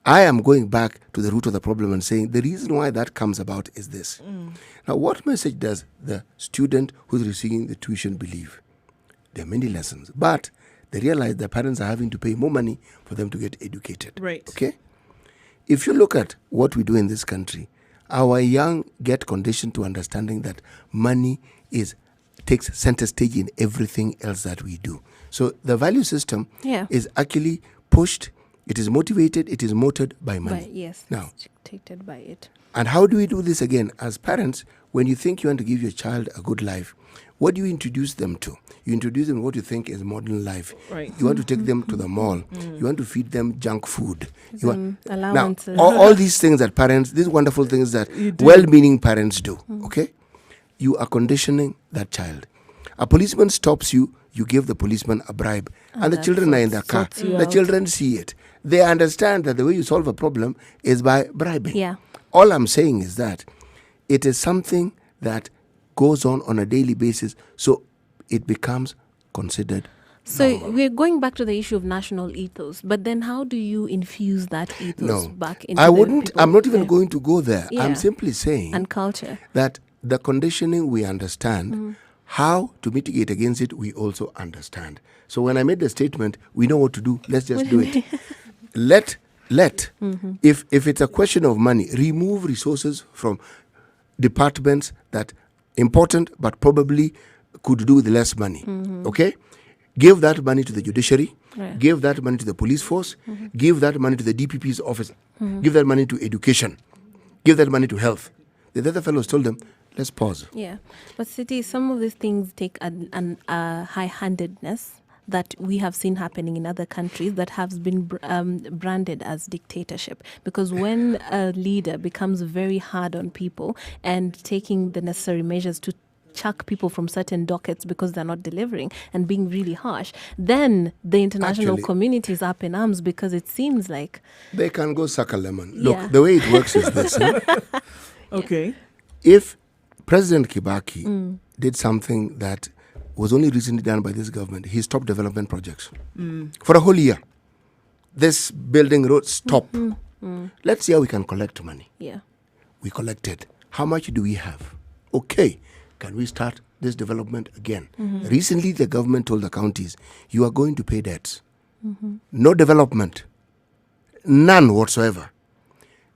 I am going back to the root of the problem and saying the reason why that comes about is this. Now, what message does the student who's receiving the tuition believe? There are many lessons, but they realize their parents are having to pay more money for them to get educated. Right. Okay? If you look at what we do in this country, our young get conditioned to understanding that money takes center stage in everything else that we do. So the value system is actually pushed, it is motivated, it is motored by money. Yes, now, it's dictated by it. And how do we do this again? As parents, when you think you want to give your child a good life, what do you introduce them to? You introduce them what you think is modern life. Right. You want to take them to the mall. You want to feed them junk food. Allowances. Now, all these things that parents, these wonderful things that well-meaning parents do, okay? You are conditioning that child. A policeman stops you, you give the policeman a bribe, and the children are in their car. The children see it. They understand that the way you solve a problem is by bribing. Yeah. All I'm saying is that it is something that goes on a daily basis, so it becomes considered So normal. we're going back to the issue of national ethos, but then how do you infuse that ethos back into I'm not even going to go there. Yeah. I'm simply saying and culture? that the conditioning we understand How to mitigate against it, we also understand. So when I made the statement, we know what to do. Let's just do it. Let. If it's a question of money, remove resources from departments that important but probably could do with less money. Okay? Give that money to the judiciary. Right. Give that money to the police force. Give that money to the DPP's office. Give that money to education. Give that money to health. The other fellows told them, let's pause. Yeah, but City, some of these things take a high-handedness that we have seen happening in other countries that has been branded as dictatorship. Because when a leader becomes very hard on people and taking the necessary measures to chuck people from certain dockets because they're not delivering and being really harsh, then the international community is up in arms because it seems like they can go suck a lemon. Look, the way it works is this. Okay. If President Kibaki did something that was only recently done by this government, he stopped development projects for a whole year. This building road, stop. Let's see how we can collect money. Yeah. We collected. How much do we have? Okay. Can we start this development again? Recently, the government told the counties, you are going to pay debts. No development. None whatsoever.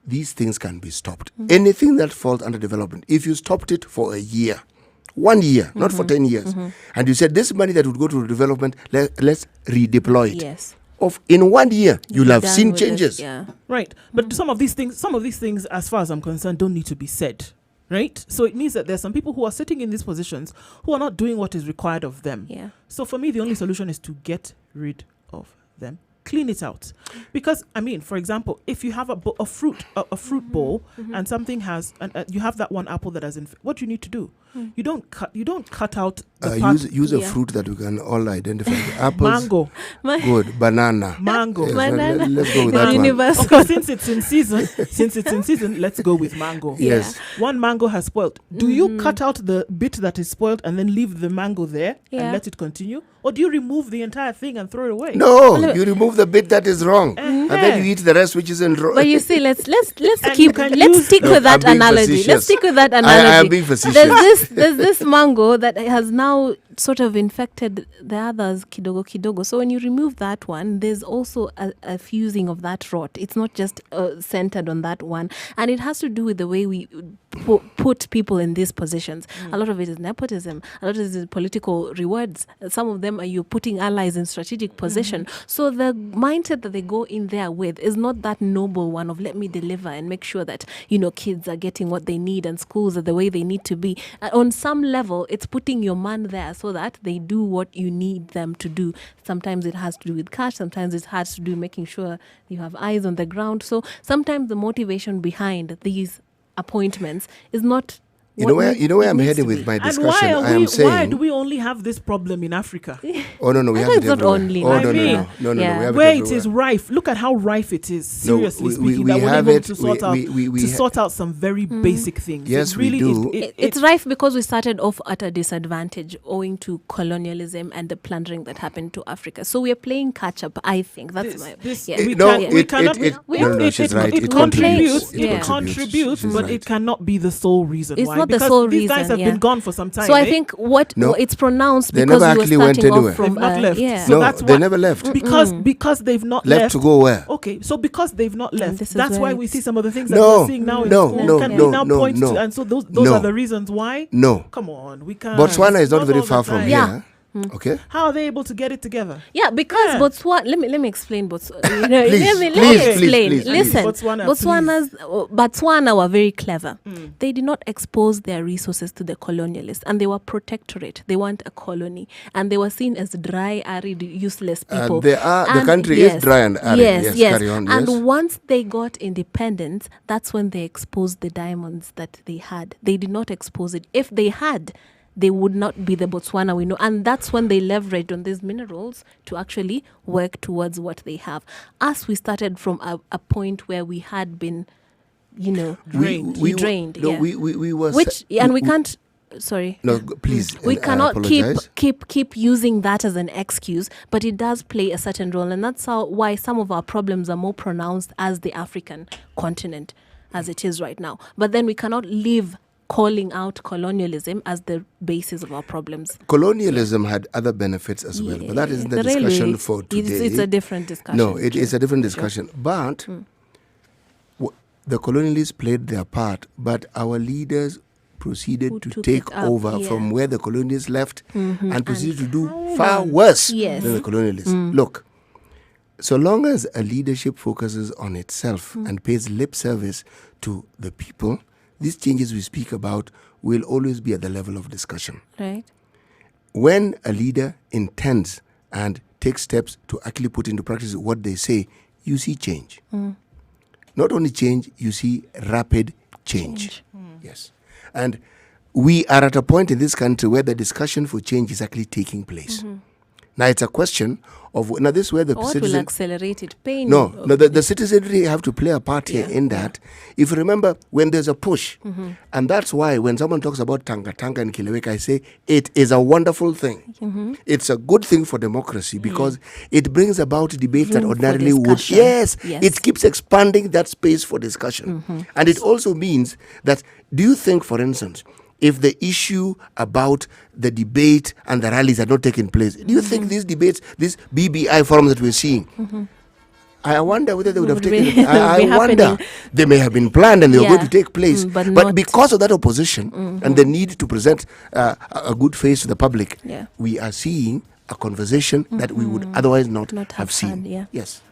These things can be stopped. Anything that falls under development, if you stopped it for a year, 1 year, not for 10 years, and you said this money that would go to development, let's redeploy it. Yes. In 1 year, you'll have Done seen with changes. this, yeah. Right. But some of these things, as far as I'm concerned, don't need to be said. Right? So it means that there's some people who are sitting in these positions who are not doing what is required of them. Yeah. So for me, the only solution is to get rid of them. Clean it out. Because, I mean, for example, if you have a fruit bowl and something has, you have that one apple that has, what do you need to do? You don't cut out the part. Use a fruit that we can all identify. Apples. Mango. Good. Banana. Mango. Yes, Banana. let's go with that one. Universal. Okay, since it's in season, let's go with mango. Yes. One mango has spoiled. Do you cut out the bit that is spoiled and then leave the mango there and let it continue? Or do you remove the entire thing and throw it away? No, you remove the bit that is wrong, and then you eat the rest, which isn't wrong. But you see, let's stick No, with that I'm being analogy. facetious. Let's stick with that analogy. I am being facetious. There's this mango that has now sort of infected the others kidogo. So when you remove that one, there's also a fusing of that rot. It's not just centered on that one, and it has to do with the way we put people in these positions. A lot of it is nepotism. A lot of it is political rewards. Some of them are you putting allies in strategic position. So the mindset that they go in there with is not that noble one of let me deliver and make sure that kids are getting what they need and schools are the way they need to be. On some level, it's putting your man there so that they do what you need them to do. Sometimes it has to do with cash. Sometimes it has to do making sure you have eyes on the ground. So sometimes the motivation behind these appointments is not. You know where I'm heading with my discussion. And why do we only have this problem in Africa? Oh no, we have it not everywhere. only. Oh I no, mean, no. We have Where it it is everywhere. rife. Look at how rife it is. Seriously speaking, we that we're have able it. to sort out some very basic things. Yes, it really we do. It's rife because we started off at a disadvantage owing to colonialism and the plundering that happened to Africa. So we are playing catch up. I think that's she's right. It contributes. Yeah. It contributes, She's but right. it cannot be the sole reason. It's why. not the Because sole these reason. guys have been gone for some time. So I think it's pronounced They because never we were actually went starting anywhere. off from they've not left. yeah. So No, that's they why, never left. Because they've not Left left. to go where? Okay, so because they've not left, this is that's where why we it's- see some of the things that No, we're seeing now in no, school. no, Can no, we now no, point no. to, and so those No. are the reasons why? No. Come on, we can't. Botswana is not all very the far from time. Yeah. here. Okay. How are they able to get it together? Yeah, because Yeah. Botswana. Let me explain Botswana. Please, let me please, explain. please. Listen, Botswana, Botswana were very clever. They did not expose their resources to the colonialists, and they were protectorate. They weren't a colony, and they were seen as dry, arid, useless people. The country is dry and arid. Yes, carry on. And Yes. once they got independence, that's when they exposed the diamonds that they had. They did not expose it. If they had, they would not be the Botswana we know. And that's when they leveraged on these minerals to actually work towards what they have. Us, we started from a point where we had been, drained. No, yeah. we were. And we can't. Sorry. No, please. We I cannot apologize. keep using that as an excuse, but it does play a certain role, and that's why some of our problems are more pronounced as the African continent as it is right now. But then we cannot leave calling out colonialism as the basis of our problems. Colonialism had other benefits as well, but that isn't the discussion railway, for today. It's a different discussion. No, it is a different discussion. But the colonialists played their part, but our leaders proceeded to take over from where the colonialists left and proceeded to do far worse than the colonialists. Look, so long as a leadership focuses on itself and pays lip service to the people, these changes we speak about will always be at the level of discussion. Right. When a leader intends and takes steps to actually put into practice what they say, you see change. Not only change, you see rapid change. Yes. And we are at a point in this country where the discussion for change is actually taking place. Now it's a question of, now this is where the What will accelerate it? Pain? No, the citizenry have to play a part here in that. If you remember, when there's a push, and that's why when someone talks about Tanga and Kileweka, I say it is a wonderful thing. It's a good thing for democracy because it brings about debates that ordinarily would. Yes, it keeps expanding that space for discussion. And it also means that, do you think, for instance, if the issue about the debate and the rallies had not taken place, do you think these debates, these BBI forums that we're seeing, I wonder whether they would have taken I wonder. They may have been planned and they were going to take place. But because of that opposition and the need to present a good face to the public, we are seeing a conversation that we would otherwise not have seen. Yes.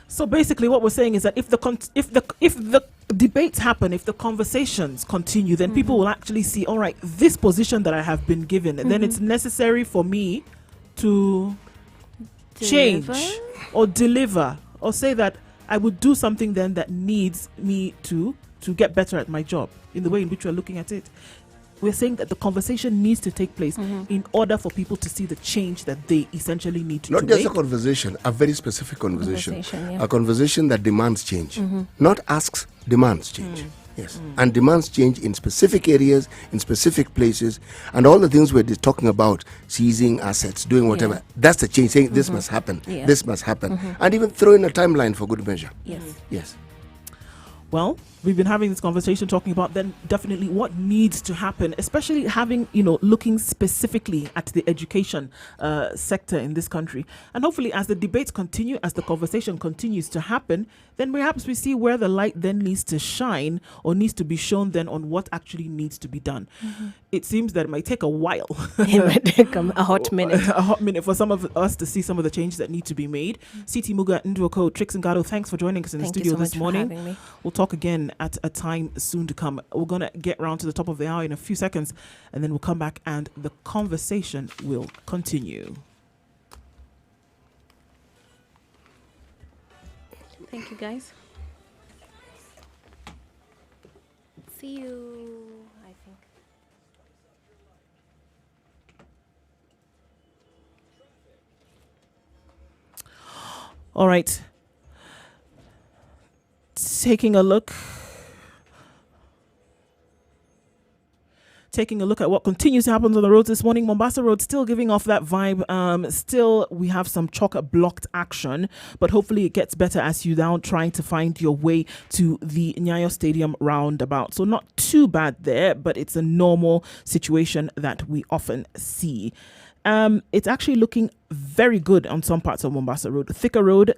So basically, what we're saying is that if the debates happen, if the conversations continue, then people will actually see, all right, this position that I have been given, then it's necessary for me to change or deliver or say that I would do something then that needs me to get better at my job in the way in which we're looking at it. We're saying that the conversation needs to take place in order for people to see the change that they essentially need to Not make. Not just a conversation, a very specific conversation. A conversation that demands change. Not asks, demands change. Yes. And demands change in specific areas, in specific places, and all the things we're talking about, seizing assets, doing whatever. That's the change, saying this must happen, this must happen. And even throw in a timeline for good measure. Yes. Well, we've been having this conversation talking about then definitely what needs to happen, especially having, looking specifically at the education sector in this country. And hopefully as the debates continue, as the conversation continues to happen, then perhaps we see where the light then needs to shine or needs to be shown then on what actually needs to be done. It seems that it might take a while. It might take a hot minute. A hot minute for some of us to see some of the changes that need to be made. CT Muga, Nduoko, Trix Ngado, thanks for joining us in the studio this morning. We'll talk again at a time soon to come. We're going to get round to the top of the hour in a few seconds, and then we'll come back and the conversation will continue. Thank you, guys. See you, I think. All right. Taking a look at what continues to happen on the roads this morning. Mombasa Road still giving off that vibe. Still, we have some chock-blocked action, but hopefully it gets better as you now trying to find your way to the Nyayo Stadium roundabout. So not too bad there, but it's a normal situation that we often see. It's actually looking very good on some parts of Mombasa Road. Thika Road,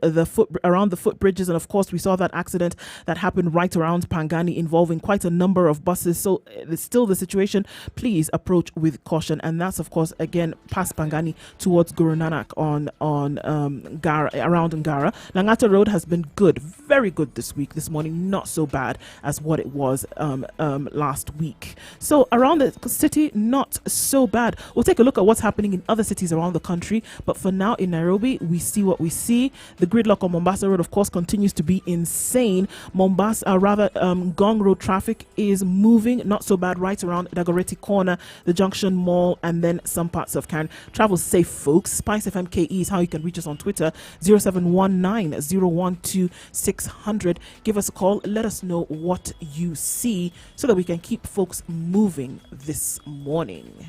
around the footbridges, and of course we saw that accident that happened right around Pangani involving quite a number of buses. So it's still the situation. Please approach with caution, and that's of course again past Pangani towards Guru Nanak on Ngara, around Ngara. Langata Road has been good, very good this morning, not so bad as what it was last week. So around the city, not so bad. We'll take a look at what's happening in other cities around the country. But for now, in Nairobi, we see what we see. The gridlock on Mombasa Road, of course, continues to be insane. Gong Road traffic is moving, not so bad, right around Dagoretti Corner, the Junction Mall, and then some parts of Karen. Travel safe, folks. Spice FM KE is how you can reach us on Twitter, 0719-012-600. Give us a call. Let us know what you see so that we can keep folks moving this morning.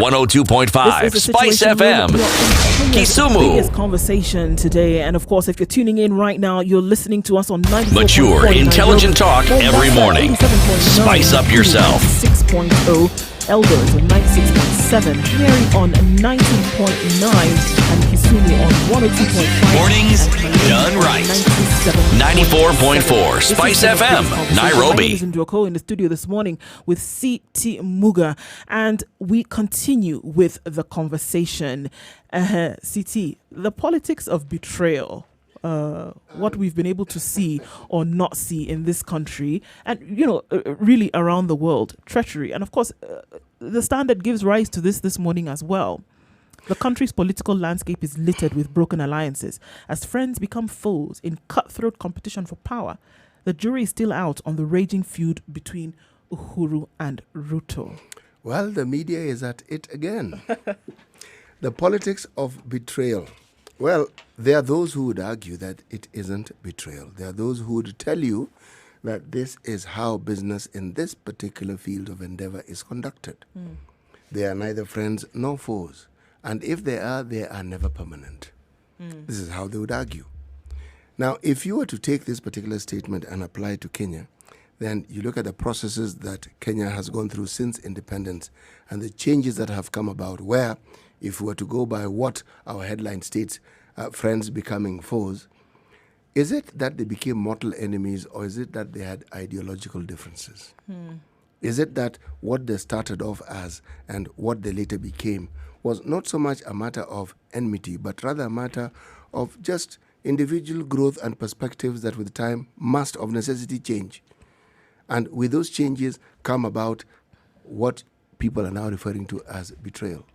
102.5 This is the Spice Situation FM. Room. You're in Kenya's Kisumu. biggest conversation today, and of course, if you're tuning in right now, you're listening to us on 94.4 Mature, intelligent talk every morning. 87.9, Spice up yourself. 6.0, Eldoret on 96.7, Nyeri on 19.9, and Kisumu on 102.5. Mornings and Malindi done on right. 97.4 94.4 Spice This is the FM, biggest conversation. Nairobi. My name is Ndwoko in the studio this morning with C.T. Muga, and we continue with the conversation. C.T., the politics of betrayal. What we've been able to see or not see in this country, and really around the world, treachery, and of course, the Standard gives rise to this morning as well. The country's political landscape is littered with broken alliances as friends become foes in cutthroat competition for power. The jury is still out on the raging feud between Uhuru and Ruto. Well, the media is at it again. The politics of betrayal. Well, there are those who would argue that it isn't betrayal. There are those who would tell you that this is how business in this particular field of endeavor is conducted. They are neither friends nor foes. And if they are never permanent. This is how they would argue. Now, if you were to take this particular statement and apply it to Kenya, then you look at the processes that Kenya has gone through since independence and the changes that have come about, where if we were to go by what our headline states, friends becoming foes, is it that they became mortal enemies, or is it that they had ideological differences? Is it that what they started off as and what they later became was not so much a matter of enmity, but rather a matter of just individual growth and perspectives that with time must of necessity change? And with those changes come about what people are now referring to as betrayal.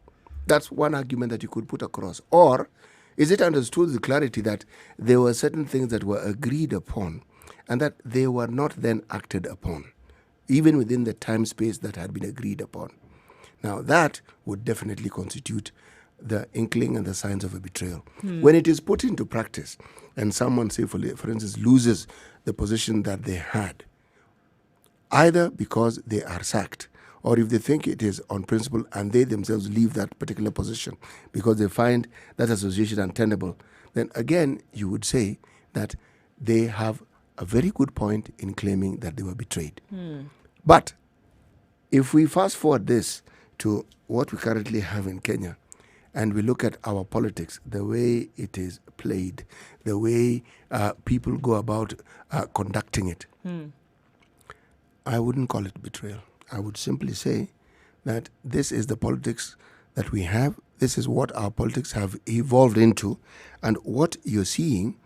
That's one argument that you could put across. Or is it understood with clarity that there were certain things that were agreed upon and that they were not then acted upon, even within the time space that had been agreed upon? Now, that would definitely constitute the inkling and the signs of a betrayal. When it is put into practice and someone, say, for instance, loses the position that they had, either because they are sacked or if they think it is on principle and they themselves leave that particular position because they find that association untenable, then again, you would say that they have a very good point in claiming that they were betrayed. But if we fast forward this to what we currently have in Kenya, and we look at our politics, the way it is played, the way people go about conducting it, I wouldn't call it betrayal. I would simply say that this is the politics that we have. This is what our politics have evolved into. And what you're seeing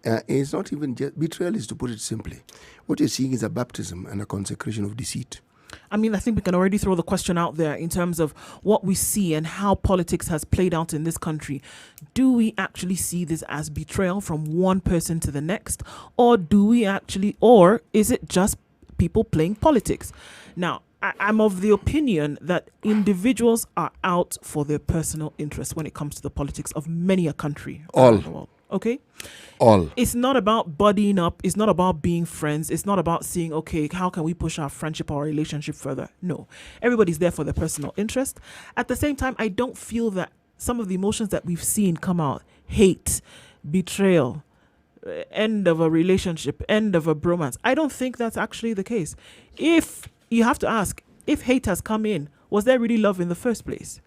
is not even just betrayal, is to put it simply. What you're seeing is a baptism and a consecration of deceit. I mean, I think we can already throw the question out there in terms of what we see and how politics has played out in this country. Do we actually see this as betrayal from one person to the next? Or or is it just people playing politics? Now, I'm of the opinion that individuals are out for their personal interests when it comes to the politics of many a country around the world. Okay? All. It's not about buddying up. It's not about being friends. It's not about seeing, okay, how can we push our friendship or relationship further? No. Everybody's there for their personal interest. At the same time, I don't feel that some of the emotions that we've seen come out, hate, betrayal, end of a relationship, end of a bromance, I don't think that's actually the case. If you have to ask, if hate has come in, was there really love in the first place?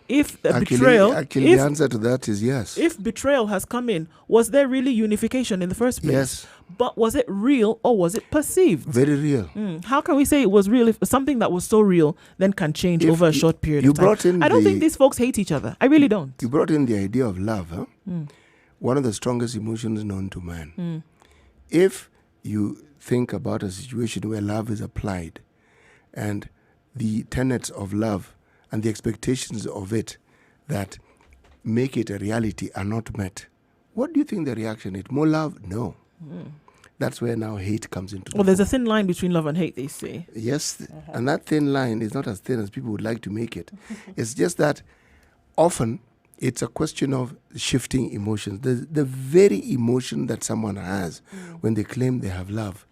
If betrayal... Actually, the answer to that is yes. If betrayal has come in, was there really unification in the first place? Yes. But was it real or was it perceived? Very real. How can we say it was real if something that was so real then can change over a short period of time? I don't think these folks hate each other. I really don't. You brought in the idea of love, huh? One of the strongest emotions known to man. If you think about a situation where love is applied and the tenets of love and the expectations of it that make it a reality are not met, what do you think the reaction is? More love? No. That's where now hate comes into the there's a thin line between love and hate, they say. Yes, and that thin line is not as thin as people would like to make it. It's just that often it's a question of shifting emotions. The very emotion that someone has when they claim they have love,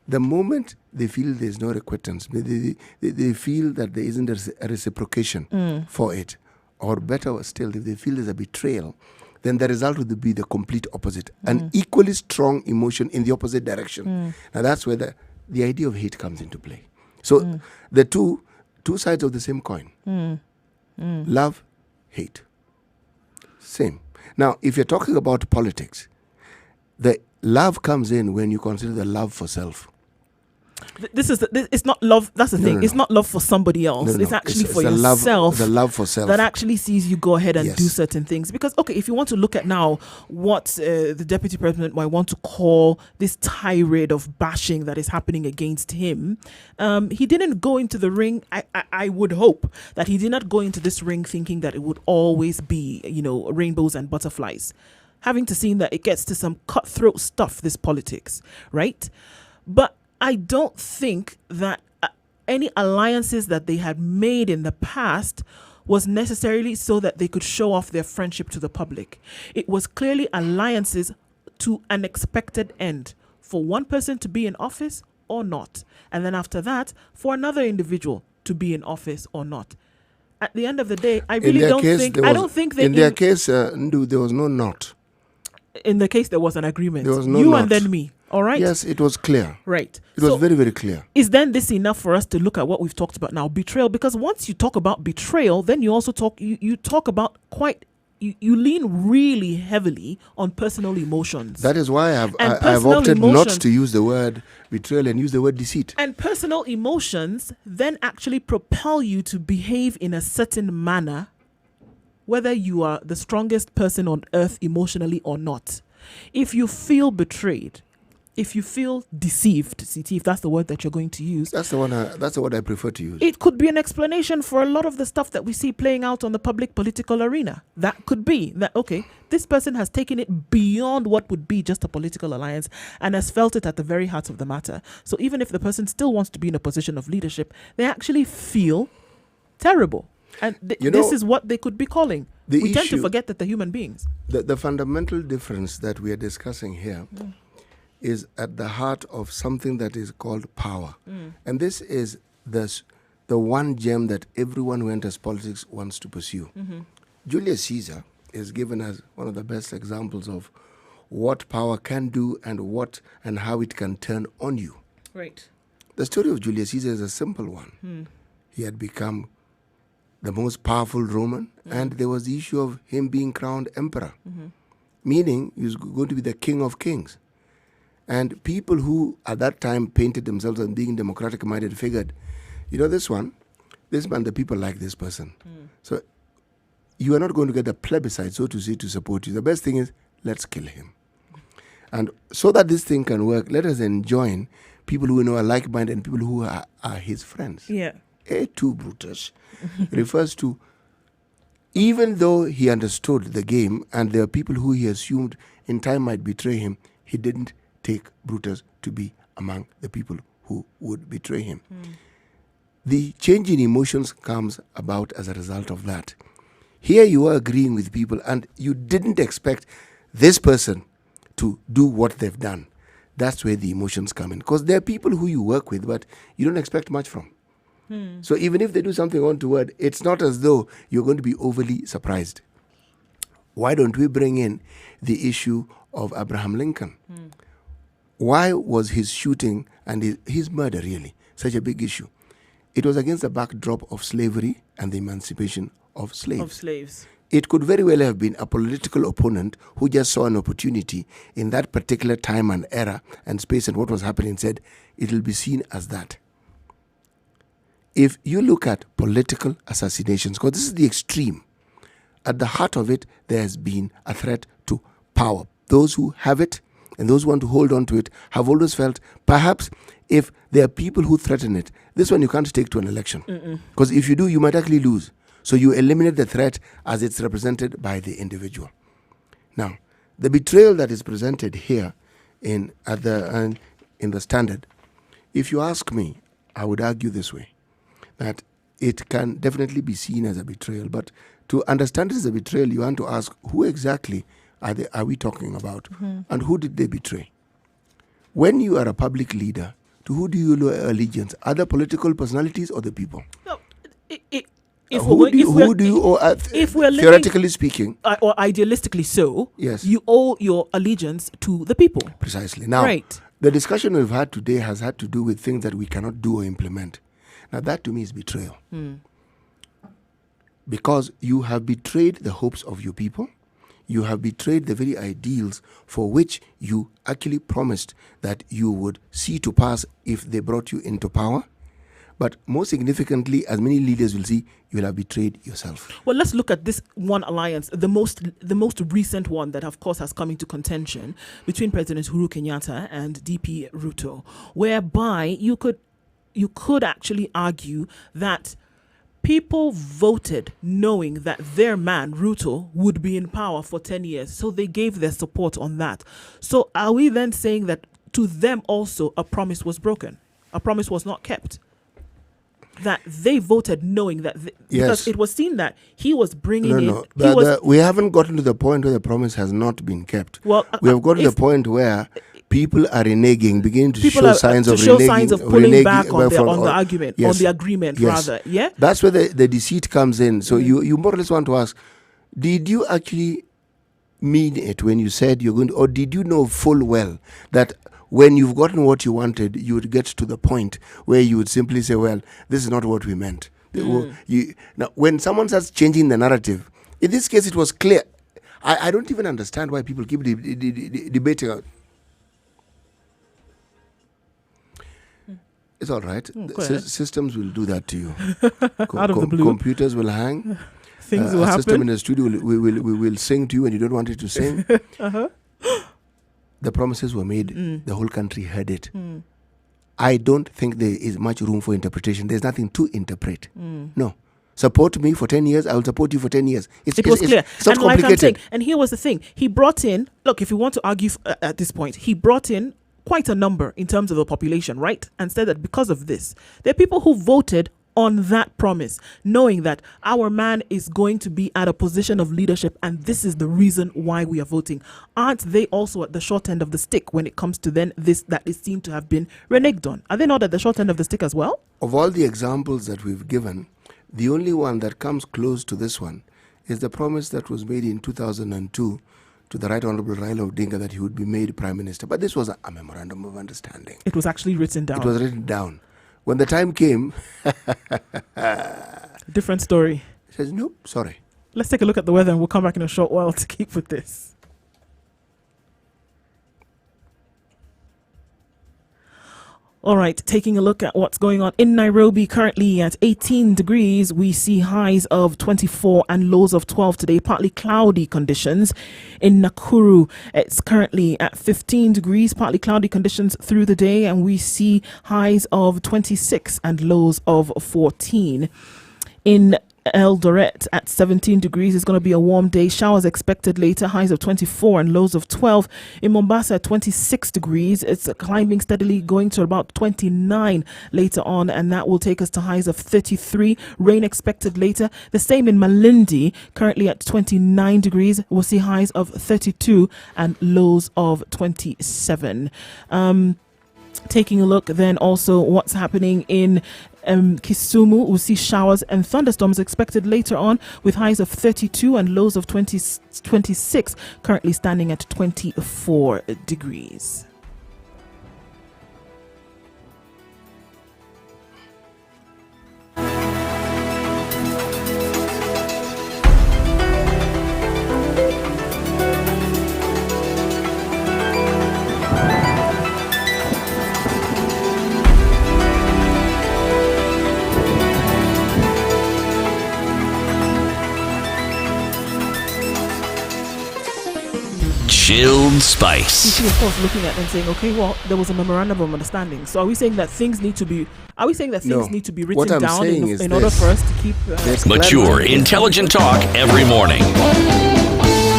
The moment they feel there's no requittance, they feel that there isn't a reciprocation for it, or better still, if they feel there's a betrayal, then the result would be the complete opposite. An equally strong emotion in the opposite direction. Now that's where the idea of hate comes into play. So the two sides of the same coin. Love, hate. Same. Now, if you're talking about politics, the love comes in when you consider the love for self. It's not love. That's the thing. no. It's not love for somebody else. No. It's actually for the yourself. The love for self. That actually sees you go ahead and Yes. do certain things. Because, okay, if you want to look at now what the deputy president might want to call this tirade of bashing that is happening against him, he didn't go into the ring. I would hope that he did not go into this ring thinking that it would always be, rainbows and butterflies. Having to see that it gets to some cutthroat stuff, this politics, right? But I don't think that any alliances that they had made in the past was necessarily so that they could show off their friendship to the public. It was clearly alliances to an expected end, for one person to be in office or not. And then after that, for another individual to be in office or not. At the end of the day, I really don't think... I don't think they... In their case, Ndu, there was no not. In the case, there was an agreement. There was no you not. and then me. All right? Yes, it was clear. Right. It was very, very clear. Is then this enough for us to look at what we've talked about now? Betrayal. Because once you talk about betrayal, then you also talk, you talk about you lean really heavily on personal emotions. That is why I've personal opted not emotions. to use the word betrayal and use the word deceit. And personal emotions then actually propel you to behave in a certain manner, whether you are the strongest person on earth emotionally or not. If you feel betrayed, if you feel deceived, CT, if that's the word that you're going to use, That's the word I prefer to use. it could be an explanation for a lot of the stuff that we see playing out on the public political arena. That could be that, okay, this person has taken it beyond what would be just a political alliance and has felt it at the very heart of the matter. So even if the person still wants to be in a position of leadership, they actually feel terrible. And this is what they could be calling. We tend to forget that they're human beings. The fundamental difference that we are discussing here is at the heart of something that is called power. And this is the one gem that everyone who enters politics wants to pursue. Julius Caesar is given as one of the best examples of what power can do and how it can turn on you. Right. The story of Julius Caesar is a simple one. He had become the most powerful Roman, and there was the issue of him being crowned emperor, meaning he was going to be the king of kings. And people who at that time painted themselves as being democratic-minded figured, this man, the people like this person. So you are not going to get a plebiscite, so to say, to support you. The best thing is, let's kill him. And so that this thing can work, let us enjoin people who are like-minded and people who are his friends. Yeah. A2 Brutus refers to, even though he understood the game and there are people who he assumed in time might betray him, he didn't take Brutus to be among the people who would betray him. The change in emotions comes about as a result of that. Here you are agreeing with people and you didn't expect this person to do what they've done. That's where the emotions come in. Because there are people who you work with, but you don't expect much from. So even if they do something untoward, it's not as though you're going to be overly surprised. Why don't we bring in the issue of Abraham Lincoln? Why was his shooting and his murder really such a big issue? It was against the backdrop of slavery and the emancipation of slaves. It could very well have been a political opponent who just saw an opportunity in that particular time and era and space and what was happening and said, it will be seen as that. If you look at political assassinations, because this is the extreme, at the heart of it, there has been a threat to power. Those who have it and those who want to hold on to it have always felt, perhaps if there are people who threaten it, this one you can't take to an election. Because if you do, you might actually lose. So you eliminate the threat as it's represented by the individual. Now, the betrayal that is presented here in the Standard, if you ask me, I would argue this way, that it can definitely be seen as a betrayal. But to understand it as a betrayal, you want to ask, who exactly are we talking about? And who did they betray? When you are a public leader, to who do you owe allegiance? Other political personalities or the people? No, Who do you owe, if we're theoretically speaking? Or idealistically so, Yes. you owe your allegiance to the people. Precisely. Now, Right. the discussion we've had today has had to do with things that we cannot do or implement. Now, that to me is betrayal. Because you have betrayed the hopes of your people. You have betrayed the very ideals for which you actually promised that you would see to pass if they brought you into power. But more significantly, as many leaders will see, you will have betrayed yourself. Well, let's look at this one alliance, the most recent one that, of course, has come into contention between President Uhuru Kenyatta and DP Ruto, whereby you could actually argue that people voted knowing that their man, Ruto, would be in power for 10 years. So they gave their support on that. So are we then saying that to them also a promise was broken? A promise was not kept? That they voted knowing that, because it was seen that he was bringing in... we haven't gotten to the point where the promise has not been kept. Well, we have gotten to the point where people are reneging, beginning to show signs of pulling back on the argument, yes, on the agreement, yes, rather. Yeah, that's where the deceit comes in. So you more or less want to ask, did you actually mean it when you said you're going to, or did you know full well that when you've gotten what you wanted, you would get to the point where you would simply say, well, this is not what we meant. Now, when someone starts changing the narrative, in this case, it was clear. I don't even understand why people keep debating. It's all right. Systems will do that to you. Out of the blue. Computers will hang. Things will happen. A system in the studio will sing to you and you don't want it to sing. The promises were made. The whole country heard it. I don't think there is much room for interpretation. There's nothing to interpret. No. Support me for 10 years, I will support you for 10 years. It was clear. It's not and like complicated. I'm saying, and here was the thing. He brought in, look, if you want to argue at this point, he brought in quite a number in terms of the population, right? And said that because of this, there are people who voted on that promise, knowing that our man is going to be at a position of leadership and this is the reason why we are voting. Aren't they also at the short end of the stick when it comes to then this that is seen to have been reneged on? Are they not at the short end of the stick as well? Of all the examples that we've given, the only one that comes close to this one is the promise that was made in 2002 to the Right Honourable Raila Odinga that he would be made Prime Minister. But this was a memorandum of understanding. It was actually written down. It was written down. When the time came... Different story. He says, nope, sorry. Let's take a look at the weather and we'll come back in a short while to keep with this. All right, taking a look at what's going on in Nairobi currently at 18 degrees. We see highs of 24 and lows of 12 today, partly cloudy conditions. In Nakuru, it's currently at 15 degrees, partly cloudy conditions through the day, and we see highs of 26 and lows of 14. In Eldoret at 17 degrees. It's going to be a warm day. Showers expected later. Highs of 24 and lows of 12. In Mombasa at 26 degrees. It's climbing steadily, going to about 29 later on, and that will take us to highs of 33. Rain expected later. The same in Malindi, currently at 29 degrees. We'll see highs of 32 and lows of 27. Taking a look then also what's happening in Kisumu. We'll see showers and thunderstorms expected later on with highs of 32 and lows of 26, currently standing at 24 degrees. Chilled spice. You see, of course, looking at them saying, okay, well, there was a memorandum of understanding. So are we saying that things need to be? Are we saying that things need to be written down in order for us to keep mature, intelligent talk every morning?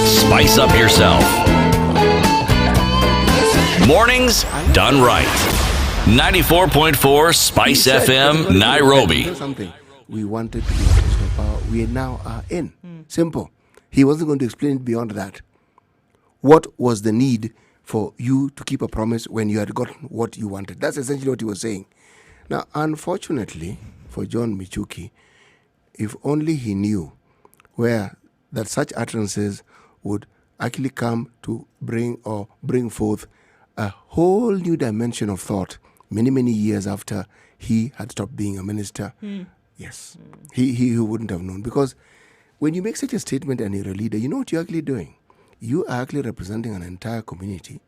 Spice up yourself. Mornings done right. 94.4 Spice FM, Nairobi. Something we wanted to be national power. We now are in. Simple. He wasn't going to explain it beyond that. What was the need for you to keep a promise when you had gotten what you wanted. That's essentially what he was saying. Now, unfortunately for John Michuki, if only he knew where that such utterances would actually come to bring forth a whole new dimension of thought many, many years after he had stopped being a minister. Yes, he wouldn't have known. Because when you make such a statement and you're a leader, you know what you're actually doing. You are actually representing an entire community,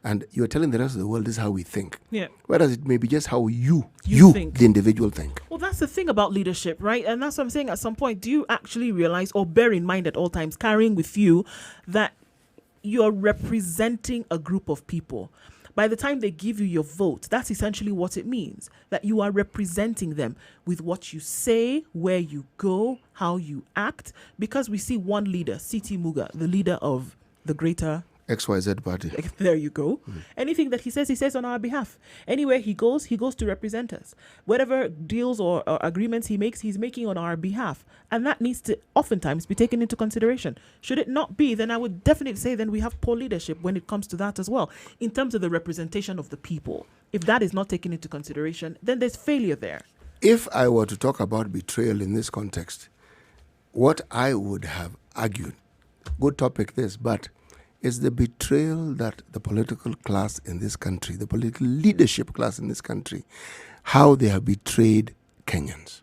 and you're telling the rest of the world this is how we think. Yeah. Whereas it may be just how you think. the individual, think. Well, that's the thing about leadership, right? And that's what I'm saying. At some point, do you actually realize or bear in mind at all times, carrying with you, that you're representing a group of people? By the time they give you your vote, that's essentially what it means, that you are representing them with what you say, where you go, how you act. Because we see one leader, C.T. Muga, the leader of the greater XYZ party. There you go. Anything that he says on our behalf. Anywhere he goes to represent us. Whatever deals or agreements he makes, he's making on our behalf. And that needs to oftentimes be taken into consideration. Should it not be, then I would definitely say then we have poor leadership when it comes to that as well. In terms of the representation of the people. If that is not taken into consideration, then there's failure there. If I were to talk about betrayal in this context, what I would have argued, good topic this, but is the betrayal that the political class in this country, the political leadership class in this country, how they have betrayed Kenyans.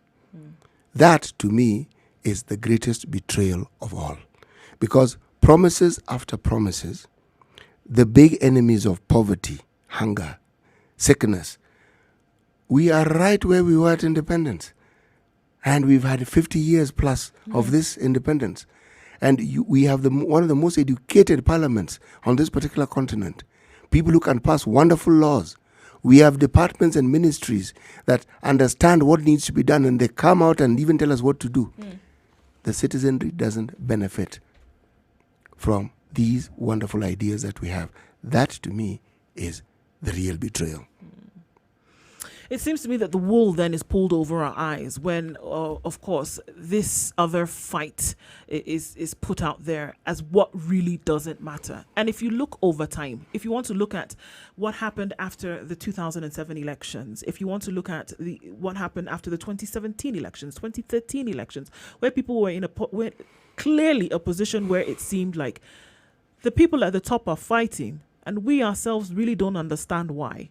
That, to me, is the greatest betrayal of all. Because promises after promises, the big enemies of poverty, hunger, sickness, we are right where we were at independence. And we've had 50 years plus of this independence. And we have one of the most educated parliaments on this particular continent. People who can pass wonderful laws. We have departments and ministries that understand what needs to be done, and they come out and even tell us what to do. The citizenry doesn't benefit from these wonderful ideas that we have. That, to me, is the real betrayal. It seems to me that the wool then is pulled over our eyes when, of course, this other fight is put out there as what really doesn't matter. And if you look over time, if you want to look at what happened after the 2007 elections, if you want to look at what happened after the 2017 elections, 2013 elections, where people were were clearly a position where it seemed like the people at the top are fighting, and we ourselves really don't understand why.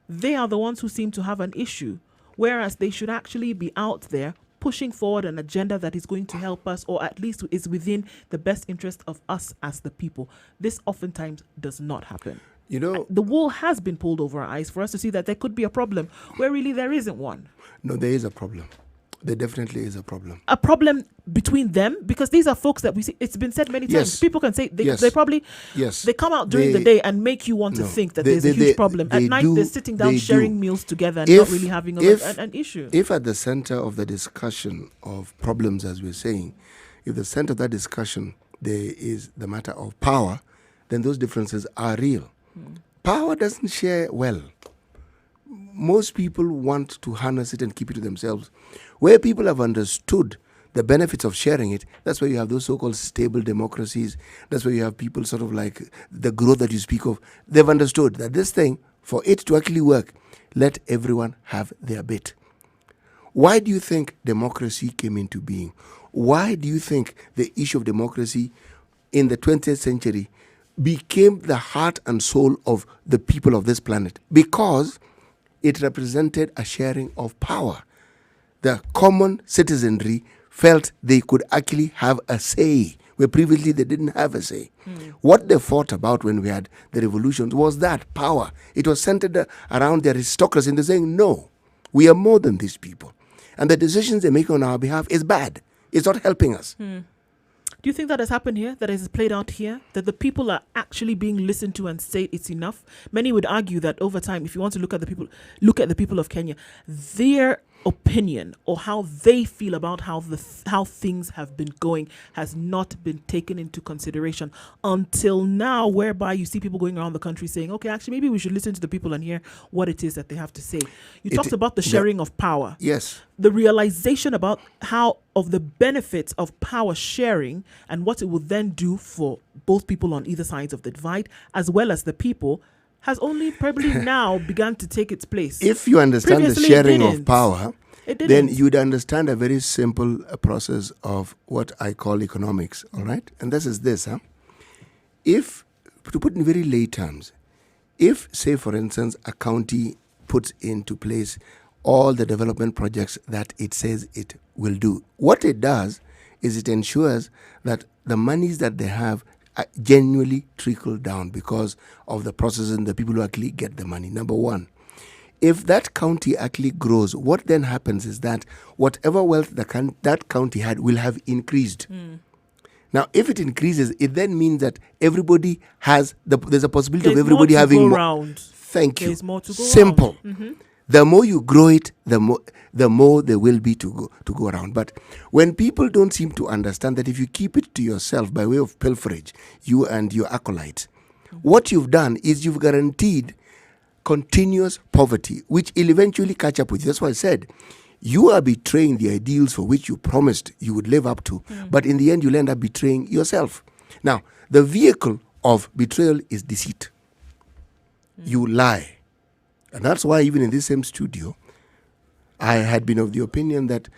They are the ones who seem to have an issue, whereas they should actually be out there pushing forward an agenda that is going to help us, or at least is within the best interest of us as the people. This oftentimes does not happen. You know, the wool has been pulled over our eyes for us to see that there could be a problem where really there isn't one. No, there is a problem. There definitely is a problem. A problem between them, because these are folks that we see. It's been said many times. Yes. People can say they Yes. probably they come out during the day and make you want to think that there's a huge problem. At night they're sitting down sharing meals together and not really having an issue. If at the center of the discussion of problems, as we're saying, if the center of that discussion there is the matter of power, then those differences are real. Power doesn't share well. Most people want to harness it and keep it to themselves. Where people have understood the benefits of sharing it, that's where you have those so-called stable democracies. That's where you have people sort of like the growth that you speak of. They've understood that this thing, for it to actually work, let everyone have their bit. Why do you think democracy came into being? Why do you think the issue of democracy in the 20th century became the heart and soul of the people of this planet? Because it represented a sharing of power. The common citizenry felt they could actually have a say, where previously they didn't have a say. What they fought about when we had the revolutions was that power. It was centered around the aristocracy, and they're saying, no, we are more than these people. And the decisions they make on our behalf is bad. It's not helping us. Do you think that has happened here, that has played out here, that the people are actually being listened to and say it's enough? Many would argue that over time, if you want to look at the people of Kenya, their opinion or how they feel about how things have been going has not been taken into consideration until now, whereby you see people going around the country saying, okay, actually maybe we should listen to the people and hear what it is that they have to say. You talked about the sharing of power. Yes. The realization about how of the benefits of power sharing and what it will then do for both people on either sides of the divide as well as the people has only probably now begun to take its place. If you understand the Previously, sharing it of didn't. power, It then didn't. you'd understand a very simple process of what I call economics, all right? And this is this, If, to put in very lay terms, if, say, for instance, a county puts into place all the development projects that it says it will do, what it does is it ensures that the monies that they have genuinely trickle down because of the process and the people who actually get the money. Number one, if that county actually grows, what then happens is that whatever wealth that county had will have increased. Now, if it increases, it then means that everybody has there's a possibility There's of everybody more to having go more. round. Thank you. There's more to go Simple. round. The more you grow it, the more there will be to go around. But when people don't seem to understand that if you keep it to yourself by way of pilferage, you and your acolytes, what you've done is you've guaranteed continuous poverty, which will eventually catch up with you. That's why I said you are betraying the ideals for which you promised you would live up to, but in the end you'll end up betraying yourself. Now, the vehicle of betrayal is deceit. You lie. And that's why even in this same studio, I had been of the opinion that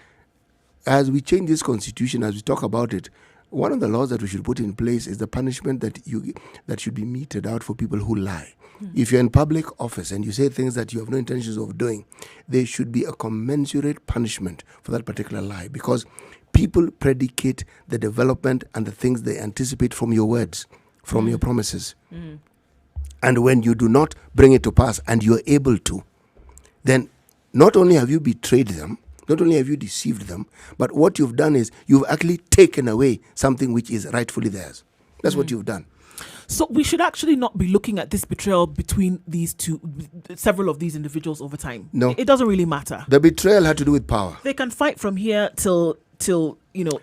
as we change this constitution, as we talk about it, one of the laws that we should put in place is the punishment that should be meted out for people who lie. If you're in public office and you say things that you have no intentions of doing, there should be a commensurate punishment for that particular lie, because people predicate the development and the things they anticipate from your words, from your promises. And when you do not bring it to pass and you're able to, then not only have you betrayed them, not only have you deceived them, but what you've done is you've actually taken away something which is rightfully theirs. That's what you've done. So we should actually not be looking at this betrayal between these two, several of these individuals over time. No. It doesn't really matter. The betrayal had to do with power. They can fight from here till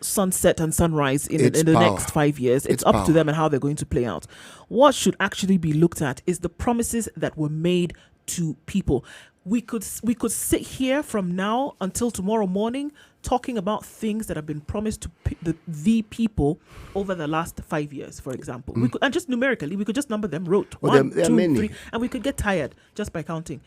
sunset and sunrise in It's the power. next 5 years. It's It's up power. to them and how they're going to play out. What should actually be looked at is the promises that were made to people. We could sit here from now until tomorrow morning talking about things that have been promised to the people over the last 5 years, for example. We could, and just numerically, we could just number them, wrote Well, 1, there are 2, many. 3, and we could get tired just by counting.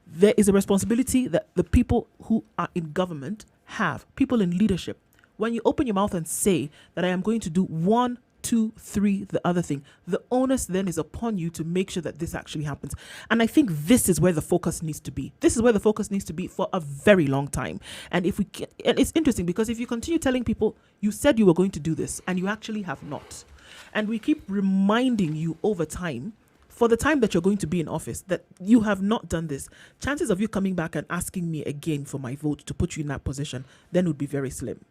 There is a responsibility that the people who are in government have, people in leadership. When you open your mouth and say that I am going to do 1, 2, 3, the other thing, the onus then is upon you to make sure that this actually happens. And I think this is where the focus needs to be. This is where the focus needs to be for a very long time. And if we can, and it's interesting because if you continue telling people you said you were going to do this and you actually have not, and we keep reminding you over time, for the time that you're going to be in office, that you have not done this, chances of you coming back and asking me again for my vote to put you in that position then would be very slim.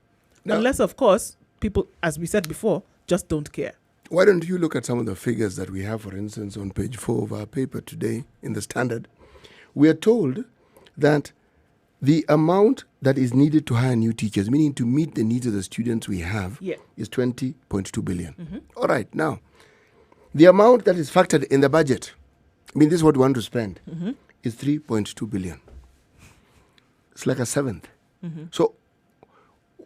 Now, unless, of course, people, as we said before, just don't care. why don't you look at some of the figures that we have, for instance, on page 4 of our paper today in the Standard? We are told that the amount that is needed to hire new teachers, meaning to meet the needs of the students we have, is 20.2 billion. All right, now, the amount that is factored in the budget, I mean, this is what we want to spend, is 3.2 billion. It's like a seventh. So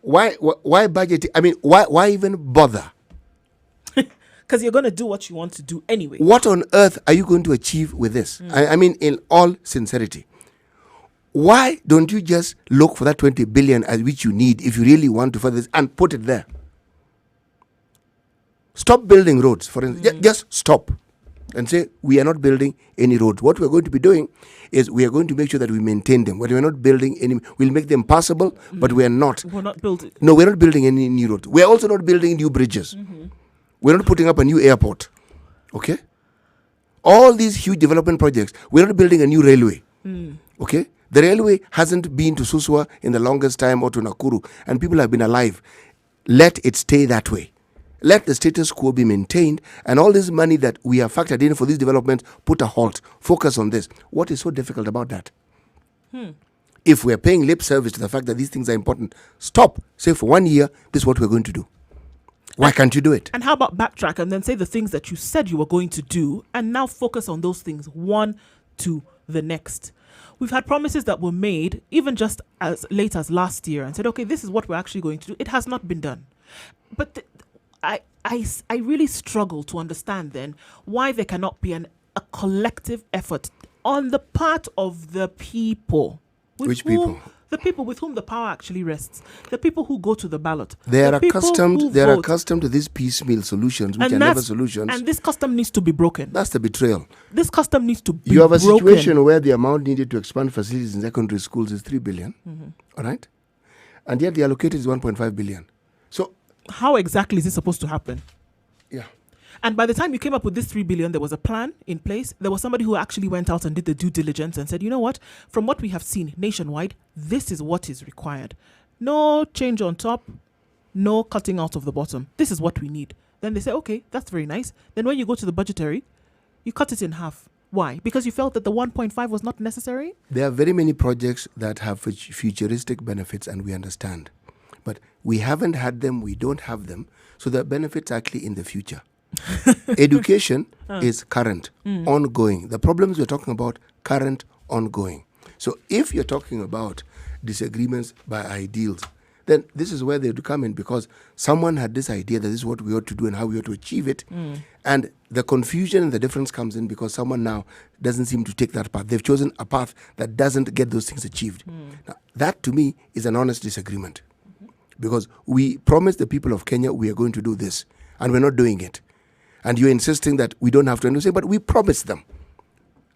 why budget? I mean, why even bother? Because you're going to do what you want to do anyway. What on earth are you going to achieve with this? I mean, in all sincerity, why don't you just look for that 20 billion as which you need if you really want to further this and put it there? Stop building roads, for instance. Just stop and say, we are not building any roads. What we're going to be doing is we are going to make sure that we maintain them. But we're not building any, we'll make them passable, but we are not. We're not building. No, we're not building any new roads. We're also not building new bridges. We're not putting up a new airport. Okay? All these huge development projects, we're not building a new railway. Okay? The railway hasn't been to Suswa in the longest time or to Nakuru, and people have been alive. Let it stay that way. Let the status quo be maintained, and all this money that we have factored in for these developments, put a halt. Focus on this. What is so difficult about that? if we're paying lip service to the fact that these things are important, stop. Say for 1 year, this is what we're going to do. Why can't you do it? And how about backtrack and then say the things that you said you were going to do and now focus on those things one to the next? We've had promises that were made even just as late as last year and said, okay, this is what we're actually going to do. It has not been done. But I really struggle to understand then why there cannot be a collective effort on the part of the people. Which people? The people with whom the power actually rests. The people who go to the ballot. They are accustomed to these piecemeal solutions, which are never solutions. And this custom needs to be broken. That's the betrayal. This custom needs to be broken. You have a situation where the amount needed to expand facilities in secondary schools is 3 billion. All right? And yet the allocated is 1.5 billion. So how exactly is this supposed to happen? Yeah. And by the time you came up with this 3 billion, there was a plan in place. There was somebody who actually went out and did the due diligence and said, you know what? From what we have seen nationwide, this is what is required. No change on top, no cutting out of the bottom. This is what we need. Then they say, okay, that's very nice. Then when you go to the budgetary, you cut it in half. Why? Because you felt that the 1.5 was not necessary? There are very many projects that have futuristic benefits, and we understand. But we haven't had them, we don't have them. So the benefits are actually in the future. Education is current, ongoing. The problems we're talking about, current, ongoing. So if you're talking about disagreements by ideals, then this is where they would come in, because someone had this idea that this is what we ought to do and how we ought to achieve it. And the confusion and the difference comes in because someone now doesn't seem to take that path. They've chosen a path that doesn't get those things achieved. Now, that to me is an honest disagreement, because we promised the people of Kenya we are going to do this, and we're not doing it. And you're insisting that we don't have to say, but we promised them.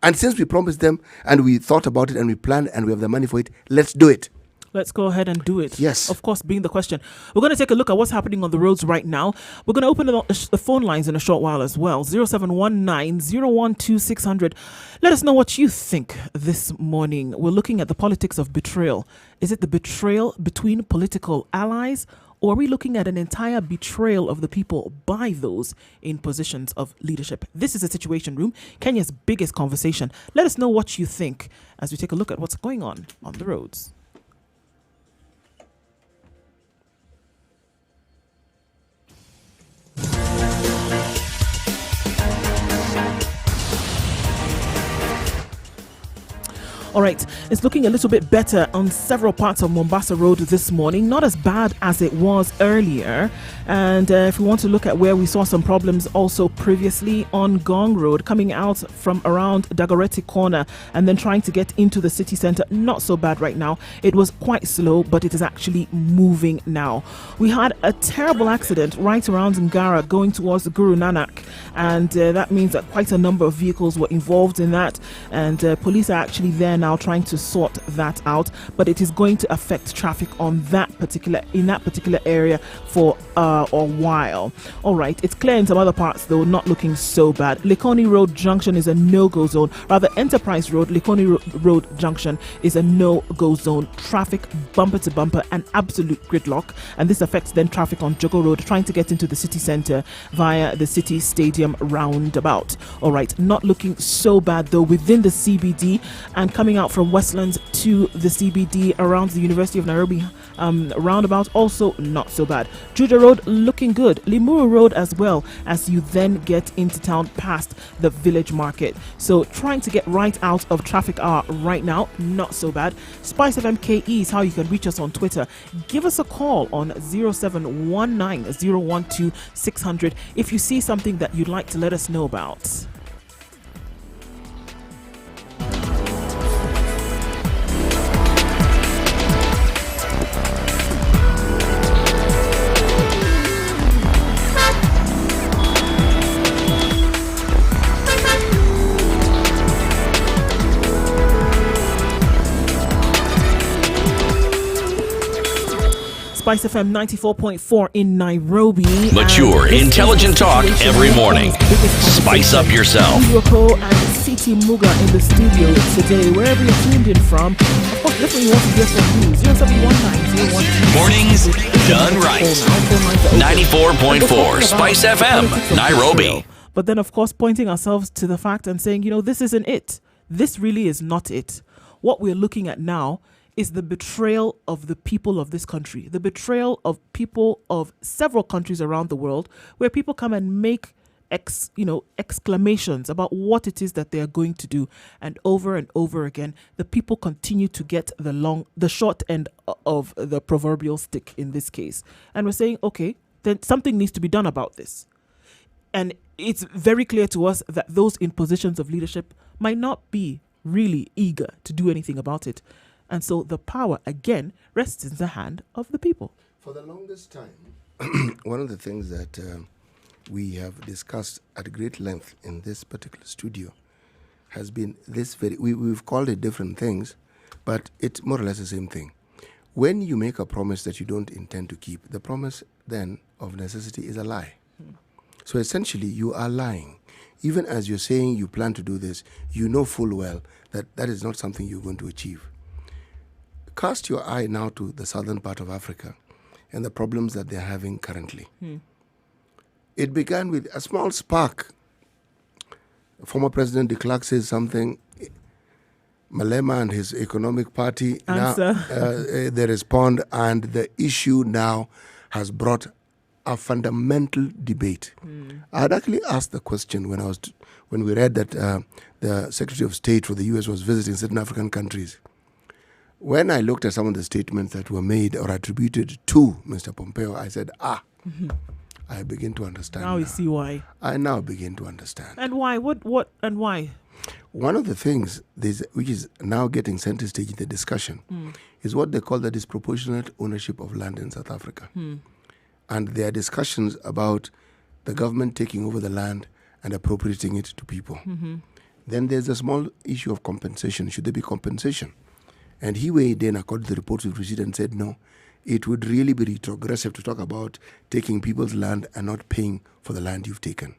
And since we promised them and we thought about it and we planned and we have the money for it, let's do it. Let's go ahead and do it. Yes. Of course, being the question. We're going to take a look at what's happening on the roads right now. We're going to open the phone lines in a short while as well. 0719-012-600. Let us know what you think this morning. We're looking at the politics of betrayal. Is it the betrayal between political allies, or are we looking at an entire betrayal of the people by those in positions of leadership? This is a Situation Room, Kenya's biggest conversation. Let us know what you think as we take a look at what's going on the roads. All right, it's looking a little bit better on several parts of Mombasa Road this morning. Not as bad as it was earlier. And if we want to look at where we saw some problems also previously on Gong Road, coming out from around Dagoretti Corner and then trying to get into the city center, not so bad right now. It was quite slow, but it is actually moving now. We had a terrible accident right around Ngara going towards Guru Nanak. And that means that quite a number of vehicles were involved in that. And police are actually there now trying to sort that out, but it is going to affect traffic on that particular area for a while. All right, it's clear in some other parts though, not looking so bad. Likoni Road Junction is a no-go zone. Rather, Enterprise Road, Likoni Road Junction is a no-go zone. Traffic bumper to bumper and absolute gridlock, and this affects then traffic on Jogo Road trying to get into the city center via the city stadium roundabout. All right, not looking so bad though within the CBD, and coming out from Westlands to the CBD around the University of Nairobi roundabout, also not so bad. Juja Road looking good. Limuru Road as well, as you then get into town past the village market. So trying to get right out of traffic hour right now, not so bad. Spice FM KE is how you can reach us on Twitter. Give us a call on 0719-012-600 if you see something that you'd like to let us know about. Spice FM 94.4 in Nairobi. Mature, intelligent talk every morning. Spice up yourself. Yoko and CT Muga in the studio today, wherever you're tuned in from. Of course, definitely want to hear from you. 0719-012. Mornings done right. 94.4 Spice FM, Nairobi. But then, of course, pointing ourselves to the fact and saying, this isn't it. This really is not it. What we're looking at now is the betrayal of the people of this country, the betrayal of people of several countries around the world, where people come and make exclamations about what it is that they are going to do, and over again, the people continue to get the short end of the proverbial stick in this case. And we're saying, okay, then something needs to be done about this. And it's very clear to us that those in positions of leadership might not be really eager to do anything about it. And so the power, again, rests in the hand of the people. For the longest time, one of the things that we have discussed at great length in this particular studio has been this we've called it different things, but it's more or less the same thing. When you make a promise that you don't intend to keep, the promise then of necessity is a lie. So essentially you are lying. Even as you're saying you plan to do this, you know full well that that is not something you're going to achieve. Cast your eye now to the southern part of Africa and the problems that they're having currently. It began with a small spark. Former President de Klerk says something. Malema and his economic party, now, they respond, and the issue now has brought a fundamental debate. I had actually asked the question when we read that the Secretary of State for the U.S. was visiting certain African countries. When I looked at some of the statements that were made or attributed to Mr. Pompeo, I said, I begin to understand. Now you see why. I now begin to understand. And why? What and why? One of the things which is now getting center stage in the discussion is what they call the disproportionate ownership of land in South Africa. And there are discussions about the government taking over the land and appropriating it to people. Then there's a small issue of compensation. Should there be compensation? And he weighed in, according to the reports we've received, and said, no, it would really be retrogressive to talk about taking people's land and not paying for the land you've taken.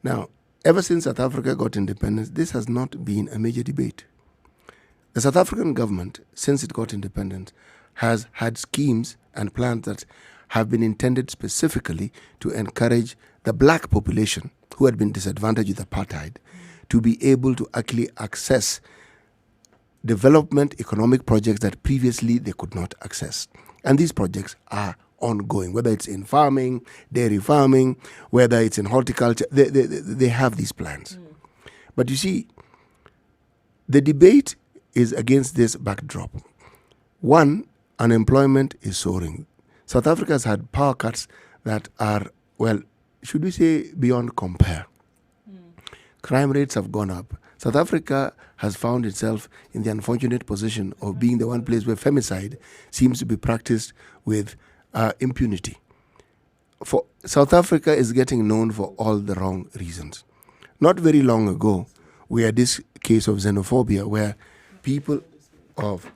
Now, ever since South Africa got independence, this has not been a major debate. The South African government, since it got independence, has had schemes and plans that have been intended specifically to encourage the black population who had been disadvantaged with apartheid to be able to actually access development economic projects that previously they could not access. And these projects are ongoing, whether it's in farming, dairy farming, whether it's in horticulture, they have these plans. But you see, the debate is against this backdrop. One, unemployment is soaring. South Africa has had power cuts that are, well, should we say beyond compare. Crime rates have gone up. South Africa has found itself in the unfortunate position of being the one place where femicide seems to be practiced with impunity. For South Africa is getting known for all the wrong reasons. Not very long ago, we had this case of xenophobia where people of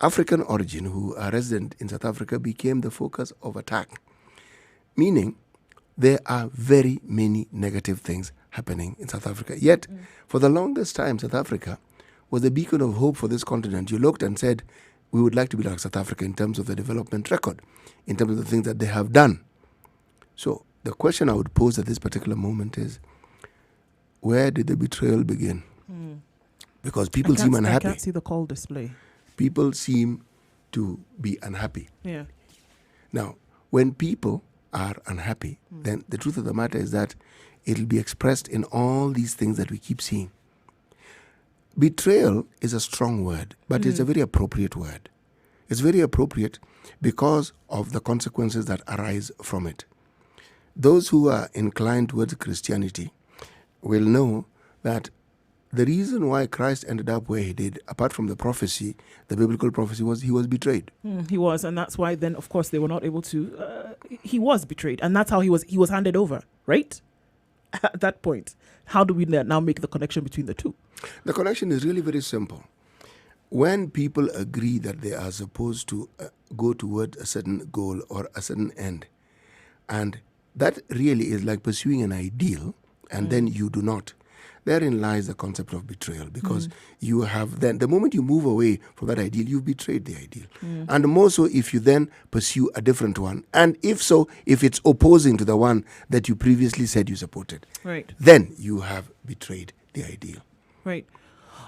African origin who are resident in South Africa became the focus of attack. Meaning, there are very many negative things happening in South Africa. Yet, for the longest time, South Africa was a beacon of hope for this continent. You looked and said, we would like to be like South Africa in terms of the development record, in terms of the things that they have done. So, the question I would pose at this particular moment is, where did the betrayal begin? Because people seem unhappy. I can't see the call display. People seem to be unhappy. Yeah. Now, when people are unhappy, then the truth of the matter is that it'll be expressed in all these things that we keep seeing. Betrayal is a strong word, but it's a very appropriate word. It's very appropriate because of the consequences that arise from it. Those who are inclined towards Christianity will know that the reason why Christ ended up where he did, apart from the prophecy, the biblical prophecy, was he was betrayed. He was, and that's why then, of course, they were not able to... he was betrayed, and that's how he was handed over, right? At that point. How do we now make the connection between the two? The connection is really very simple. When people agree that they are supposed to go toward a certain goal or a certain end, and that really is like pursuing an ideal, and then you do not, therein lies the concept of betrayal, because you have then, the moment you move away from that ideal, you've betrayed the ideal. And more so if you then pursue a different one, and if so, if it's opposing to the one that you previously said you supported, right, then you have betrayed the ideal. Right.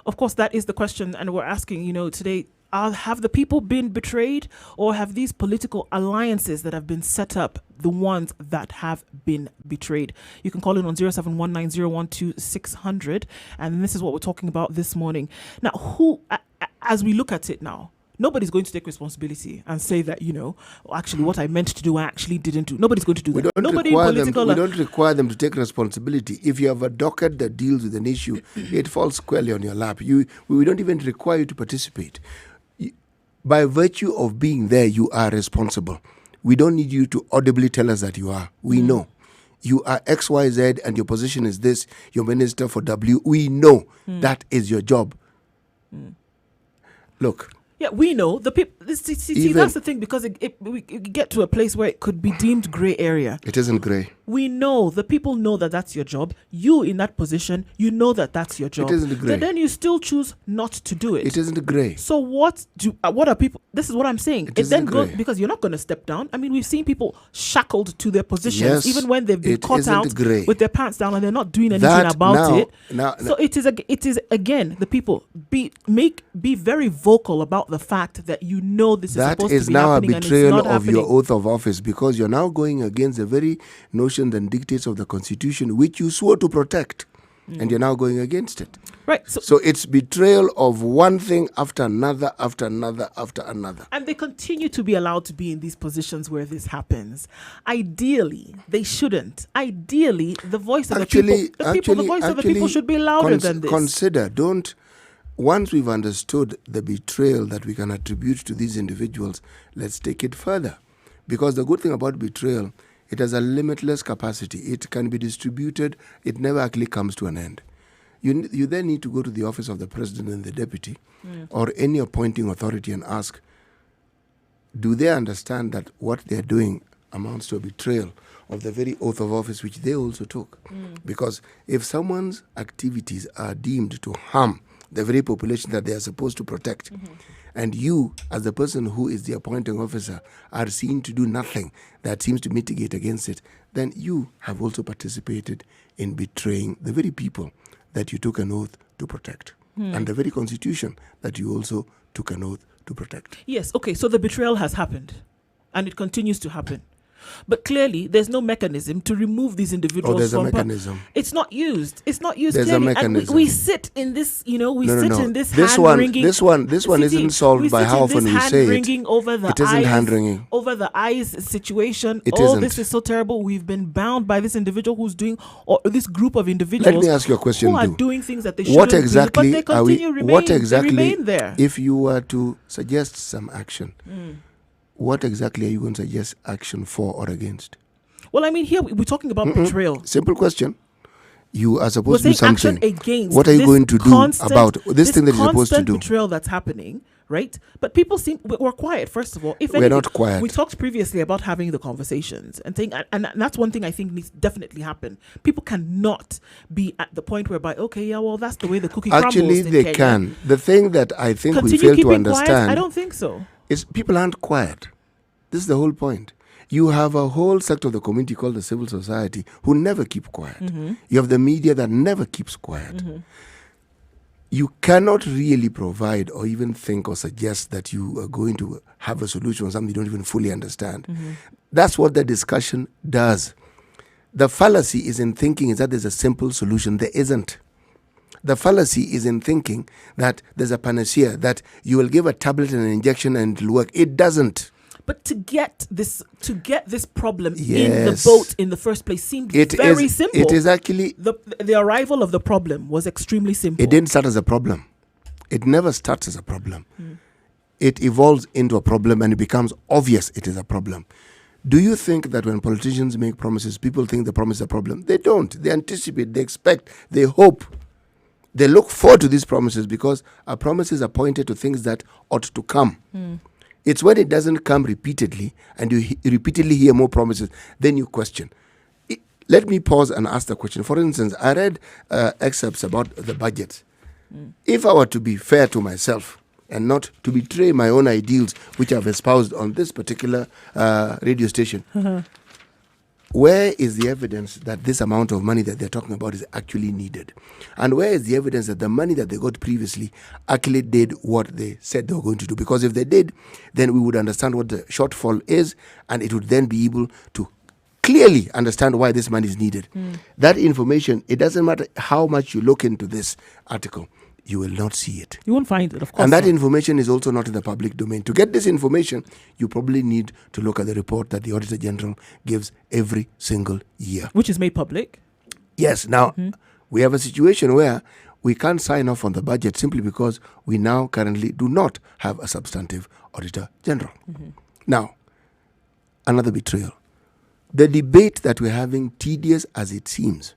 Of course, that is the question, and we're asking, today, have the people been betrayed, or have these political alliances that have been set up the ones that have been betrayed? You can call in on 0719012600, and this is what we're talking about this morning. Now, who, as we look at it now, nobody's going to take responsibility and say that, actually what I meant to do, I actually didn't do. Nobody's going to do that. We don't require them to take responsibility. If you have a docket that deals with an issue, it falls squarely on your lap. We don't even require you to participate. By virtue of being there, you are responsible. We don't need you to audibly tell us that you are. We know. You are XYZ and your position is this, you're Minister for W. We know that is your job. Look. Yeah, we know. The people. See, that's the thing, because we get to a place where it could be deemed grey area. It isn't grey. We know. The people know that that's your job. You in that position, you know that that's your job. It isn't grey. But then you still choose not to do it. It isn't grey. So what are people? This is what I'm saying. It then goes, because you're not going to step down. I mean, we've seen people shackled to their positions, even when they've been caught out with their pants down and they're not doing anything about it. So it is again, the people be very vocal about the fact that you know this is supposed to be happening. That is now a betrayal of your oath of office, because you're now going against the very notions and dictates of the Constitution which you swore to protect, and you're now going against it. Right. So it's betrayal of one thing after another, after another, after another. And they continue to be allowed to be in these positions where this happens. Ideally, they shouldn't. Ideally, the voice of the people should be louder than this. Once we've understood the betrayal that we can attribute to these individuals, let's take it further. Because the good thing about betrayal, it has a limitless capacity. It can be distributed. It never actually comes to an end. You then need to go to the office of the president and the deputy or any appointing authority and ask, do they understand that what they're doing amounts to a betrayal of the very oath of office which they also took? Because if someone's activities are deemed to harm the very population that they are supposed to protect, and you, as the person who is the appointing officer, are seen to do nothing that seems to mitigate against it, then you have also participated in betraying the very people that you took an oath to protect, and the very Constitution that you also took an oath to protect. Yes, okay, so the betrayal has happened, and it continues to happen. But clearly, there's no mechanism to remove these individuals. There's a mechanism. It's not used. It's not used. There's clearly. a mechanism. And we sit in this, in this This one isn't solved by how often we say it. It isn't hand wringing over the eyes situation. It isn't. This is so terrible. We've been bound by this individual who's doing, or this group of individuals. Let me ask you a question. Who are doing things that they shouldn't do, but they continue remain there. If you were to suggest some action, what exactly are you going to suggest action for or against? Well, I mean, here we're talking about betrayal. Simple question. You are supposed to do something. Against what are you going to do about this thing that you're supposed to do? Betrayal that's happening, right? But people we're quiet. First of all, we're not quiet. We talked previously about having the conversations and that's one thing I think needs definitely happen. People cannot be at the point whereby, okay, yeah, well, that's the way the cookie crumbles. Actually, they can. The thing that I think we fail to understand. Quiet? I don't think so. Is people aren't quiet. This is the whole point. You have a whole sector of the community called the civil society who never keep quiet. You have the media that never keeps quiet. You cannot really provide or even think or suggest that you are going to have a solution on something you don't even fully understand. That's what the discussion does. The fallacy is in thinking is that there's a simple solution. There isn't. The fallacy is in thinking that there's a panacea, that you will give a tablet and an injection and it'll work. It doesn't. But to get this problem in the boat in the first place seemed very simple. It is actually the arrival of the problem was extremely simple. It didn't start as a problem. It never starts as a problem. It evolves into a problem and it becomes obvious it is a problem. Do you think that when politicians make promises, people think the promise is a problem? They don't. They anticipate, they expect, they hope. They look forward to these promises because a promise is appointed to things that ought to come. It's when it doesn't come repeatedly and you repeatedly hear more promises, then you question. Let me pause and ask the question. For instance, I read excerpts about the budget. If I were to be fair to myself and not to betray my own ideals, which I've espoused on this particular radio station, where is the evidence that this amount of money that they're talking about is actually needed? And where is the evidence that the money that they got previously actually did what they said they were going to do? Because if they did, then we would understand what the shortfall is, and it would then be able to clearly understand why this money is needed. That information, it doesn't matter how much you look into this article, you will not see it. You won't find it, of course. And that not. information is also not in the public domain. To get this information, you probably need to look at the report that the Auditor General gives every single year. Which is made public. Yes. Now, we have a situation where we can't sign off on the budget simply because we now currently do not have a substantive Auditor General. Now, another betrayal. The debate that we're having, tedious as it seems,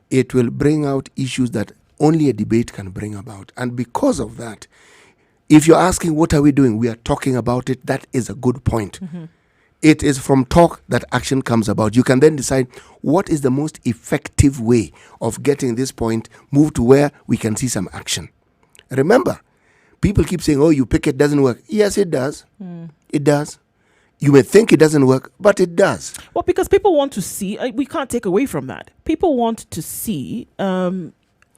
it will bring out issues that only a debate can bring about. And because of that, if you're asking what are we doing, we are talking about it. That is a good point. It is from talk that action comes about. You can then decide what is the most effective way of getting this point moved to where we can see some action. Remember, people keep saying, oh, you pick it, doesn't work. Yes, it does. It does. You may think it doesn't work, but it does. Well, because people want to see, we can't take away from that. People want to see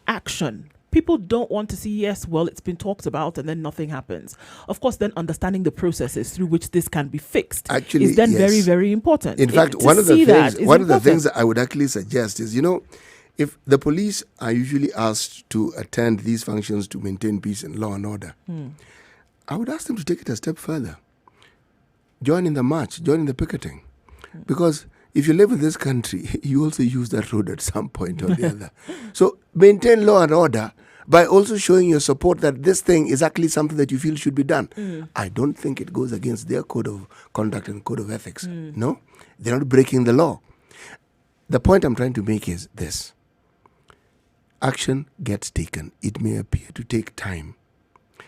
action. People don't want to see, yes, well, it's been talked about and then nothing happens. Of course, then understanding the processes through which this can be fixed Actually, is then yes. very, very important. In fact, one of the things that I would actually suggest is, if the police are usually asked to attend these functions to maintain peace and law and order, I would ask them to take it a step further. Join in the march, join in the picketing. Because if you live in this country, you also use that road at some point or the other. So maintain law and order by also showing your support that this thing is actually something that you feel should be done. I don't think it goes against their code of conduct and code of ethics. No, they're not breaking the law. The point I'm trying to make is this. Action gets taken. It may appear to take time.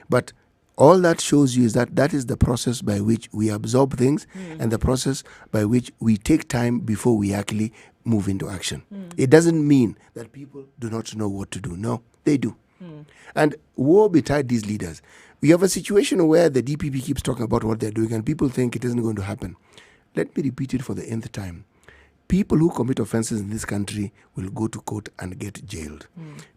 But all that shows you is that is the process by which we absorb things and the process by which we take time before we actually move into action. It doesn't mean that people do not know what to do. No, they do. And woe betide these leaders. We have a situation where the DPP keeps talking about what they're doing and people think it isn't going to happen. Let me repeat it for the nth time. People who commit offenses in this country will go to court and get jailed.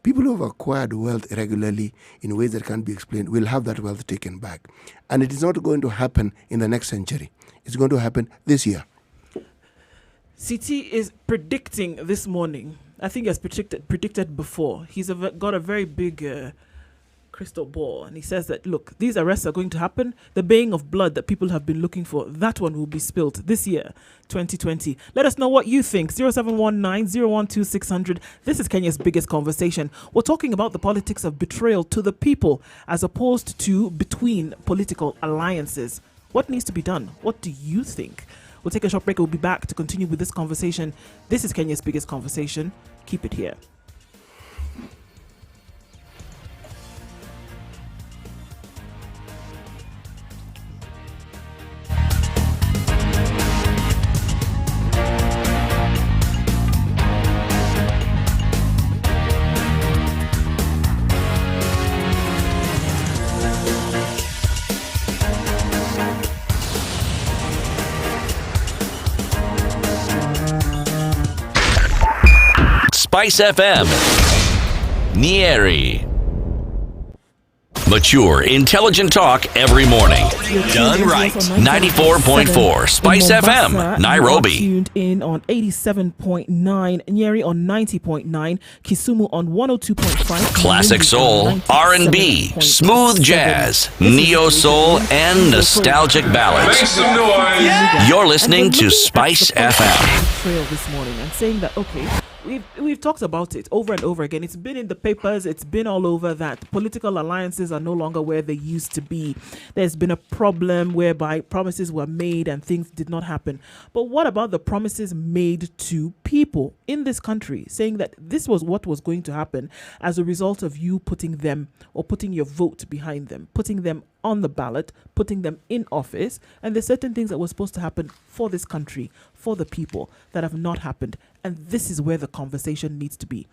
People who have acquired wealth irregularly in ways that can't be explained will have that wealth taken back. And it is not going to happen in the next century. It's going to happen this year. CT is predicting this morning. I think he has predicted before. He's got a very big crystal ball, and he says that, look, these arrests are going to happen. The baying of blood that people have been looking for, that one will be spilt this year, 2020. Let us know what you think. 0719-012-600. This is Kenya's biggest conversation. We're talking about the politics of betrayal to the people as opposed to between political alliances. What needs to be done? What do you think? We'll take a short break. We'll be back to continue with this conversation. This is Kenya's biggest conversation. Keep it here. Spice FM, Nyeri. Mature, intelligent talk every morning. Done right. 94.4 Spice FM, Nairobi. Tuned in on 87.9, Nyeri on 90.9, Kisumu on 102.5. Classic Malindi soul, on R&B, 97.7. smooth jazz, neo soul, and nostalgic ballads. You're listening to Spice FM. Trail this morning and saying that, okay, we've talked about it over and over again. It's been in the papers. It's been all over that political alliances are no longer where they used to be. There's been a problem whereby promises were made and things did not happen. But what about the promises made to people in this country, saying that this was what was going to happen as a result of you putting them or putting your vote behind them, putting them on the ballot, putting them in office, and there's certain things that were supposed to happen for this country, for the people, that have not happened. And this is where the conversation conversation needs to be.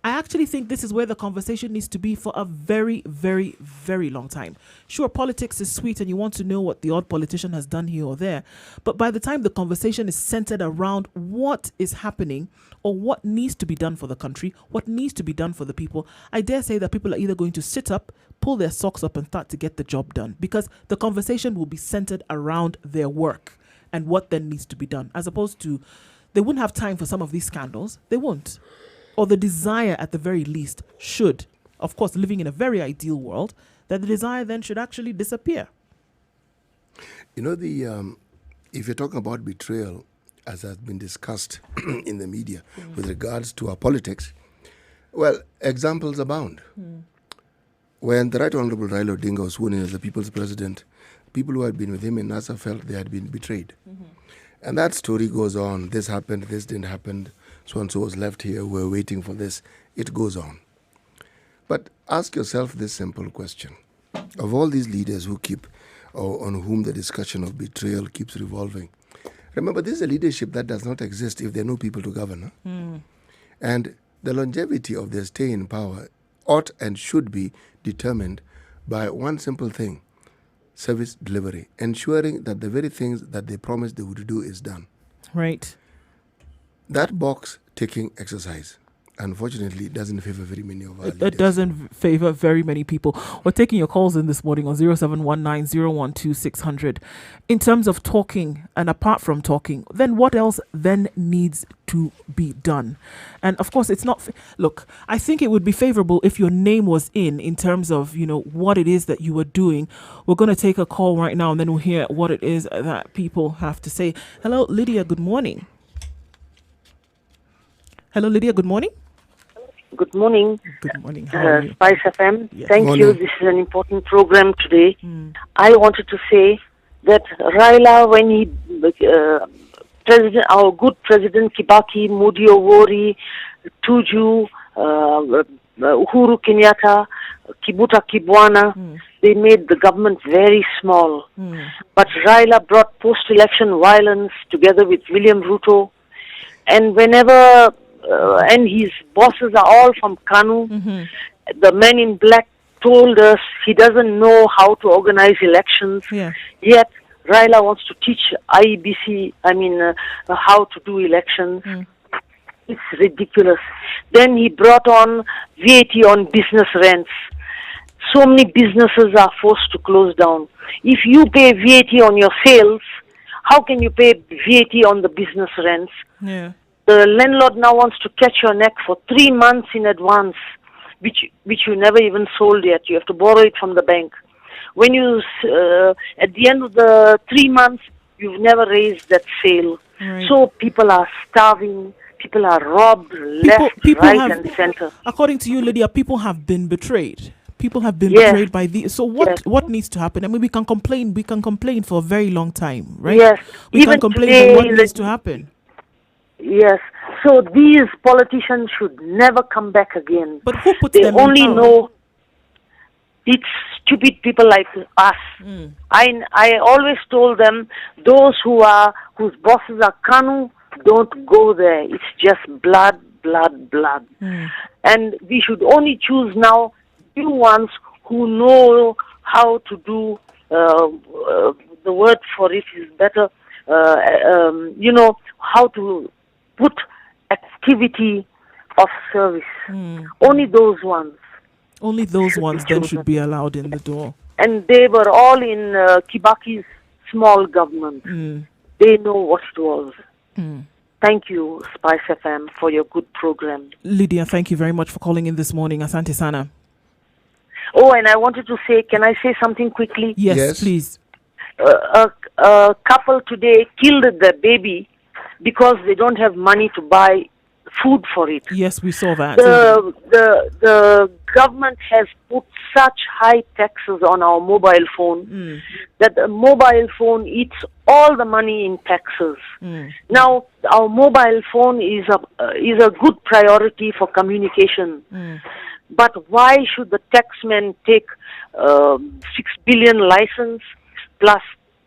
I actually think this is where the conversation needs to be for a very, very, very long time. Sure, politics is sweet and you want to know what the odd politician has done here or there. But by the time the conversation is centered around what is happening or what needs to be done for the country, what needs to be done for the people, I dare say that people are either going to sit up, pull their socks up and start to get the job done, because the conversation will be centered around their work and what then needs to be done, as opposed to they wouldn't have time for some of these scandals. They won't. Or the desire at the very least should, of course, living in a very ideal world, that the desire then should actually disappear. You know, if you're talking about betrayal, as has been discussed in the media with regards to our politics, well, examples abound. When the Right Honorable Raila Odinga was sworn in as the people's president, people who had been with him in NASA felt they had been betrayed. And that story goes on. This happened, this didn't happen, so-and-so was left here, we're waiting for this. It goes on. But ask yourself this simple question. Of all these leaders who keep, or on whom the discussion of betrayal keeps revolving, remember, this is a leadership that does not exist if there are no people to govern. And the longevity of their stay in power ought and should be determined by one simple thing: service delivery, ensuring that the very things that they promised they would do is done. Right. That box ticking exercise, unfortunately, doesn't favor very many of our leaders. It doesn't favor very many people. We're taking your calls in this morning on 0719-012-600. In terms of talking, and apart from talking, then what else then needs to be done? And of course, it's not... Look, I think it would be favorable if your name was in terms of, what it is that you were doing. We're going to take a call right now, and then we'll hear what it is that people have to say. Hello, Lydia, good morning. Hello, Lydia, good morning. Good morning. Good morning. How are you? Spice FM. Yes. Thank Morning. you. This is an important program today. I wanted to say that Raila, when he, our good President Kibaki, Mudi Owori, Tuju, Uhuru Kenyatta, Kibuta Kibwana, they made the government very small. But Raila brought post-election violence together with William Ruto. And whenever... and his bosses are all from Kanu. The man in black told us he doesn't know how to organize elections. Yeah. Yet Raila wants to teach IEBC, how to do elections. It's ridiculous. Then he brought on VAT on business rents. So many businesses are forced to close down. If you pay VAT on your sales, how can you pay VAT on the business rents? Yeah. The landlord now wants to catch your neck for 3 months in advance, which you never even sold yet. You have to borrow it from the bank. When you, at the end of the 3 months, you've never raised that sale. Right. So people are starving, people are robbed, left, right, and center. According to you, Lydia, people have been betrayed. People have been Yes. betrayed by the. So what? Yes. What needs to happen? I mean, we can complain. We can complain for a very long time, right? Yes. We Even can complain. today, But what needs to happen? Yes. So these politicians should never come back again. But who puts They them in only power? know it's stupid people like us. I always told them, those whose bosses are Kanu, don't go there. It's just blood, blood, blood. And we should only choose now new ones who know how to do, the word for it is better, how to put activity of service. Only those ones. Only those should ones be then chosen. should be allowed in the door. And they were all in Kibaki's small government. They know what it was. Thank you, Spice FM, for your good program. Lydia, thank you very much for calling in this morning. Asante Sana. Oh, and I wanted to say, can I say something quickly? Yes, Yes. please. A couple today killed their baby because they don't have money to buy food for it. Yes, we saw that. The government has put such high taxes on our mobile phone that the mobile phone eats all the money in taxes. Now, our mobile phone is a good priority for communication. But why should the taxman take 6 billion license plus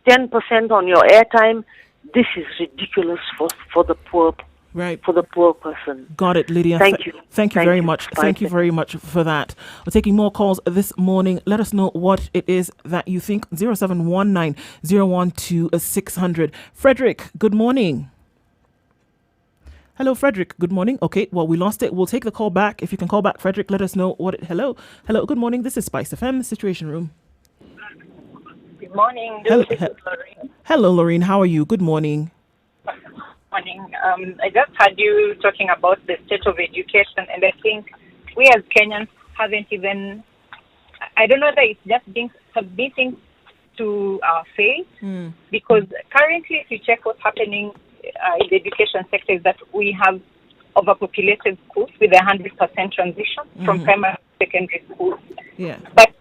10% on your airtime? This is ridiculous for the poor Right. for the poor person. Got it, Lydia. Thank you. Thank you very much. Thank you very much for that. We're taking more calls this morning. Let us know what it is that you think. 0719 012 600. Frederick, good morning. Hello, Frederick. Good morning. Okay, well, we lost it. We'll take the call back. If you can call back, Frederick, let us know what it... Hello. Good morning. This is Spice FM, Situation Room. Good morning. Hello, Lorraine. How are you? Good morning. Morning. I just heard you talking about the state of education, and I think we as Kenyans haven't even... I don't know that it's just being submitting to our fate, because currently, if you check what's happening in the education sector, is that we have overpopulated schools with 100% transition from primary to secondary schools. Yeah. But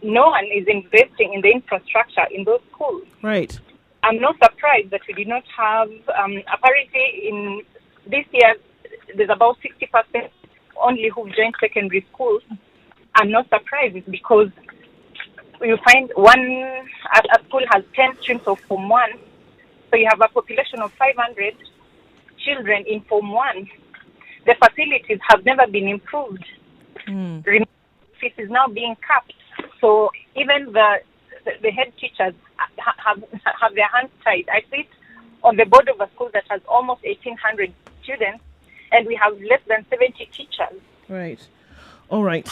no one is investing in the infrastructure in those schools. Right. I'm not surprised that we did not have, apparently in this year, there's about 60% only who joined secondary schools. I'm not surprised. It's because you find a school has 10 streams of Form 1. So you have a population of 500 children in Form 1. The facilities have never been improved. Fees is now being capped. So even the head teachers have their hands tied. I sit on the board of a school that has almost 1,800 students, and we have less than 70 teachers. Right. All right.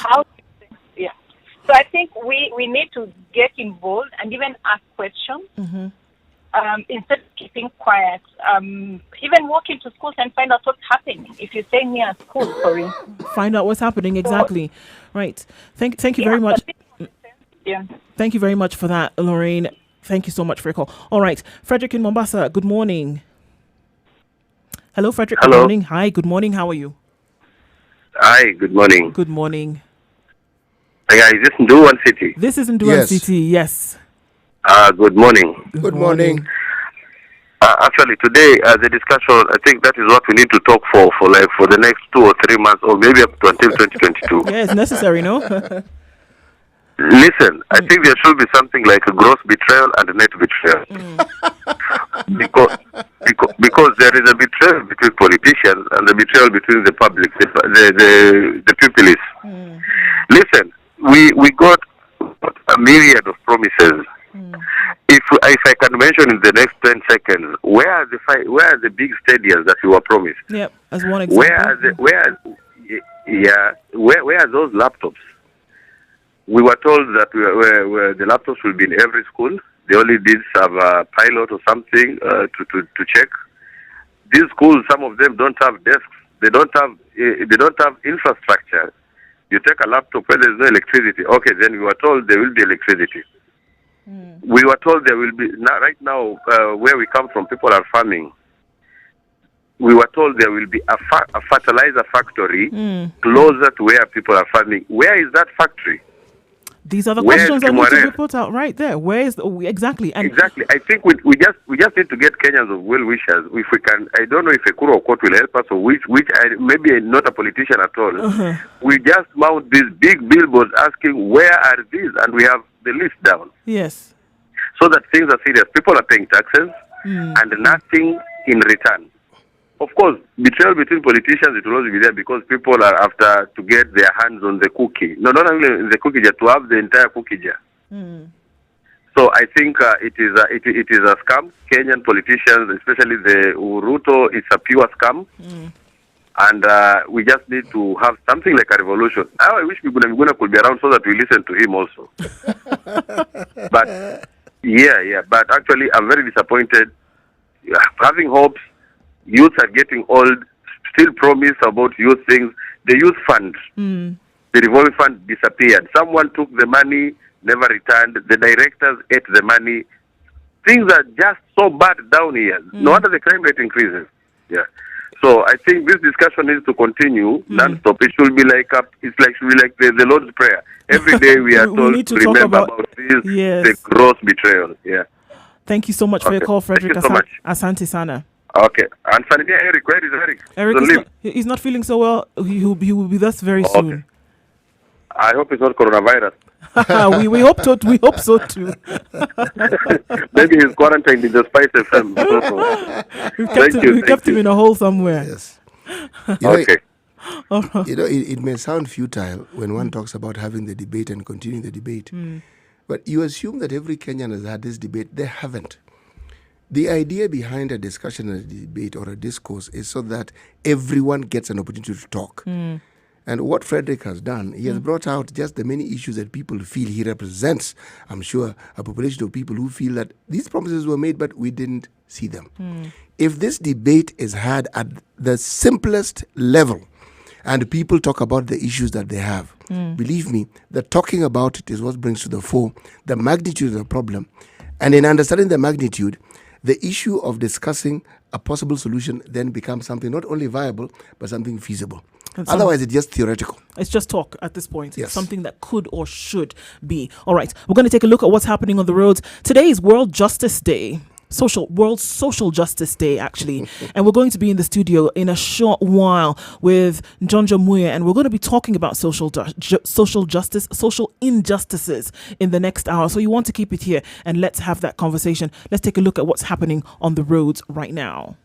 Yeah. So I think we need to get involved and even ask questions. Instead of keeping quiet, even walk into schools and find out what's happening. If you stay near a school, sorry. Find out what's happening, exactly. Right. Thank you very much. Yeah. Thank you very much for that, Lorraine. Thank you so much for your call. All right. Frederick in Mombasa, good morning. Hello, Frederick. Hello. Good morning. Hi, good morning. How are you? Hi, good morning. Good morning. Yeah, is this Nduwan City? This is Nduwan Yes. City, yes. Good morning. Good morning. Actually, today, the discussion, I think that is what we need to talk for the next 2 or 3 months, or maybe up to until 2022. Yeah, it's necessary, no? Listen, I think there should be something like a gross betrayal and a net betrayal. Because there is a betrayal between politicians and the betrayal between the public, the populace. Listen, we got a myriad of promises. If I can mention in the next 10 seconds, where are the big stadiums that you were promised? Yep, as one example. Where are those laptops? We were told that where the laptops will be in every school. They only did some pilot or something to check. These schools, some of them don't have desks. They don't have infrastructure. You take a laptop where there's no electricity. Okay, then we were told there will be electricity. We were told there will be right now where we come from. People are farming. We were told there will be a fertilizer factory closer to where people are farming. Where is that factory? These are the questions that need to be put out right there. Where is exactly? And exactly. I think we just need to get Kenyans of well wishers. If we can, I don't know if Ekuru or Court will help us, or maybe not a politician at all. We just mount these big billboards asking where are these, and we have the list down. Yes. So that things are serious. People are paying taxes and nothing in return. Of course, betrayal between politicians, it will always be there because people are after to get their hands on the cookie. No, not only the cookie jar, to have the entire cookie jar. So I think it is a scam. Kenyan politicians, especially the Ruto, it's a pure scam. And we just need to have something like a revolution. I wish Miguna could be around so that we listen to him also. But but actually I'm very disappointed. Having hopes. Youth are getting old, still promise about youth things. The youth fund, the revolving fund disappeared. Someone took the money, never returned. The directors ate the money. Things are just so bad down here. No wonder the crime rate increases. Yeah. So I think this discussion needs to continue non-stop. It should be like the Lord's Prayer. Every day we are told to remember about this, the gross betrayal. Yeah. Thank you so much for your call, Frederick. Thank you so much. Asante sana. Okay. And Eric, where is Eric? Eric he's not feeling so well. He will be with us very soon. I hope it's not coronavirus. we hope so. We hope so too. Maybe he's quarantined in the Spice FM. We kept him in a hole somewhere. Yes. Okay. It may sound futile when one talks about having the debate and continuing the debate, but you assume that every Kenyan has had this debate. They haven't. The idea behind a discussion and a debate or a discourse is so that everyone gets an opportunity to talk. And what Frederick has done, he has brought out just the many issues that people feel he represents. I'm sure a population of people who feel that these promises were made, but we didn't see them. If this debate is had at the simplest level, and people talk about the issues that they have, believe me, the talking about it is what brings to the fore the magnitude of the problem. And in understanding the magnitude, the issue of discussing a possible solution then becomes something not only viable, but something feasible. Otherwise, it's just theoretical. It's just talk at this point. Yes. It's something that could or should be. All right, we're going to take a look at what's happening on the roads. Today is World Justice Day. World Social Justice Day, actually. And we're going to be in the studio in a short while with Njonjo Muye, and we're going to be talking about social justice, social injustices in the next hour. So you want to keep it here, and let's have that conversation. Let's take a look at what's happening on the roads right now.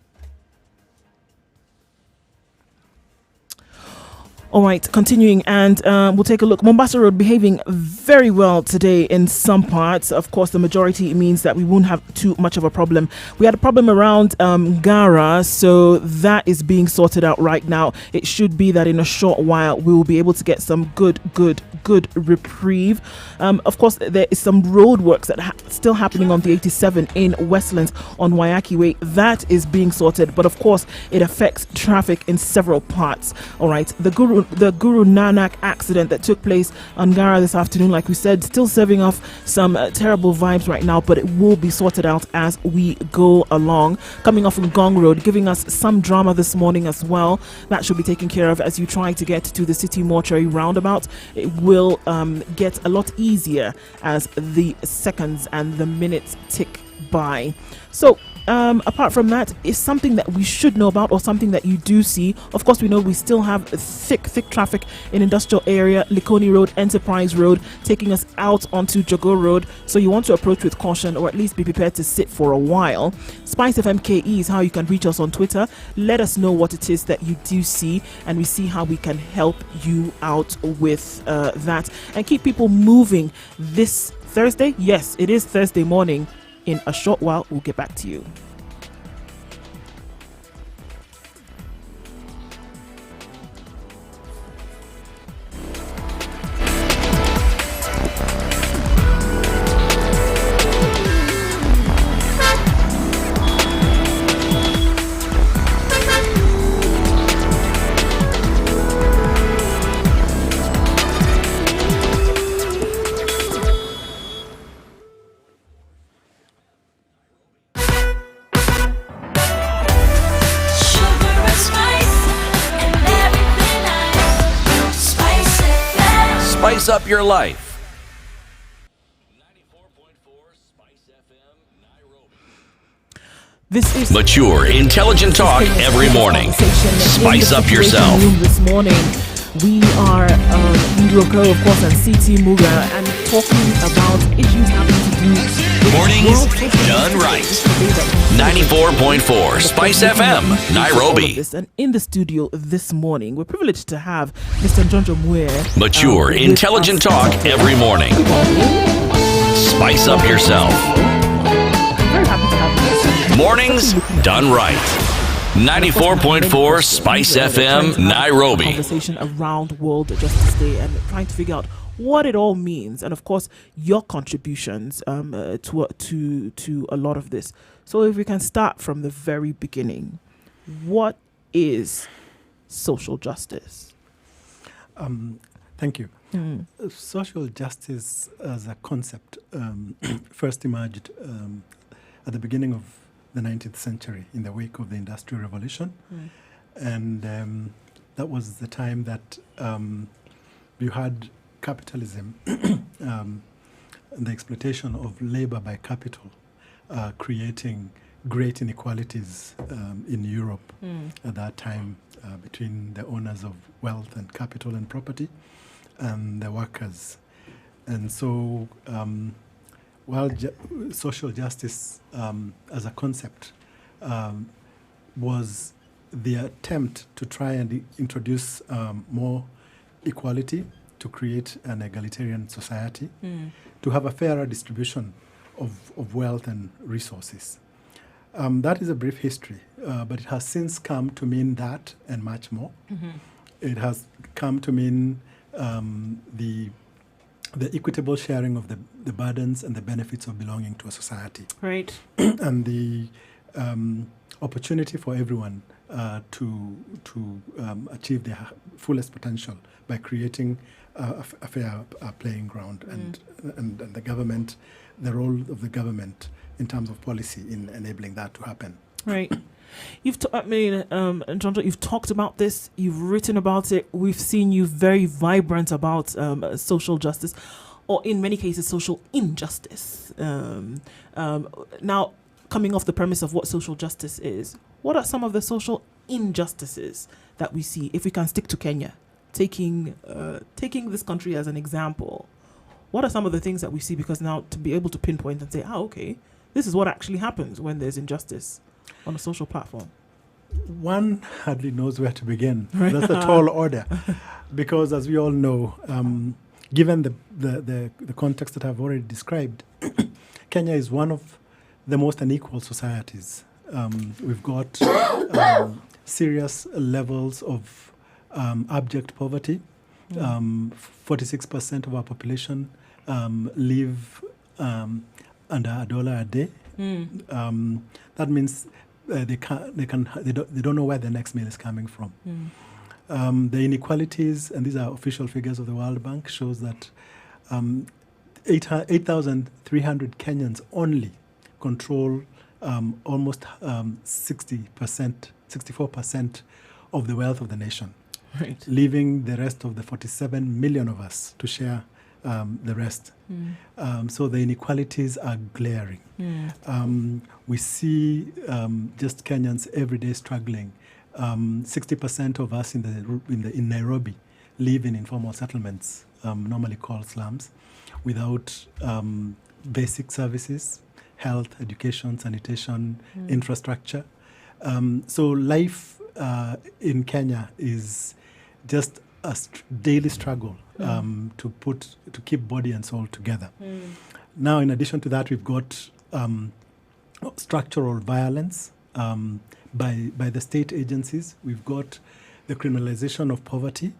All right, continuing, and we'll take a look. Mombasa Road behaving very well today in some parts. Of course, the majority means that we won't have too much of a problem. We had a problem around Gara, so that is being sorted out right now. It should be that in a short while we will be able to get some good reprieve. Of course, there is some road works that still happening on the 87 in Westlands on Wayaki Way. That is being sorted, but of course, it affects traffic in several parts. All right, the Guru Nanak accident that took place on Gara this afternoon, like we said, still serving off some terrible vibes right now, but it will be sorted out as we go along. Coming off from Gong Road, giving us some drama this morning as well. That should be taken care of as you try to get to the City Mortuary roundabout. It will get a lot easier as the seconds and the minutes tick by. So apart from that, is something that we should know about or something that you do see. Of course, we know we still have thick traffic in industrial area, Likoni Road, Enterprise Road, taking us out onto Jago Road. So you want to approach with caution, or at least be prepared to sit for a while. Spice FM KE is how you can reach us on Twitter. Let us know what it is that you do see, and we see how we can help you out with that. And keep people moving this Thursday. Yes, it is Thursday morning. In a short while, we'll get back to you. Spice up your life. 94.4 Spice FM, Nairobi. This is Mature, intelligent talk every morning. Spice up yourself. This morning, we are Ndroko, of course, and CT Muga, and talking about issues having to do with Mornings done right. 94.4 Spice FM, Nairobi. And in the studio this morning, we're privileged to have Mr. Njonjo Muye. Mature, intelligent talk every morning. Spice up yourself. Very happy to have you. Mornings done right. 94.4 Spice FM, Nairobi. Conversation around World Justice Day and trying to figure out what it all means, and of course your contributions to a lot of this. So if we can start from the very beginning, what is social justice? Thank you. Social justice as a concept first emerged at the beginning of the 19th century in the wake of the Industrial Revolution. And that was the time that you had capitalism and the exploitation of labor by capital creating great inequalities in Europe at that time between the owners of wealth and capital and property and the workers. And so, while social justice as a concept was the attempt to try and introduce more equality, to create an egalitarian society, to have a fairer distribution of wealth and resources. That is a brief history, but it has since come to mean that and much more. It has come to mean the equitable sharing of the burdens and the benefits of belonging to a society. Right. And the opportunity for everyone to achieve their fullest potential by creating a fair playing ground, and the government, the role of the government in terms of policy in enabling that to happen. Right. John, you've talked about this, you've written about it, we've seen you very vibrant about social justice, or in many cases, social injustice. Now, coming off the premise of what social justice is, what are some of the social injustices that we see, if we can stick to Kenya, taking this country as an example? What are some of the things that we see? Because now to be able to pinpoint and say, okay, this is what actually happens when there's injustice on a social platform. One hardly knows where to begin. That's a tall order, because as we all know, given the context that I've already described, Kenya is one of the most unequal societies. We've got serious levels of abject poverty. 46% of our population live under $1 a day. That means they don't know where the next meal is coming from. The inequalities, and these are official figures of the World Bank, shows that 8,300 Kenyans only control almost 64% of the wealth of the nation, right, leaving the rest of the 47 million of us to share the rest. So the inequalities are glaring. We see just Kenyans every day struggling. 60% of us in Nairobi live in informal settlements, normally called slums, without basic services, health, education, sanitation, infrastructure. So life in Kenya is just a daily struggle to keep body and soul together. Now, in addition to that, we've got structural violence by the state agencies. We've got the criminalization of poverty,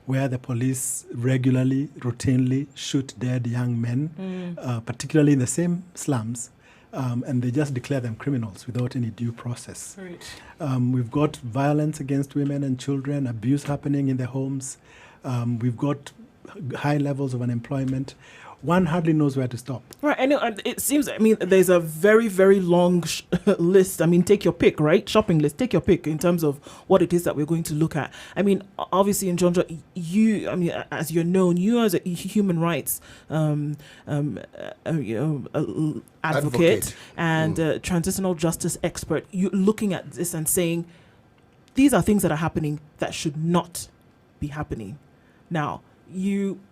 where the police regularly, routinely shoot dead young men, particularly in the same slums, and they just declare them criminals without any due process. Right. We've got violence against women and children, abuse happening in their homes. We've got high levels of unemployment. One hardly knows where to stop. Right, and it seems, there's a very, very long list. Take your pick, right? Shopping list, take your pick in terms of what it is that we're going to look at. Obviously, in John, you, as you're known, you as a human rights advocate and transitional justice expert, you're looking at this and saying, these are things that are happening that should not be happening. Now,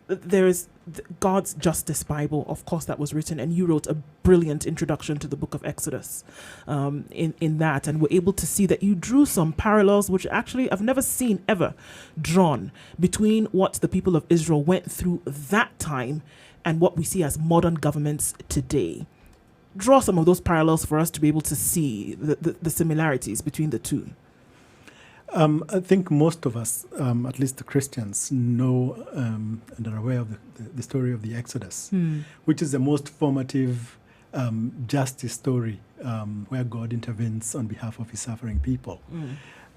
there is God's Justice Bible, of course, that was written, and you wrote a brilliant introduction to the book of Exodus in that, and we're able to see that you drew some parallels, which actually I've never seen ever drawn, between what the people of Israel went through that time and what we see as modern governments today. Draw some of those parallels for us to be able to see the similarities between the two. I think most of us, at least the Christians, know and are aware of the story of the Exodus, which is the most formative justice story where God intervenes on behalf of his suffering people.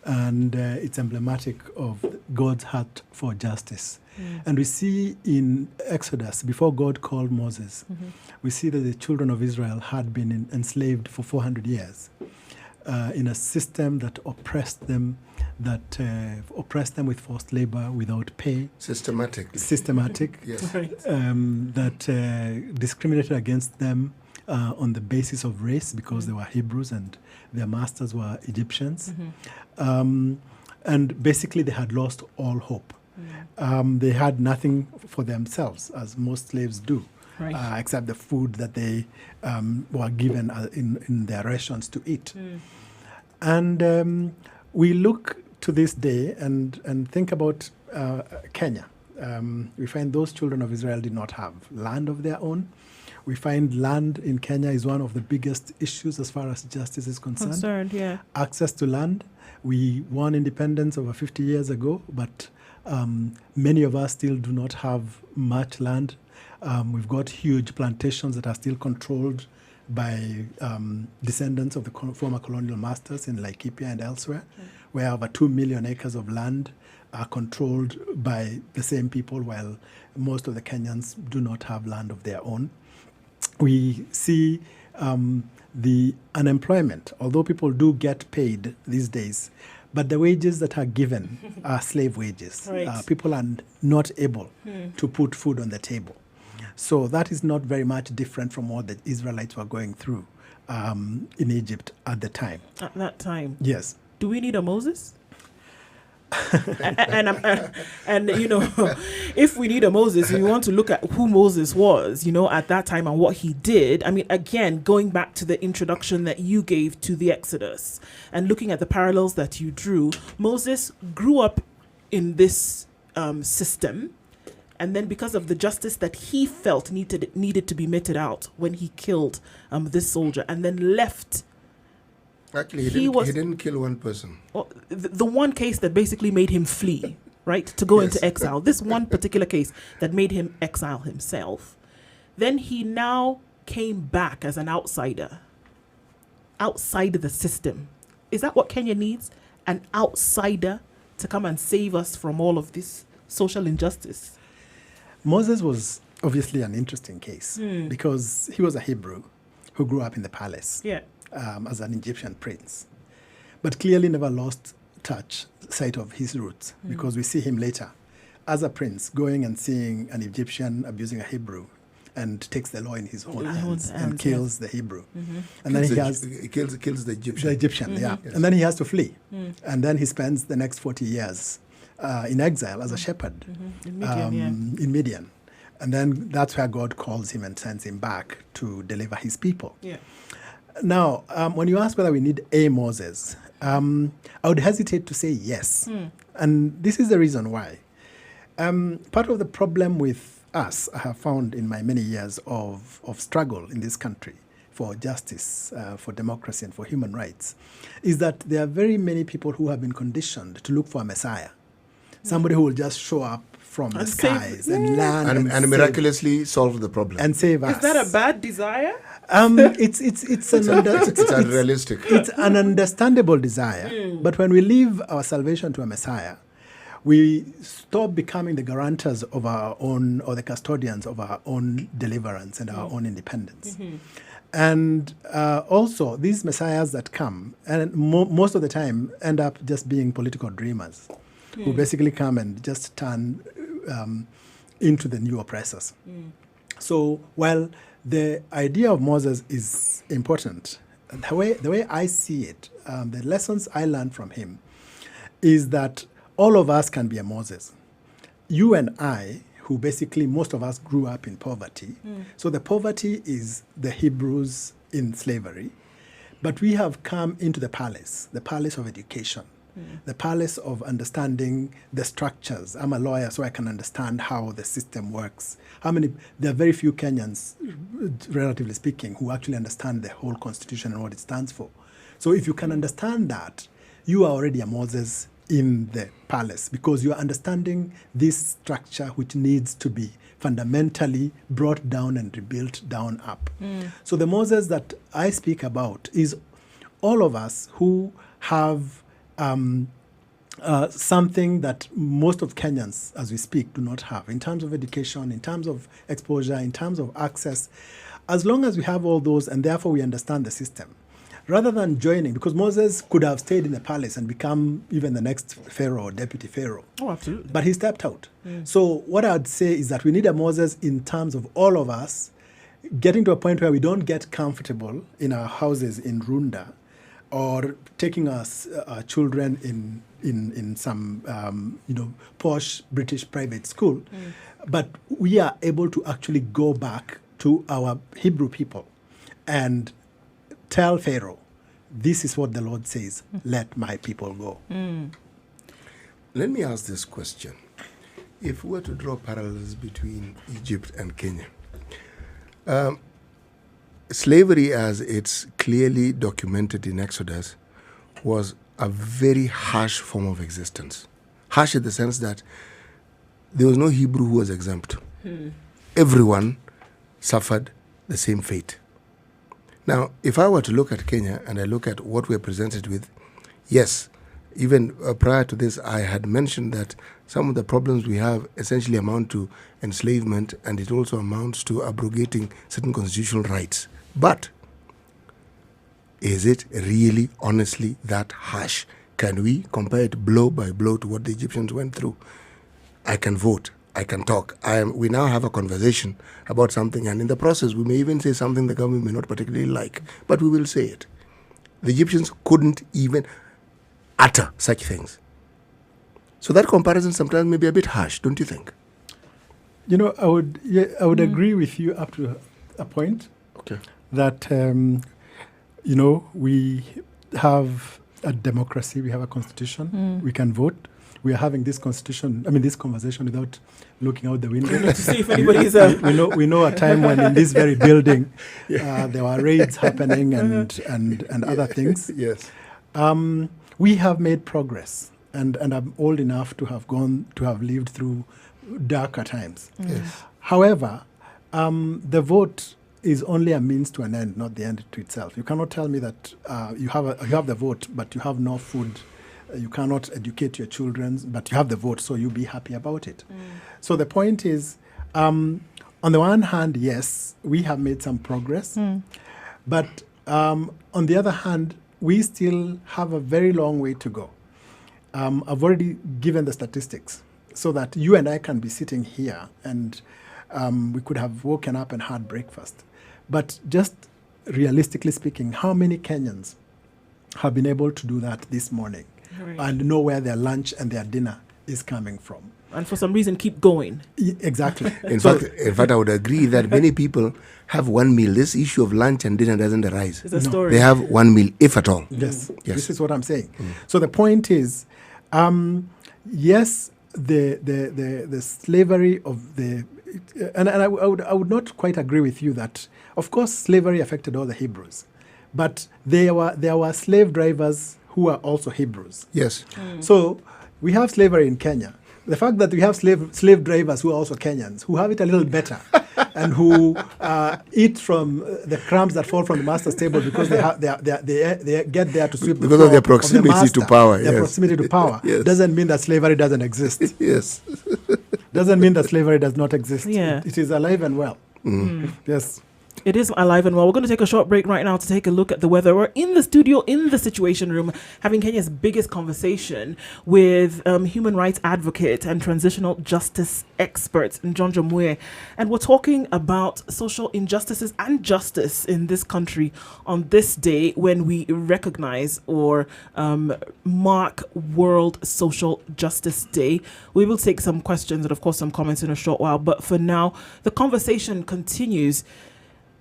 And it's emblematic of God's heart for justice. And we see in Exodus, before God called Moses, we see that the children of Israel had been enslaved for 400 years in a system that oppressed them with forced labor without pay. Systematic. Yes. Right. That discriminated against them on the basis of race because they were Hebrews and their masters were Egyptians. And basically they had lost all hope. They had nothing for themselves, as most slaves do, Right. except the food that they were given in their rations to eat. And we look to this day and think about Kenya. We find those children of Israel did not have land of their own. We find land in Kenya is one of the biggest issues as far as justice is concerned. Access to land. We won independence over 50 years ago, but many of us still do not have much land. We've got huge plantations that are still controlled by descendants of the former colonial masters in Laikipia and elsewhere, where over 2 million acres of land are controlled by the same people, while most of the Kenyans do not have land of their own. We see the unemployment, although people do get paid these days, but the wages that are given are slave wages. Right. People are not able to put food on the table. So that is not very much different from what the Israelites were going through in Egypt at the time. At that time. Yes. Do we need a Moses? and you know, if we need a Moses, we want to look at who Moses was, you know, at that time and what he did. I mean, again, going back to the introduction that you gave to the Exodus and looking at the parallels that you drew, Moses grew up in this system, and then because of the justice that he felt needed to be meted out when he killed this soldier, and then left. Actually, he didn't kill one person. Well, the one case that basically made him flee, right, to go into exile. This one particular case that made him exile himself. Then he now came back as an outsider, outside of the system. Is that what Kenya needs? An outsider to come and save us from all of this social injustice? Moses was obviously an interesting case because he was a Hebrew who grew up in the palace. Yeah. As an Egyptian prince, but clearly never lost sight of his roots, because we see him later as a prince going and seeing an Egyptian abusing a Hebrew and takes the law in his own hands and kills the Hebrew. And then he kills the Egyptian. The Egyptian, Yes. And then he has to flee. And then he spends the next 40 years in exile as a shepherd in Midian. And then that's where God calls him and sends him back to deliver his people. Yeah. Now, when you ask whether we need a Moses, I would hesitate to say yes. And this is the reason why. Part of the problem with us, I have found in my many years of struggle in this country for justice, for democracy, and for human rights, is that there are very many people who have been conditioned to look for a Messiah. Somebody who will just show up from the skies and land and miraculously solve the problem. And save us. Is that a bad desire? It's unrealistic. It's an understandable desire. But when we leave our salvation to a Messiah, we stop becoming the guarantors of our own, or the custodians of our own deliverance and our own independence. And also, these messiahs that come, and most of the time, end up just being political dreamers who basically come and just turn into the new oppressors. So while the idea of Moses is important, the way I see it, the lessons I learned from him is that all of us can be a Moses. You and I, who basically most of us grew up in poverty. So the poverty is the Hebrews in slavery. But we have come into the palace of education, the palace of understanding the structures. I'm a lawyer, so I can understand how the system works. There are very few Kenyans, relatively speaking, who actually understand the whole constitution and what it stands for. So if you can understand that, you are already a Moses in the palace, because you are understanding this structure which needs to be fundamentally brought down and rebuilt down up. So the Moses that I speak about is all of us who have something that most of Kenyans, as we speak, do not have, in terms of education, in terms of exposure, in terms of access. As long as we have all those, and therefore we understand the system, rather than joining, because Moses could have stayed in the palace and become even the next pharaoh or deputy pharaoh. Oh, absolutely. But he stepped out. So what I would say is that we need a Moses in terms of all of us getting to a point where we don't get comfortable in our houses in Runda or taking us children in some posh British private school, but we are able to actually go back to our Hebrew people and tell Pharaoh, this is what the Lord says, let my people go. Let me ask this question. If we were to draw parallels between Egypt and Kenya, slavery, as it's clearly documented in Exodus, was a very harsh form of existence. Harsh in the sense that there was no Hebrew who was exempt. Everyone suffered the same fate. Now, if I were to look at Kenya and I look at what we're presented with, yes, even prior to this, I had mentioned that some of the problems we have essentially amount to enslavement, and it also amounts to abrogating certain constitutional rights. But is it really, honestly, that harsh? Can we compare it blow by blow to what the Egyptians went through? I can vote. I can talk. We now have a conversation about something, and in the process, we may even say something the government may not particularly like, but we will say it. The Egyptians couldn't even utter such things. So that comparison sometimes may be a bit harsh, don't you think? I would agree with you up to a point. Okay. That we have a democracy, we have a constitution, we can vote. We are having this conversation without looking out the window. To see if anybody's we know a time when in this very building there were raids happening and other things. Yes. We have made progress, and I'm old enough to have lived through darker times. Yes. However, the vote is only a means to an end, not the end to itself. You cannot tell me that you have the vote, but you have no food. You cannot educate your children, but you have the vote, so you be happy about it. So the point is, on the one hand, yes, we have made some progress, but on the other hand, we still have a very long way to go. I've already given the statistics so that you and I can be sitting here and we could have woken up and had breakfast. But just realistically speaking, how many Kenyans have been able to do that this morning? Right. And know where their lunch and their dinner is coming from? And for some reason, keep going. Exactly. In fact, I would agree that many people have one meal. This issue of lunch and dinner doesn't arise. It's a story. They have one meal, if at all. Yes. This is what I'm saying. So the point is, yes, the slavery of the... And I would not quite agree with you that, of course, slavery affected all the Hebrews. But there were slave drivers who are also Hebrews. Yes. So we have slavery in Kenya. The fact that we have slave drivers who are also Kenyans, who have it a little better, and who eat from the crumbs that fall from the master's table because they get there to sweep the floor because of their proximity to power. Their proximity to power doesn't mean that slavery doesn't exist. Yes. Doesn't mean that slavery does not exist. Yeah. It is alive and well. Yes. It is alive and well. We're going to take a short break right now to take a look at the weather. We're in the studio, in the Situation Room, having Kenya's biggest conversation with human rights advocate and transitional justice expert, Njonjo Mwe. And we're talking about social injustices and justice in this country on this day when we recognize or mark World Social Justice Day. We will take some questions and, of course, some comments in a short while. But for now, the conversation continues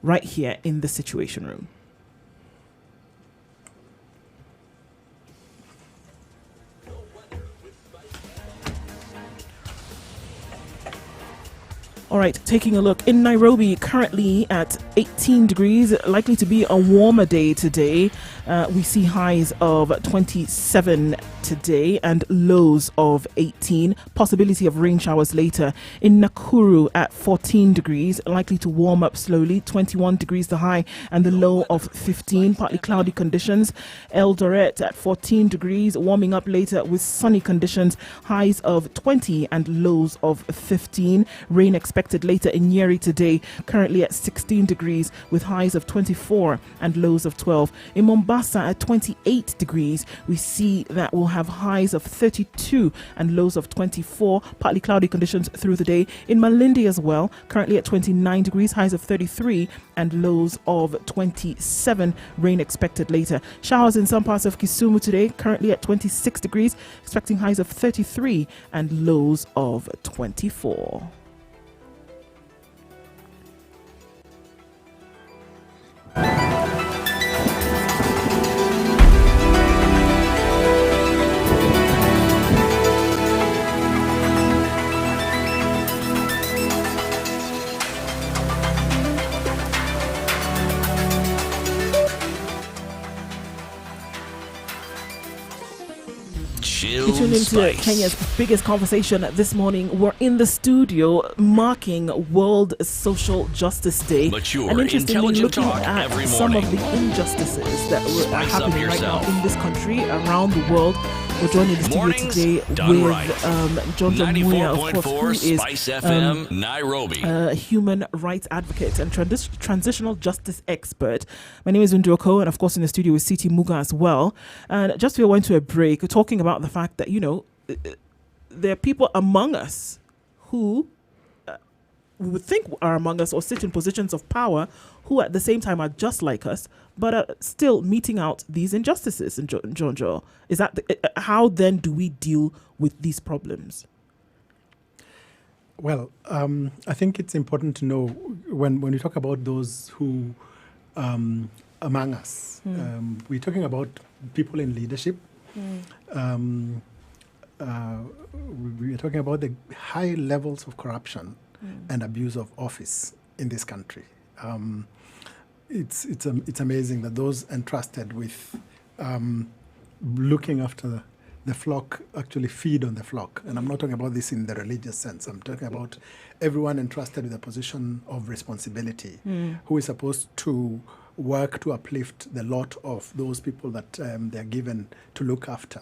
right here in the Situation Room. All right, taking a look in Nairobi, currently at 18 degrees, likely to be a warmer day today. We see highs of 27 today and lows of 18. Possibility of rain showers later. In Nakuru at 14 degrees, likely to warm up slowly. 21 degrees the high and the low of 15. Partly cloudy conditions. Eldoret at 14 degrees, warming up later with sunny conditions. Highs of 20 and lows of 15. Rain expected later in Nyeri today, currently at 16 degrees with highs of 24 and lows of 12. In Mombasa, Mombasa at 28 degrees. We see that we'll have highs of 32 and lows of 24. Partly cloudy conditions through the day. In Malindi as well, currently at 29 degrees, highs of 33 and lows of 27. Rain expected later. Showers in some parts of Kisumu today, currently at 26 degrees, expecting highs of 33 and lows of 24. You tuned into Kenya's biggest conversation this morning. We're in the studio marking World Social Justice Day. Mature, and interestingly, looking talk at every some morning. of the injustices that are happening right now yourself. in this country, around the world. We're joined in the studio Mornings today done with right. John Muya, of course, 94.4 who is Spice FM, Nairobi. a human rights advocate and transitional justice expert. My name is Undroko, and of course in the studio with Siti Muga as well. And just before we went to a break, talking about the fact that, you know, there are people among us who we would think are among us or sit in positions of power who at the same time are just like us, but are still meting out these injustices. And John, is that how then do we deal with these problems? Well, I think it's important to know when you talk about those who among us, we're talking about people in leadership. We are talking about the high levels of corruption and abuse of office in this country. It's amazing that those entrusted with looking after the flock actually feed on the flock. And I'm not talking about this in the religious sense. I'm talking about everyone entrusted with a position of responsibility who is supposed to work to uplift the lot of those people that they're given to look after.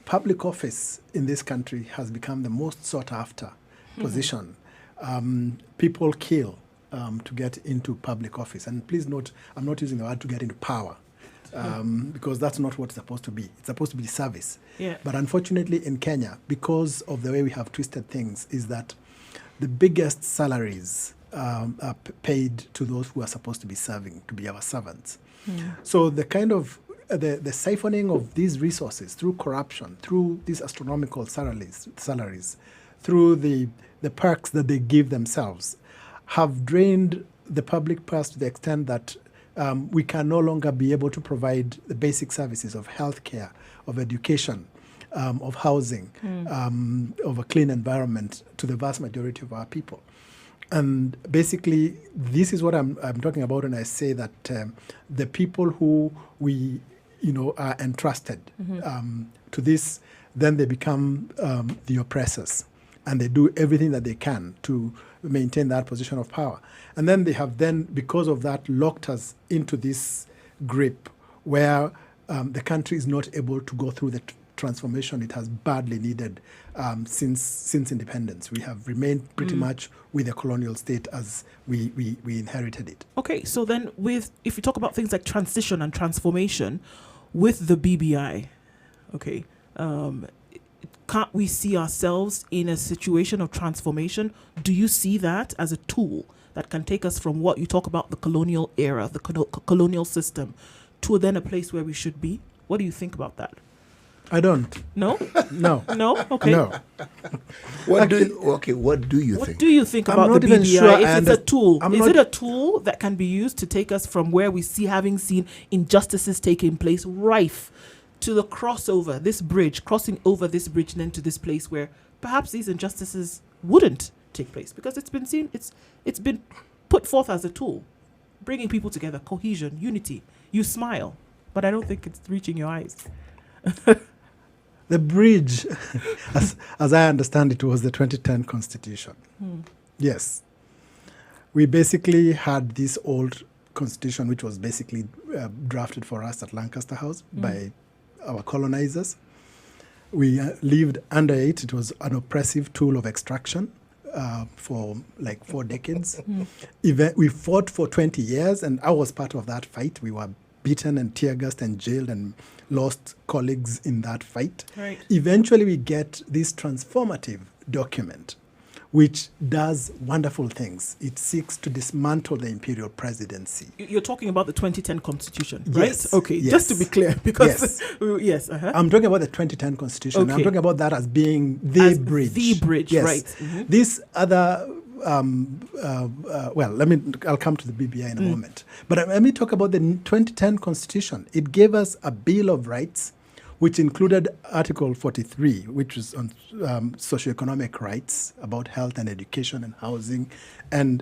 Public office in this country has become the most sought after position. People kill to get into public office. And please note, I'm not using the word to get into power because that's not what it's supposed to be. It's supposed to be service. Yeah. But unfortunately in Kenya, because of the way we have twisted things, is that the biggest salaries are paid to those who are supposed to be serving, to be our servants. So the kind of the siphoning of these resources through corruption, through these astronomical salaries, through the perks that they give themselves, have drained the public purse to the extent that we can no longer be able to provide the basic services of healthcare, of education, of housing, of a clean environment to the vast majority of our people. And basically, this is what I'm talking about when I say that the people who we are entrusted to this, then they become the oppressors, and they do everything that they can to maintain that position of power. And then they have because of that, locked us into this grip where the country is not able to go through the transformation it has badly needed since independence. We have remained pretty much with the colonial state as we inherited it. Okay, so then if you talk about things like transition and transformation with the BBI, okay, can't we see ourselves in a situation of transformation? Do you see that as a tool that can take us from what you talk about, the colonial era, the colonial system, to then a place where we should be? What do you think about that? I don't. No? No. No? Okay. No. What do you think? What do you think I'm about not the even BBI? sure If it's a tool, is it a tool that can be used to take us from where having seen injustices taking place, rife, to the crossover, this bridge, crossing over this bridge, and then to this place where perhaps these injustices wouldn't take place because it's been seen, it's been put forth as a tool, bringing people together, cohesion, unity. You smile, but I don't think it's reaching your eyes. The bridge, as I understand it, was the 2010 Constitution. Yes. We basically had this old Constitution, which was basically drafted for us at Lancaster House by our colonizers. We lived under it. It was an oppressive tool of extraction for like 4 decades. We fought for 20 years, and I was part of that fight. We were beaten and tear gassed and jailed and lost colleagues in that fight. Right. Eventually, we get this transformative document, which does wonderful things. It seeks to dismantle the imperial presidency. You're talking about the 2010 Constitution, Yes, right? Okay, yes. just to be clear, because yes, I'm talking about the 2010 Constitution. I'm Okay. talking about that as being the As bridge. the bridge, Yes. right. Mhm. This other, I'll come to the BBI in a moment. But let me talk about the 2010 Constitution. It gave us a Bill of Rights, which included Article 43, which is on socioeconomic rights about health and education and housing and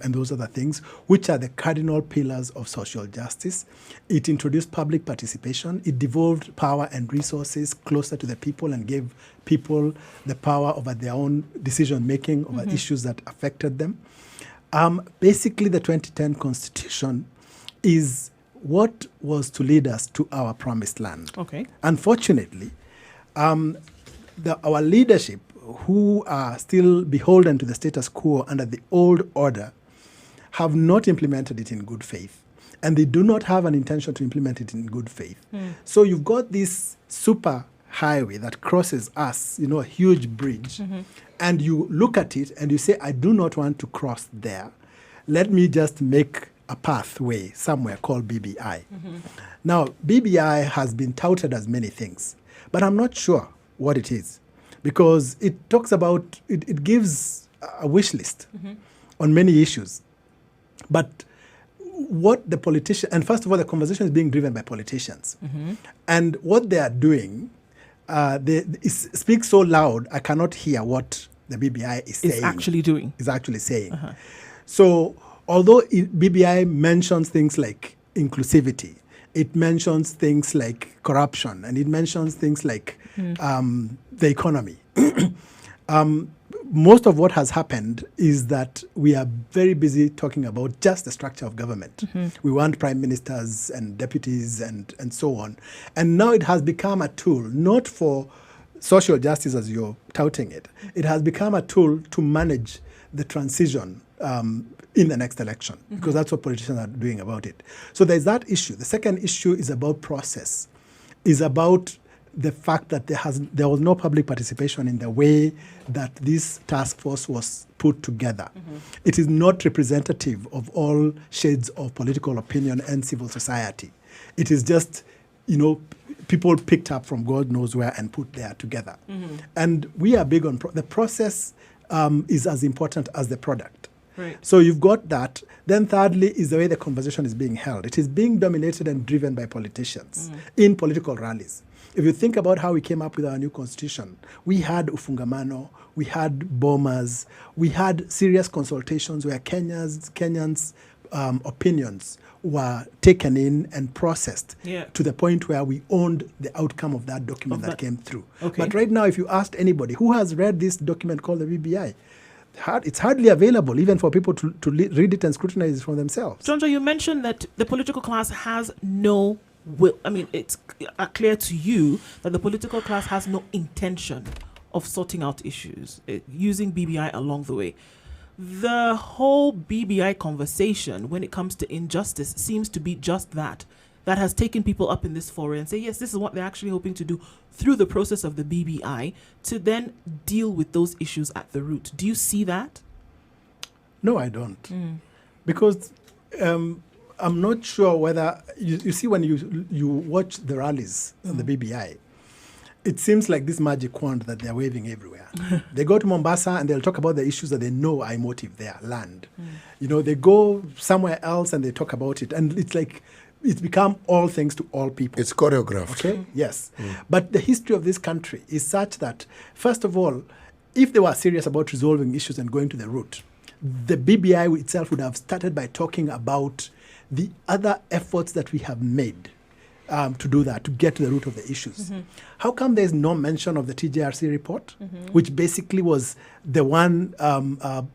those other things, which are the cardinal pillars of social justice. It introduced public participation. It devolved power and resources closer to the people and gave people the power over their own decision-making over issues that affected them. Basically, the 2010 Constitution is what was to lead us to our promised land. Okay. Unfortunately, our leadership, who are still beholden to the status quo under the old order, have not implemented it in good faith. And they do not have an intention to implement it in good faith. So you've got this super highway that crosses us, a huge bridge, and you look at it and you say, I do not want to cross there. Let me just make a pathway somewhere called BBI. Now, BBI has been touted as many things, but I'm not sure what it is, because it talks about, it gives a wish list on many issues. But what the politician, and first of all, the conversation is being driven by politicians. And what they are doing, it speaks so loud, I cannot hear what the BBI is saying. It's actually doing. Is actually saying. So, although BBI mentions things like inclusivity, it mentions things like corruption, and it mentions things like the economy. Most of what has happened is that we are very busy talking about just the structure of government. We want prime ministers and deputies and so on. And now it has become a tool, not for social justice as you're touting it. It has become a tool to manage the transition in the next election, because that's what politicians are doing about it. So there's that issue. The second issue is about process, is about the fact that there was no public participation in the way that this task force was put together. It is not representative of all shades of political opinion and civil society. It is just, people picked up from God knows where and put there together. And we are big on the process is as important as the product. Right. So you've got that. Then thirdly is the way the conversation is being held. It is being dominated and driven by politicians in political rallies. If you think about how we came up with our new constitution, we had ufungamano, we had bombers, we had serious consultations where Kenyans' opinions were taken in and processed to the point where we owned the outcome of that document that came through. Okay. But right now, if you asked anybody who has read this document called the BBI, it's hardly available even for people to read it and scrutinize it for themselves. Jonjo, you mentioned that the political class has no will. I mean, it's clear to you that the political class has no intention of sorting out issues, using BBI along the way. The whole BBI conversation when it comes to injustice seems to be just that has taken people up in this forum and say, yes, this is what they're actually hoping to do through the process of the BBI to then deal with those issues at the root. Do you see that? No, I don't. Because I'm not sure whether, you see when you watch the rallies on the BBI, it seems like this magic wand that they're waving everywhere. They go to Mombasa and they'll talk about the issues that they know are emotive there, land. They go somewhere else and they talk about it. And it's like, it's become all things to all people. It's choreographed. Okay, yes. But the history of this country is such that, first of all, if they were serious about resolving issues and going to the root, the BBI itself would have started by talking about the other efforts that we have made to do that, to get to the root of the issues. How come there's no mention of the TJRC report, which basically was the one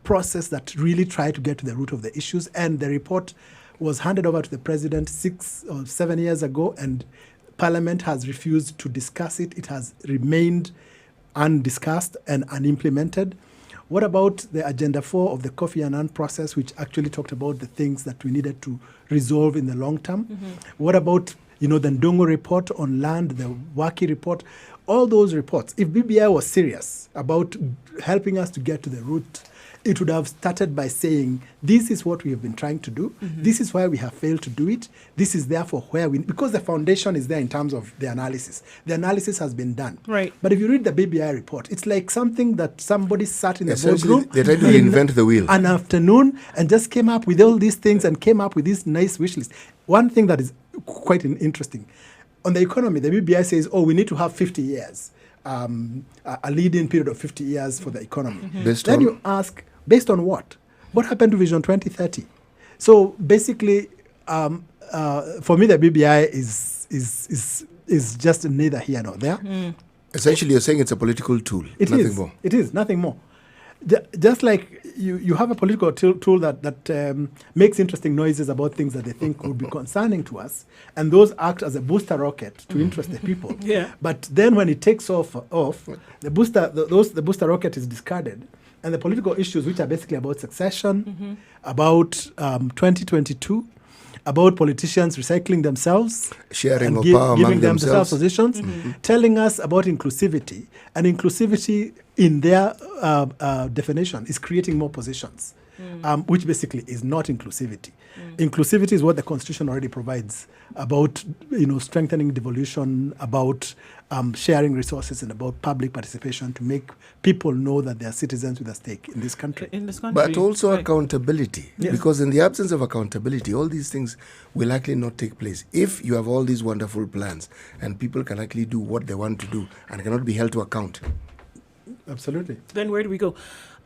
process that really tried to get to the root of the issues, and the report was handed over to the president 6 or 7 years ago, and Parliament has refused to discuss it. It has remained undiscussed and unimplemented. What about the Agenda 4 of the Kofi Annan process, which actually talked about the things that we needed to resolve in the long term? What about, the Ndongo report on land, the Waki report, all those reports? If BBI was serious about helping us to get to the root, it would have started by saying, this is what we have been trying to do. This is why we have failed to do it. This is therefore where because the foundation is there in terms of the analysis. The analysis has been done. Right. But if you read the BBI report, it's like something that somebody sat in the boardroom. They tried to reinvent the wheel. An afternoon and just came up with all these things and came up with this nice wish list. One thing that is quite interesting, on the economy, the BBI says, we need to have 50 years, a leading period of 50 years for the economy. Then you ask, based on what? What happened to Vision 2030? So basically, for me, the BBI is just neither here nor there. Essentially, you're saying it's a political tool. Nothing more. It is, nothing more. Just like you have a political tool that makes interesting noises about things that they think would be concerning to us, and those act as a booster rocket to interest the people. But then when it takes off, the booster rocket is discarded, and the political issues, which are basically about succession, about 2022, about politicians recycling themselves, sharing of giving power among themselves themselves, positions, telling us about inclusivity, and inclusivity in their definition is creating more positions, which basically is not inclusivity. Inclusivity is what the Constitution already provides about, strengthening devolution, about sharing resources, and about public participation to make people know that they are citizens with a stake in this country. But also accountability, because in the absence of accountability, all these things will actually not take place. If you have all these wonderful plans and people can actually do what they want to do and cannot be held to account. Absolutely. Then where do we go?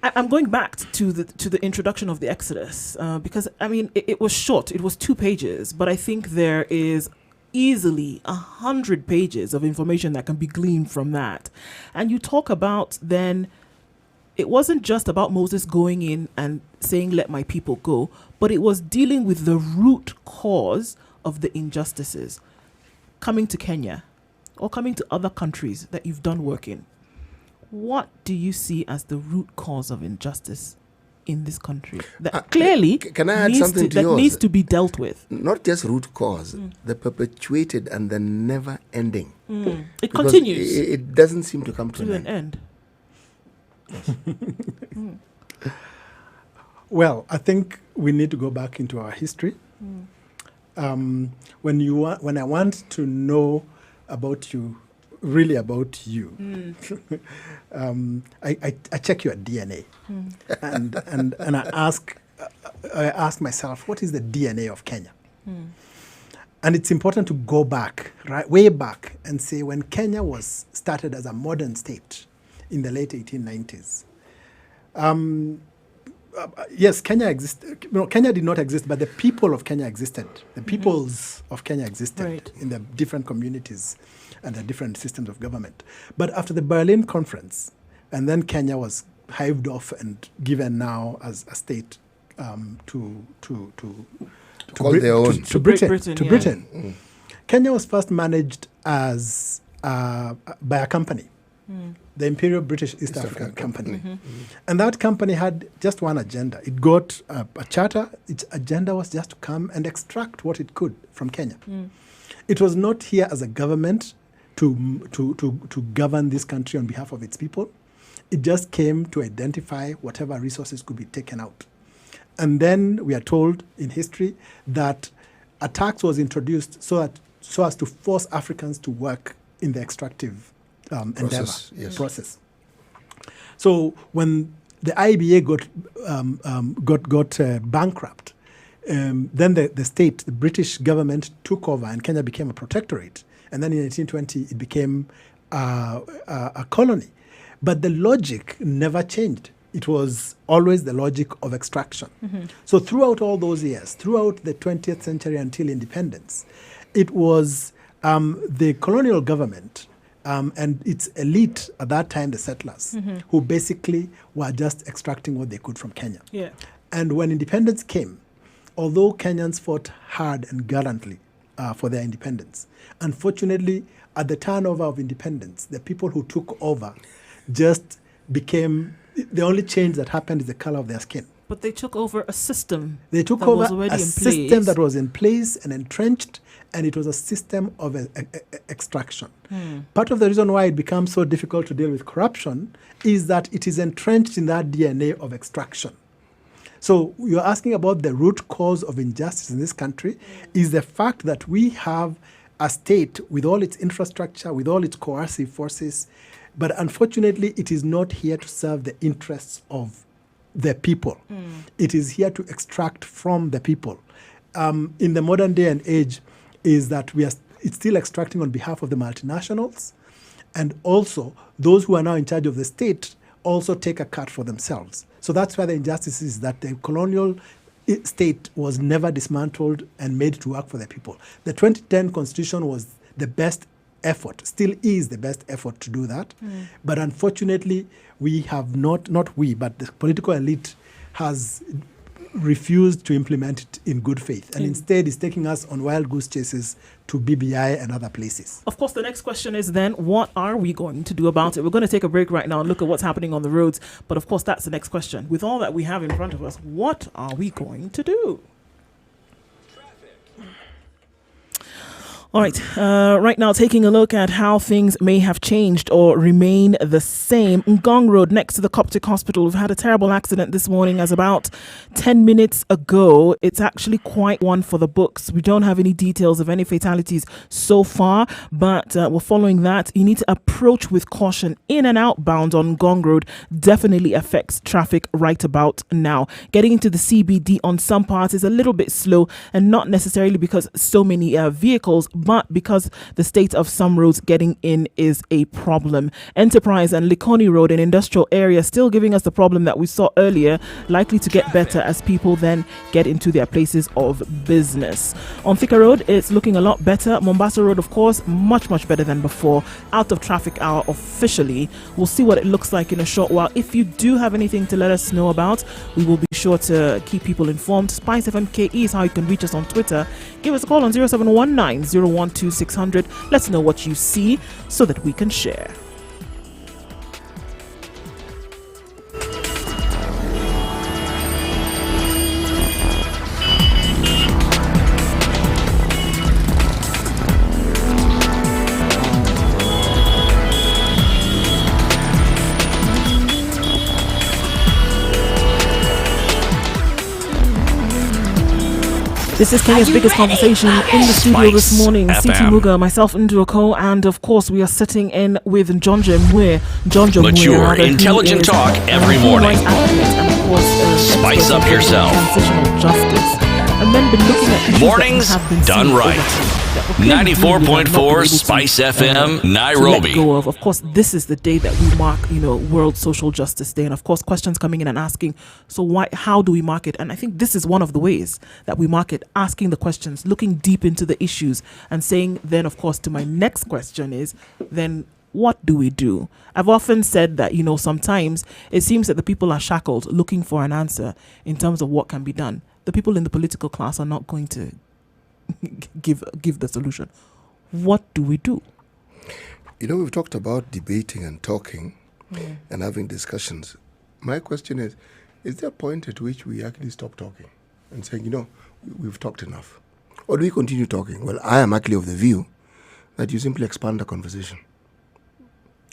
I'm going back to the introduction of the Exodus, because, it was short. It was 2 pages, but I think there is easily 100 pages of information that can be gleaned from that. And you talk about then, it wasn't just about Moses going in and saying, let my people go, but it was dealing with the root cause of the injustices. Coming to Kenya or coming to other countries that you've done work in, what do you see as the root cause of injustice in this country that clearly can I add something to yours? Needs to be dealt with? Not just root cause, the perpetuated and the never ending. It Because continues. It doesn't seem to come to an end. Well, I think we need to go back into our history. When I want to know about you, really about you, I check your DNA, and I ask myself, what is the DNA of Kenya? And it's important to go back, right, way back, and say when Kenya was started as a modern state in the late 1890s. Yes, Kenya existed. No, Kenya did not exist, but the people of Kenya existed. The peoples of Kenya existed in the different communities and the different systems of government. But after the Berlin Conference, and then Kenya was hived off and given now as a state to Britain. Kenya was first managed as by a company. The Imperial British East African Company. And that company had just one agenda. It got a charter. Its agenda was just to come and extract what it could from Kenya. It was not here as a government to govern this country on behalf of its people. It just came to identify whatever resources could be taken out. And then we are told in history that a tax was introduced so as to force Africans to work in the extractive process. So when the IBA got bankrupt, then the state, the British government, took over, and Kenya became a protectorate. And then in 1820, it became a colony. But the logic never changed. It was always the logic of extraction. So throughout all those years, throughout the 20th century until independence, it was the colonial government and its elite at that time, the settlers, who basically were just extracting what they could from Kenya. And when independence came, although Kenyans fought hard and gallantly for their independence, unfortunately, at the turnover of independence, the people who took over just became the only change that happened is the color of their skin. But they took over a system. They took that over was already a in system place. that was in place and entrenched, and it was a system of extraction. Part of the reason why it becomes so difficult to deal with corruption is that it is entrenched in that DNA of extraction. So you're asking about the root cause of injustice in this country is the fact that we have a state with all its infrastructure, with all its coercive forces, but unfortunately it is not here to serve the interests of the people. It is here to extract from the people. In the modern day and age is that it's still extracting on behalf of the multinationals, and also those who are now in charge of the state also take a cut for themselves. So that's where the injustice is, that the colonial state was never dismantled and made to work for the people. The 2010 Constitution was the best effort, still is the best effort to do that. But unfortunately, we have not we, but the political elite has refused to implement it in good faith, and instead is taking us on wild goose chases to BBI and other places. Of course, the next question is then, what are we going to do about it? We're going to take a break right now and look at what's happening on the roads. But of course, that's the next question. With all that we have in front of us, what are we going to do? All right, right now taking a look at how things may have changed or remain the same. Ngong Road next to the Coptic Hospital. We've had a terrible accident this morning as about 10 minutes ago. It's actually quite one for the books. We don't have any details of any fatalities so far, but we're following that. You need to approach with caution. In and outbound on Ngong Road definitely affects traffic right about now. Getting into the CBD on some parts is a little bit slow, and not necessarily because so many vehicles, but because the state of some roads getting in is a problem. Enterprise and Likoni Road, an industrial area, still giving us the problem that we saw earlier, likely to get better as people then get into their places of business. On Thika Road, it's looking a lot better. Mombasa Road, of course, much better than before. Out of traffic hour officially. We'll see what it looks like in a short while. If you do have anything to let us know about, we will be sure to keep people informed. Spice FM KE is how you can reach us on Twitter. Give us a call on 0719 012 Let's know what you see so that we can share. This is Kenya's biggest conversation in the studio this morning. CT Muga, myself, Nduoko, and of course we are sitting in with Njonjo Mwe. Mature, intelligent talk every morning. And of course, Spice up yourself. Transitional justice. And then been looking at issues Mornings that have been done seen right. over time. 94.4 Spice FM, Nairobi. To let go of course, this is the day that we mark, World Social Justice Day, and of course, questions coming in and asking, so how do we mark it? And I think this is one of the ways that we mark it: asking the questions, looking deep into the issues, and saying, then, of course, to my next question is, then what do we do? I've often said that, sometimes it seems that the people are shackled looking for an answer in terms of what can be done. The people in the political class are not going to give the solution. What do we do? We've talked about debating and talking and having discussions. My question is there a point at which we actually stop talking and saying, we've talked enough? Or do we continue talking? Well, I am actually of the view that you simply expand the conversation.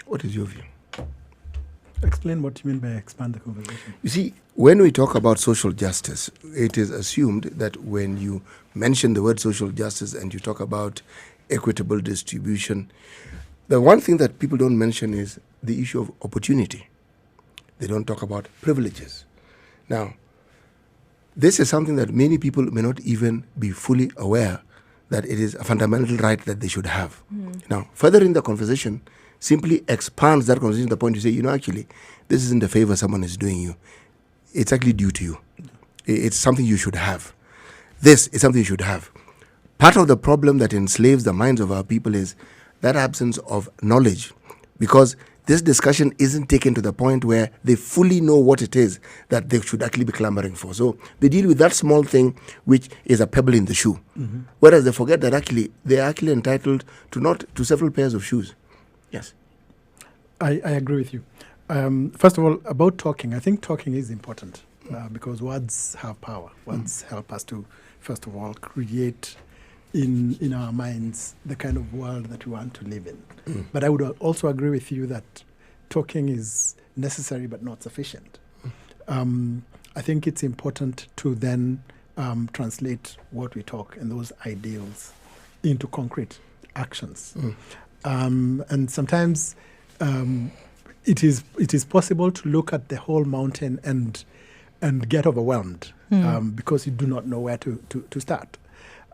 What is your view? Explain what you mean by expand the conversation. You see, when we talk about social justice, it is assumed that when you mention the word social justice and you talk about equitable distribution, the one thing that people don't mention is the issue of opportunity. They don't talk about privileges. Now, this is something that many people may not even be fully aware that it is a fundamental right that they should have. Now, further in the conversation, simply expands that conversation to the point to say, actually, this isn't a favor someone is doing you. It's actually due to you. It's something you should have. This is something you should have. Part of the problem that enslaves the minds of our people is that absence of knowledge, because this discussion isn't taken to the point where they fully know what it is that they should actually be clamoring for. So they deal with that small thing, which is a pebble in the shoe. Whereas they forget that actually they're actually entitled to several pairs of shoes. Yes. I agree with you. First of all, about talking, I think talking is important because words have power. Words help us to, first of all, create in our minds the kind of world that we want to live in. But I would also agree with you that talking is necessary but not sufficient. I think it's important to then translate what we talk and those ideals into concrete actions. And sometimes it is possible to look at the whole mountain and get overwhelmed because you do not know where to start.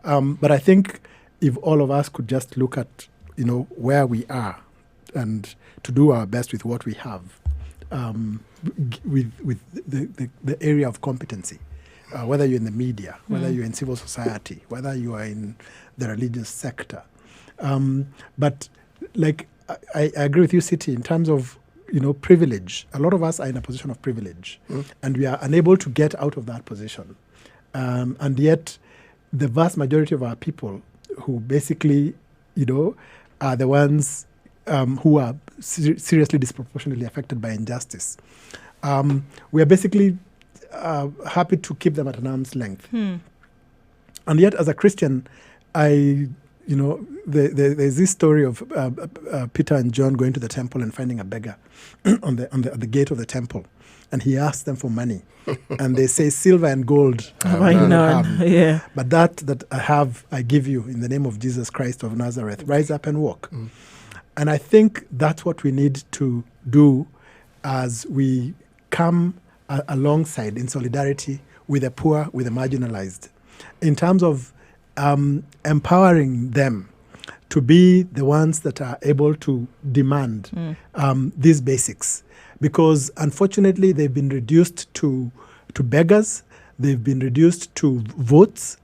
But I think if all of us could just look at, where we are and to do our best with what we have, with the area of competency, whether you're in the media, whether you're in civil society, whether you are in the religious sector. But like I agree with you, City, in terms of privilege. A lot of us are in a position of privilege, and we are unable to get out of that position. And yet, the vast majority of our people, who basically, are the ones who are seriously disproportionately affected by injustice, we are basically happy to keep them at an arm's length. And yet, as a Christian, there's this story of Peter and John going to the temple and finding a beggar on the gate of the temple, and he asks them for money, and they say, "Silver and gold I do not have, yeah. but that I have, I give you in the name of Jesus Christ of Nazareth. Rise up and walk." And I think that's what we need to do as we come alongside in solidarity with the poor, with the marginalized, in terms of empowering them to be the ones that are able to demand these basics. Because unfortunately, they've been reduced to beggars, they've been reduced to votes,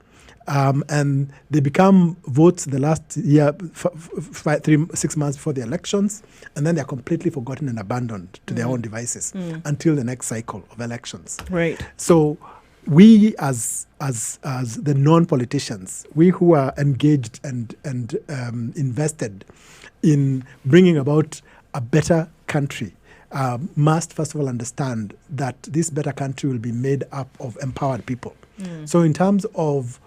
and they become votes the last year, 6 months before the elections, and then they're completely forgotten and abandoned to their own devices until the next cycle of elections. Right. So we as the non-politicians, we who are engaged and invested in bringing about a better country, must first of all understand that this better country will be made up of empowered people. So in terms of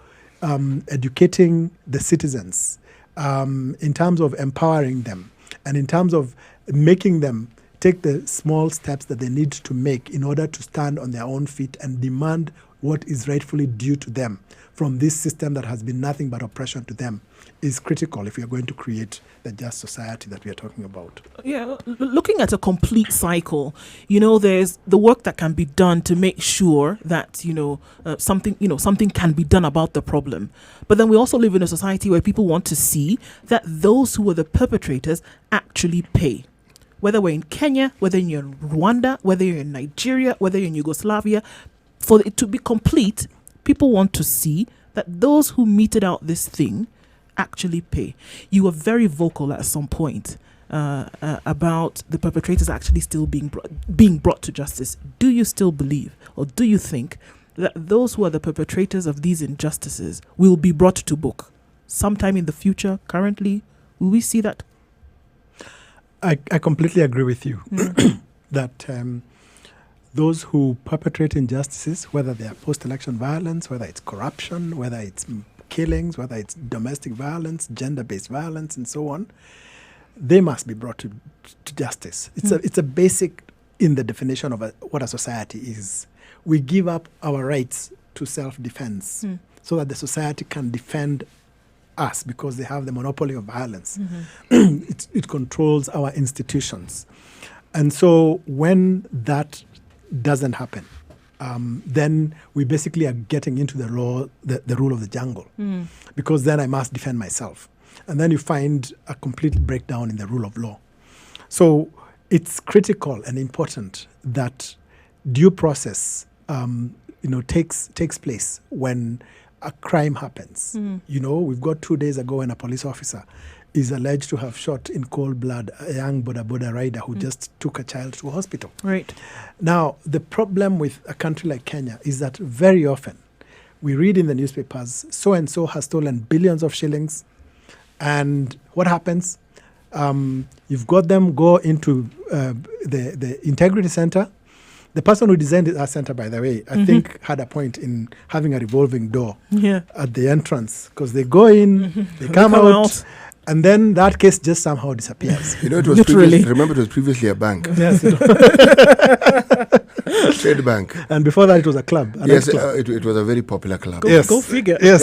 educating the citizens, in terms of empowering them, and in terms of making them take the small steps that they need to make in order to stand on their own feet and demand what is rightfully due to them from this system that has been nothing but oppression to them, is critical if we are going to create the just society that we are talking about. Yeah, looking at a complete cycle, there's the work that can be done to make sure that, something can be done about the problem. But then we also live in a society where people want to see that those who are the perpetrators actually pay. Whether we're in Kenya, whether you're in Rwanda, whether you're in Nigeria, whether you're in Yugoslavia, for it to be complete, people want to see that those who meted out this thing actually pay. You were very vocal at some point about the perpetrators actually still being brought to justice. Do you still believe, or do you think that those who are the perpetrators of these injustices will be brought to book sometime in the future? Currently, will we see that? I completely agree with you that those who perpetrate injustices, whether they are post-election violence, whether it's corruption, whether it's killings, whether it's domestic violence, gender-based violence, and so on, they must be brought to justice. It's a basic in the definition of what a society is. We give up our rights to self-defense so that the society can defend us because they have the monopoly of violence. It controls our institutions. And so when that doesn't happen, then we basically are getting into the rule of the jungle, because then I must defend myself. And then you find a complete breakdown in the rule of law. So it's critical and important that due process takes place when a crime happens. We've got 2 days ago when a police officer is alleged to have shot in cold blood a young boda rider who just took a child to a hospital. Right. Now, the problem with a country like Kenya is that very often we read in the newspapers, so-and-so has stolen billions of shillings, and what happens? You've got them go into the integrity center. The person who designed that center, by the way, I think had a point in having a revolving door at the entrance, because they go in, they come out, and then that case just somehow disappears. You know, it was remember, it was previously a bank. Yes, Trade bank. And before that, it was a club. Yes, it was a very popular club. Go figure. Yes.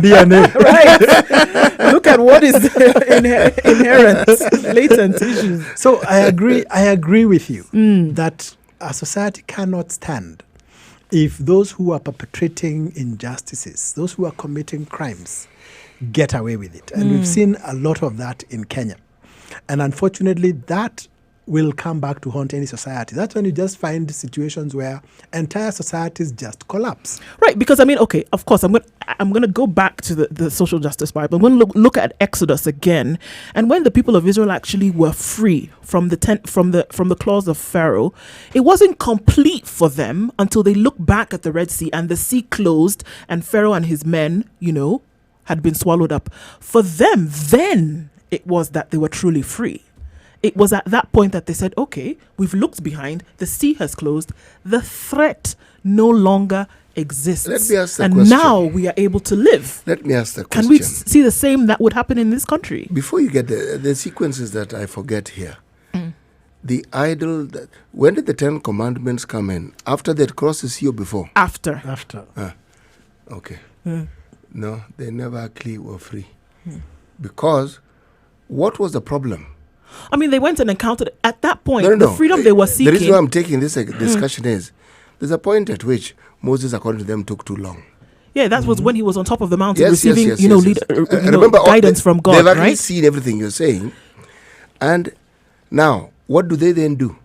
DNA. Right. Look at what is inherent, latent issues. So I agree with you that a society cannot stand if those who are perpetrating injustices, those who are committing crimes, get away with it. And we've seen a lot of that in Kenya. And unfortunately, that will come back to haunt any society. That's when you just find situations where entire societies just collapse. Right, because I mean, okay, of course, I'm going to go back to the social justice Bible. I'm going to look at Exodus again, and when the people of Israel actually were free from the claws of Pharaoh, it wasn't complete for them until they looked back at the Red Sea and the sea closed, and Pharaoh and his men, had been swallowed up. For them, then it was that they were truly free. It was at that point that they said, okay, we've looked behind, the sea has closed, the threat no longer exists. Let me ask the and question. Now we are able to live. Let me ask the question. Can we see the same that would happen in this country? Before you get the sequences that I forget here, the idol, when did the 10 commandments come in? After they'd crossed the sea or before? After. Okay. No, they never actually were free. Because what was the problem? I mean, they went and encountered, at that point, No. the freedom they were seeking. The reason why I'm taking this discussion is, there's a point at which Moses, according to them, took too long. Yeah, that was when he was on top of the mountain Yes, receiving, remember, guidance from God, they've actually right? seen everything you're saying. And now, what do they then do?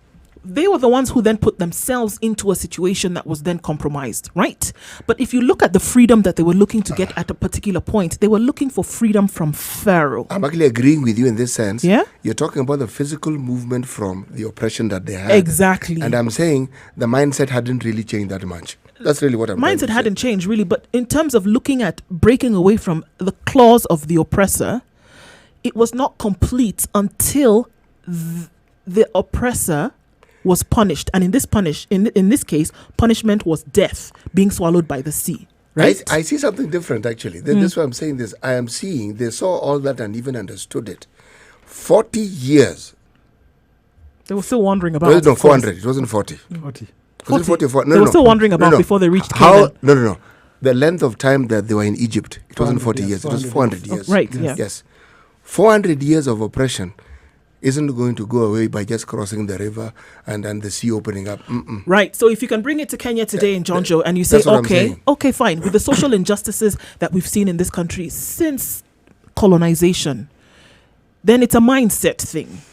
They were the ones who then put themselves into a situation that was then compromised, right? But if you look at the freedom that they were looking to get at a particular point, they were looking for freedom from Pharaoh. I'm actually agreeing with you in this sense. Yeah? You're talking about the physical movement from the oppression that they had. Exactly. And I'm saying the mindset hadn't really changed that much. That's really what I'm Mindset hadn't changed, really. But in terms of looking at breaking away from the claws of the oppressor, it was not complete until the oppressor was punished, and in this case, punishment was death, being swallowed by the sea. Right? I see something different, actually. That's why I'm saying this. I am seeing they saw all that and even understood it. 40 years. They were still wondering about. No, 400. It wasn't 40. 40. Was it 44? No, they were still wondering about before they reached Canaan. No. The length of time that they were in Egypt, it wasn't 40 years. It was 400 years. Oh, right, yeah. Yes. 400 years of oppression isn't going to go away by just crossing the river and the sea opening up. Right. So if you can bring it to Kenya today in John Joe and you say, okay, fine, with the social injustices that we've seen in this country since colonization, then it's a mindset thing.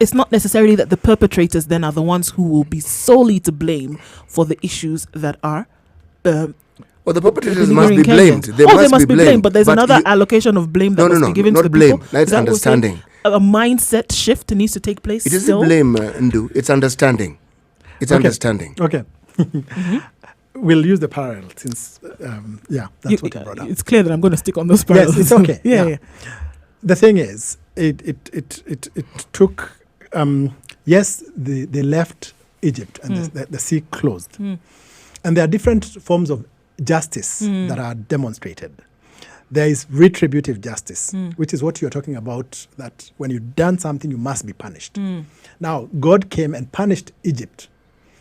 It's not necessarily that the perpetrators then are the ones who will be solely to blame for the issues that are well, the perpetrators must be blamed. They must be blamed. But there's another allocation of blame that must be given to the blame. people. That's understanding. A mindset shift needs to take place. It isn't blame, Ndu. It's understanding. It's understanding. Okay. We'll use the parallel since, that's what you brought up. It's clear that I'm going to stick on those parallels. Yes, it's okay. Yeah. The thing is, it took, they left Egypt and the sea closed. And there are different forms of justice that are demonstrated. There is retributive justice, which is what you're talking about, that when you've done something, you must be punished. Now, God came and punished Egypt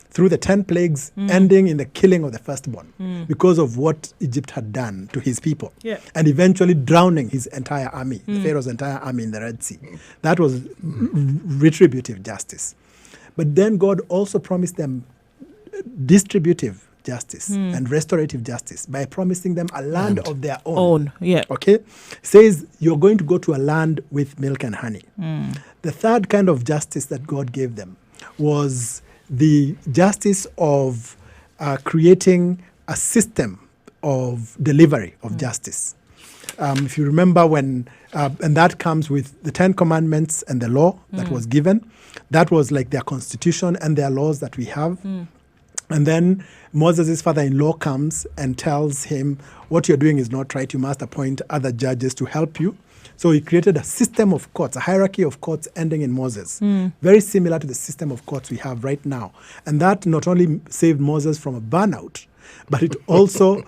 through the 10 plagues, ending in the killing of the firstborn because of what Egypt had done to his people. Yeah. And eventually drowning his entire army, Pharaoh's entire army in the Red Sea. That was retributive justice. But then God also promised them distributive justice and restorative justice by promising them a land of their own. Okay? Says you're going to go to a land with milk and honey. The third kind of justice that God gave them was the justice of creating a system of delivery of justice. If you remember when, and that comes with the 10 Commandments and the law that was given, that was like their constitution and their laws that we have. And then Moses' father-in-law comes and tells him, what you're doing is not right. You must appoint other judges to help you. So he created a system of courts, a hierarchy of courts ending in Moses, very similar to the system of courts we have right now. And that not only saved Moses from a burnout, but it also,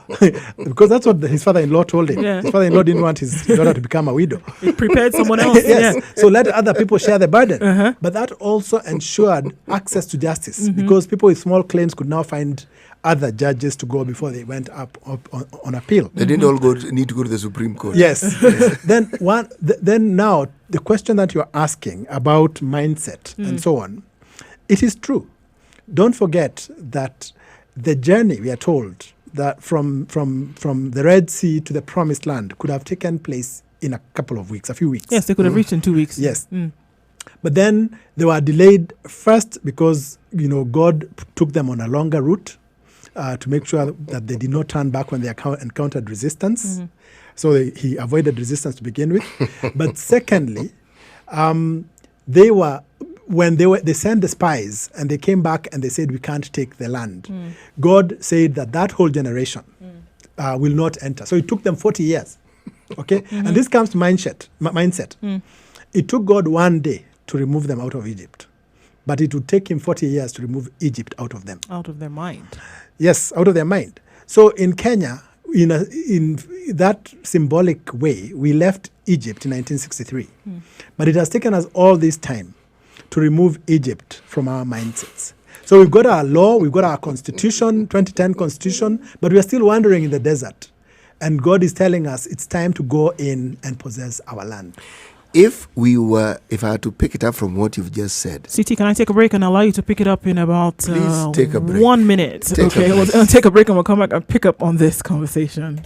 because that's what his father-in-law told him. Yeah. His father-in-law didn't want his daughter to become a widow. It prepared someone else. Yes. Yeah. So let other people share the burden. Uh-huh. But that also ensured access to justice because people with small claims could now find other judges to go before they went up on appeal. They didn't all need to go to the Supreme Court. Yes. Then now the question that you're asking about mindset and so on, it is true. Don't forget that the journey, we are told, that from the Red Sea to the Promised Land could have taken place in a couple of weeks, a few weeks. Yes, they could have reached in 2 weeks. Yes. But then they were delayed first because, God took them on a longer route to make sure that they did not turn back when they encountered resistance. So he avoided resistance to begin with. But secondly, they sent the spies and they came back and they said, we can't take the land. God said that whole generation will not enter. So it took them 40 years. Okay? And this comes to mindset. It took God 1 day to remove them out of Egypt. But it would take him 40 years to remove Egypt out of them. Out of their mind. Yes, out of their mind. So in Kenya, in that symbolic way, we left Egypt in 1963. But it has taken us all this time to remove Egypt from our mindsets. So we've got our law, we've got our constitution, 2010 constitution, but we are still wandering in the desert. And God is telling us it's time to go in and possess our land. If I had to pick it up from what you've just said. CT, can I take a break and allow you to pick it up in about Please take a break. 1 minute? We'll take a break and we'll come back and pick up on this conversation.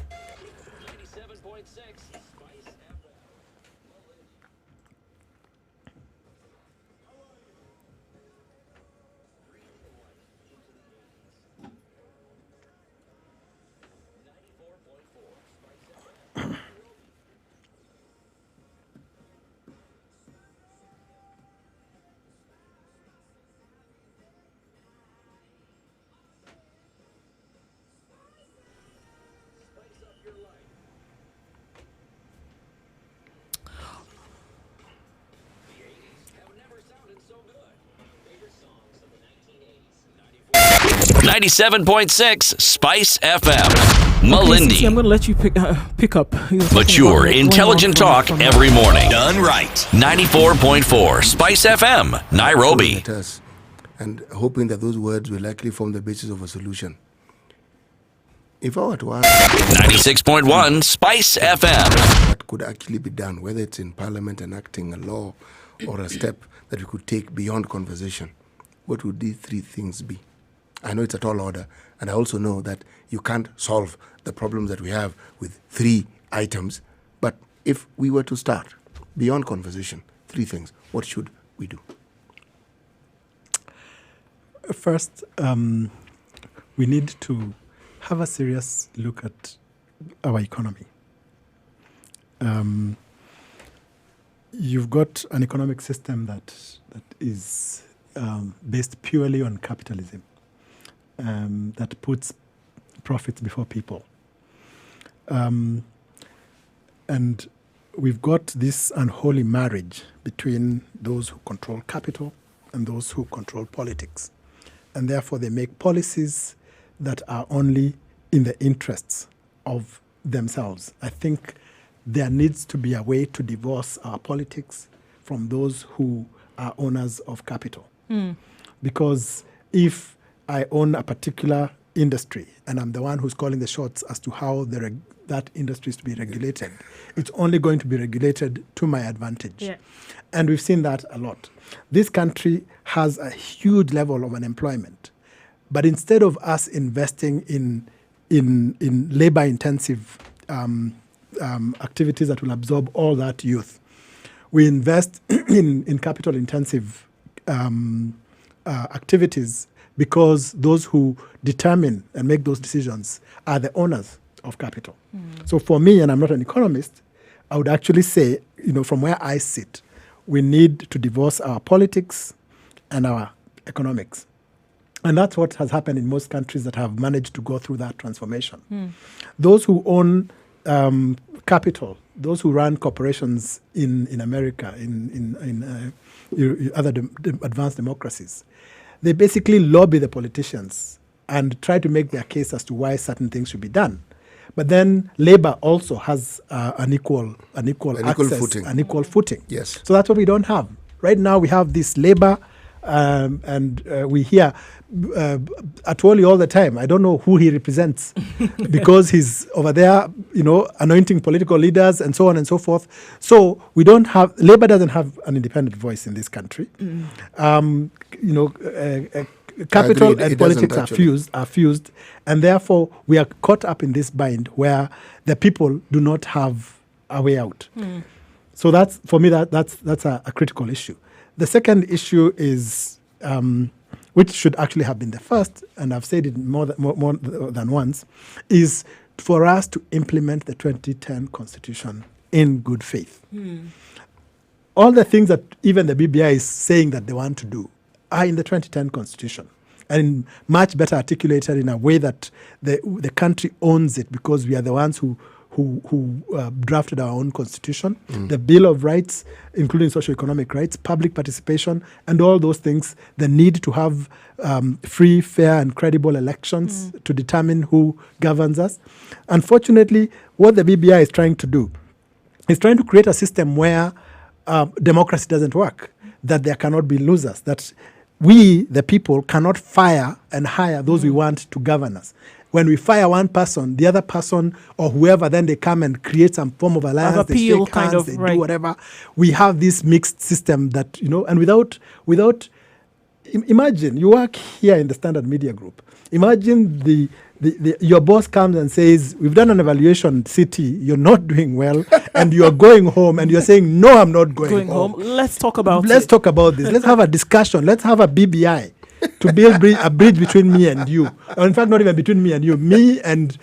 97.6 Spice FM, Okay, Malindi. CT, I'm going to let you pick up. Mature, intelligent talk every morning. Done right. 94.4 Spice FM, Nairobi. At us, and hoping that those words will likely form the basis of a solution. If I were to ask 96.1 Spice FM. what could actually be done, whether it's in Parliament enacting a law or a step that we could take beyond conversation, what would these three things be? I know it's a tall order, and I also know that you can't solve the problems that we have with three items. But if we were to start beyond conversation, three things, what should we do? First, we need to have a serious look at our economy. You've got an economic system that is based purely on capitalism, that puts profits before people. And we've got this unholy marriage between those who control capital and those who control politics. And therefore they make policies that are only in the interests of themselves. I think there needs to be a way to divorce our politics from those who are owners of capital. Because if I own a particular industry and I'm the one who's calling the shots as to how that industry is to be regulated, it's only going to be regulated to my advantage. Yeah. And we've seen that a lot. This country has a huge level of unemployment. But instead of us investing in labor-intensive activities that will absorb all that youth, we invest in capital-intensive activities because those who determine and make those decisions are the owners of capital. So for me, and I'm not an economist, I would actually say, from where I sit, we need to divorce our politics and our economics. And that's what has happened in most countries that have managed to go through that transformation. Those who own capital, those who run corporations in America, in other advanced democracies, they basically lobby the politicians and try to make their case as to why certain things should be done. But then labor also has an equal access, footing. an equal footing. Yes. So that's what we don't have. Right now we have this labor, and we hear Atwoli all the time. I don't know who he represents because he's over there, anointing political leaders and so on and so forth. So we don't have, labor doesn't have an independent voice in this country. Capital and politics are fused, and therefore we are caught up in this bind where the people do not have a way out. So that's, for me, that's a critical issue. The second issue is, which should actually have been the first, and I've said it more than once, is for us to implement the 2010 Constitution in good faith. All the things that even the BBI is saying that they want to do are in the 2010 Constitution, and much better articulated in a way that the country owns it, because we are the ones who drafted our own constitution, the Bill of Rights, including socio-economic rights, public participation, and all those things, the need to have free, fair, and credible elections to determine who governs us. Unfortunately, what the BBI is trying to do is trying to create a system where democracy doesn't work, that there cannot be losers, that we, the people, cannot fire and hire those we want to govern us. When we fire one person, the other person or whoever, then they come and create some form of alliance, they shake hands, they do whatever. We have this mixed system that, and without, imagine, you work here in the Standard Media Group. Imagine your boss comes and says, we've done an evaluation, CT, you're not doing well, and you're going home, and you're saying, no, I'm not going home. Let's talk about this. Let's have a discussion. Let's have a BBI to build a bridge between me and you. Or in fact, not even between me and you, me and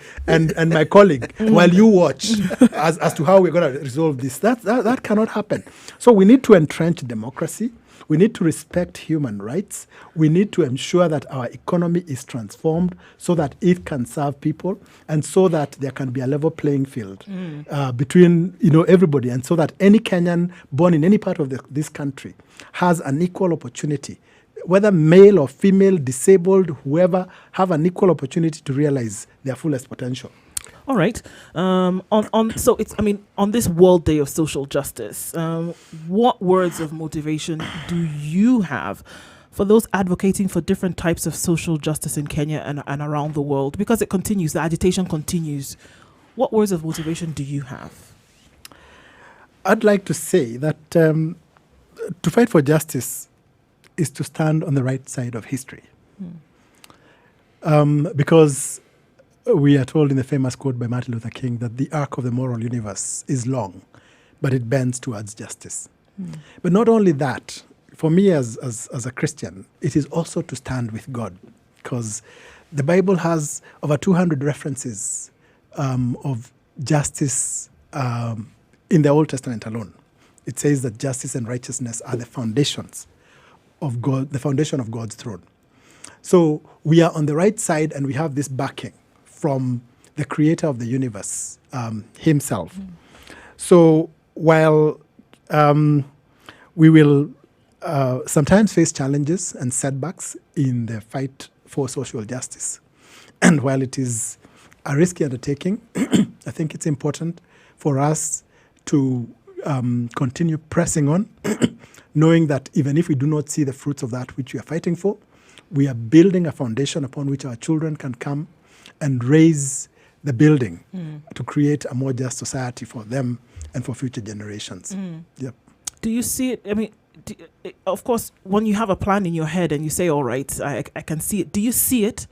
my colleague, while you watch as to how we're going to resolve this. That cannot happen. So we need to entrench democracy. We need to respect human rights. We need to ensure that our economy is transformed so that it can serve people, and so that there can be a level playing field between everybody, and so that any Kenyan born in any part of this country has an equal opportunity, whether male or female, disabled, whoever, have an equal opportunity to realize their fullest potential. All right. On this World Day of Social Justice, what words of motivation do you have for those advocating for different types of social justice in Kenya and around the world? Because it continues, the agitation continues. What words of motivation do you have? I'd like to say that to fight for justice is to stand on the right side of history. Because we are told in the famous quote by Martin Luther King that the arc of the moral universe is long, but it bends towards justice. But not only that, for me as a Christian, it is also to stand with God, because the Bible has over 200 references of justice in the Old Testament alone. It says that justice and righteousness are the foundations of God, the foundation of God's throne. So we are on the right side, and we have this backing from the creator of the universe himself. So while we will sometimes face challenges and setbacks in the fight for social justice, and while it is a risky undertaking, I think it's important for us to continue pressing on, knowing that even if we do not see the fruits of that which we are fighting for, we are building a foundation upon which our children can come and raise the building to create a more just society for them and for future generations. Yep. Do you see it? I mean, of course, when you have a plan in your head and you say, all right, I can see it. Do you see it?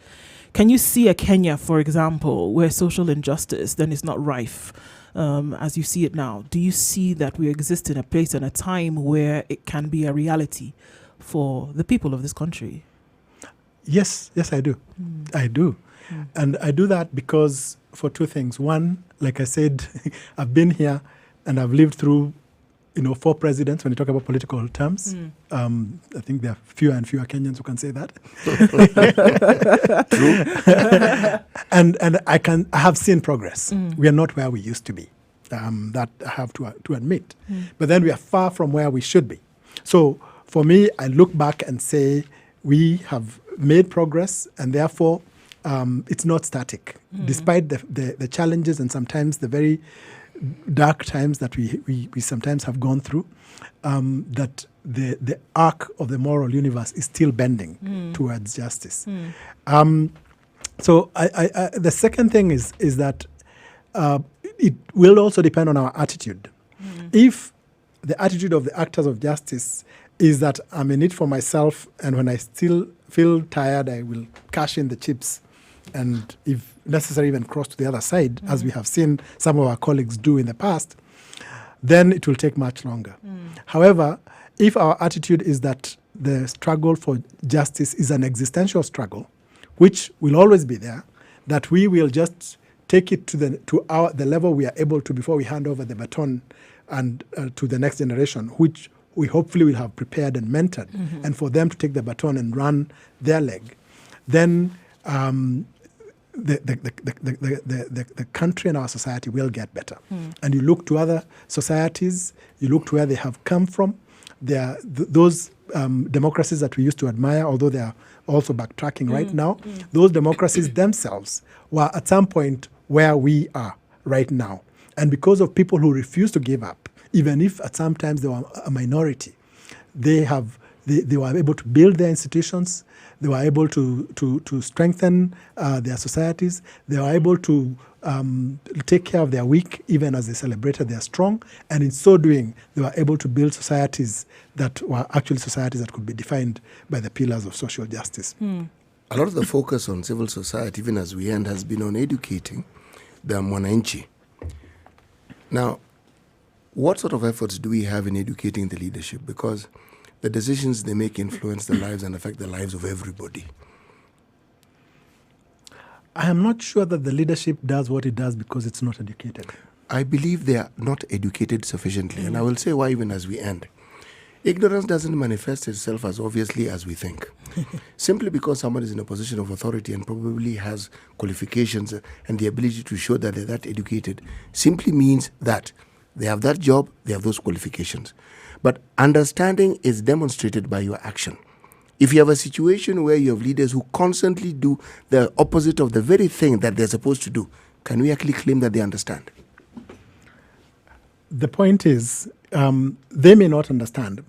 Can you see a Kenya, for example, where social injustice then is not rife as you see it now? Do you see that we exist in a place and a time where it can be a reality for the people of this country? Yes, I do. I do. And I do that because for two things. One, like I said, I've been here and I've lived through 4 presidents when you talk about political terms. I think there are fewer and fewer Kenyans who can say that. True. and I have seen progress. We are not where we used to be. That I have to admit. But then we are far from where we should be. So for me, I look back and say we have made progress, and therefore it's not static, despite the challenges and sometimes the very dark times that we sometimes have gone through, that the arc of the moral universe is still bending towards justice. So the second thing is that it will also depend on our attitude. If the attitude of the actors of justice is that I'm in it for myself, and when I still feel tired, I will cash in the chips, and if necessary, even cross to the other side, as we have seen some of our colleagues do in the past, then it will take much longer. However, if our attitude is that the struggle for justice is an existential struggle, which will always be there, that we will just take it to the level we are able to before we hand over the baton and to the next generation, which we hopefully will have prepared and mentored, and for them to take the baton and run their leg, then the country and our society will get better. And you look to other societies, you look to where they have come from. There are those democracies that we used to admire, although they are also backtracking right now. Those democracies themselves were at some point where we are right now. And because of people who refuse to give up, even if at some times they were a minority, they were able to build their institutions, they were able to strengthen their societies, they were able to take care of their weak even as they celebrated their strong, and in so doing they were able to build societies that were actually societies that could be defined by the pillars of social justice. A lot of the focus on civil society, even as we end, has been on educating the mwananchi. Now, what sort of efforts do we have in educating the leadership? Because the decisions they make influence the lives and affect the lives of everybody. I am not sure that the leadership does what it does because it's not educated. I believe they are not educated sufficiently, and I will say why even as we end. Ignorance doesn't manifest itself as obviously as we think. Simply because someone is in a position of authority and probably has qualifications and the ability to show that they're that educated simply means that they have that job, they have those qualifications. But understanding is demonstrated by your action. If you have a situation where you have leaders who constantly do the opposite of the very thing that they're supposed to do, can we actually claim that they understand? The point is, they may not understand.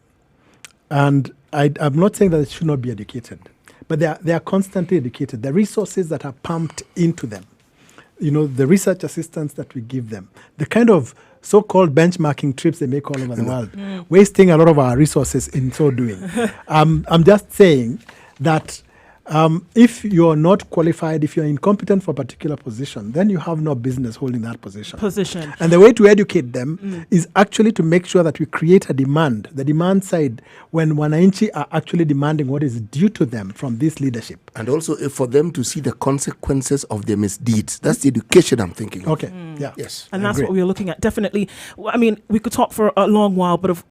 And I'm not saying that they should not be educated, but they are constantly educated. The resources that are pumped into them, the research assistance that we give them, the kind of so-called benchmarking trips they make all over the world, wasting a lot of our resources in so doing. I'm just saying that if you're not qualified, if you're incompetent for a particular position, then you have no business holding that position. And the way to educate them is actually to make sure that we create a demand, the demand side, when wananchi are actually demanding what is due to them from this leadership. And also for them to see the consequences of their misdeeds. That's the education I'm thinking of. Okay, yeah. Yes. And that's what we're looking at, definitely. I mean, we could talk for a long while, but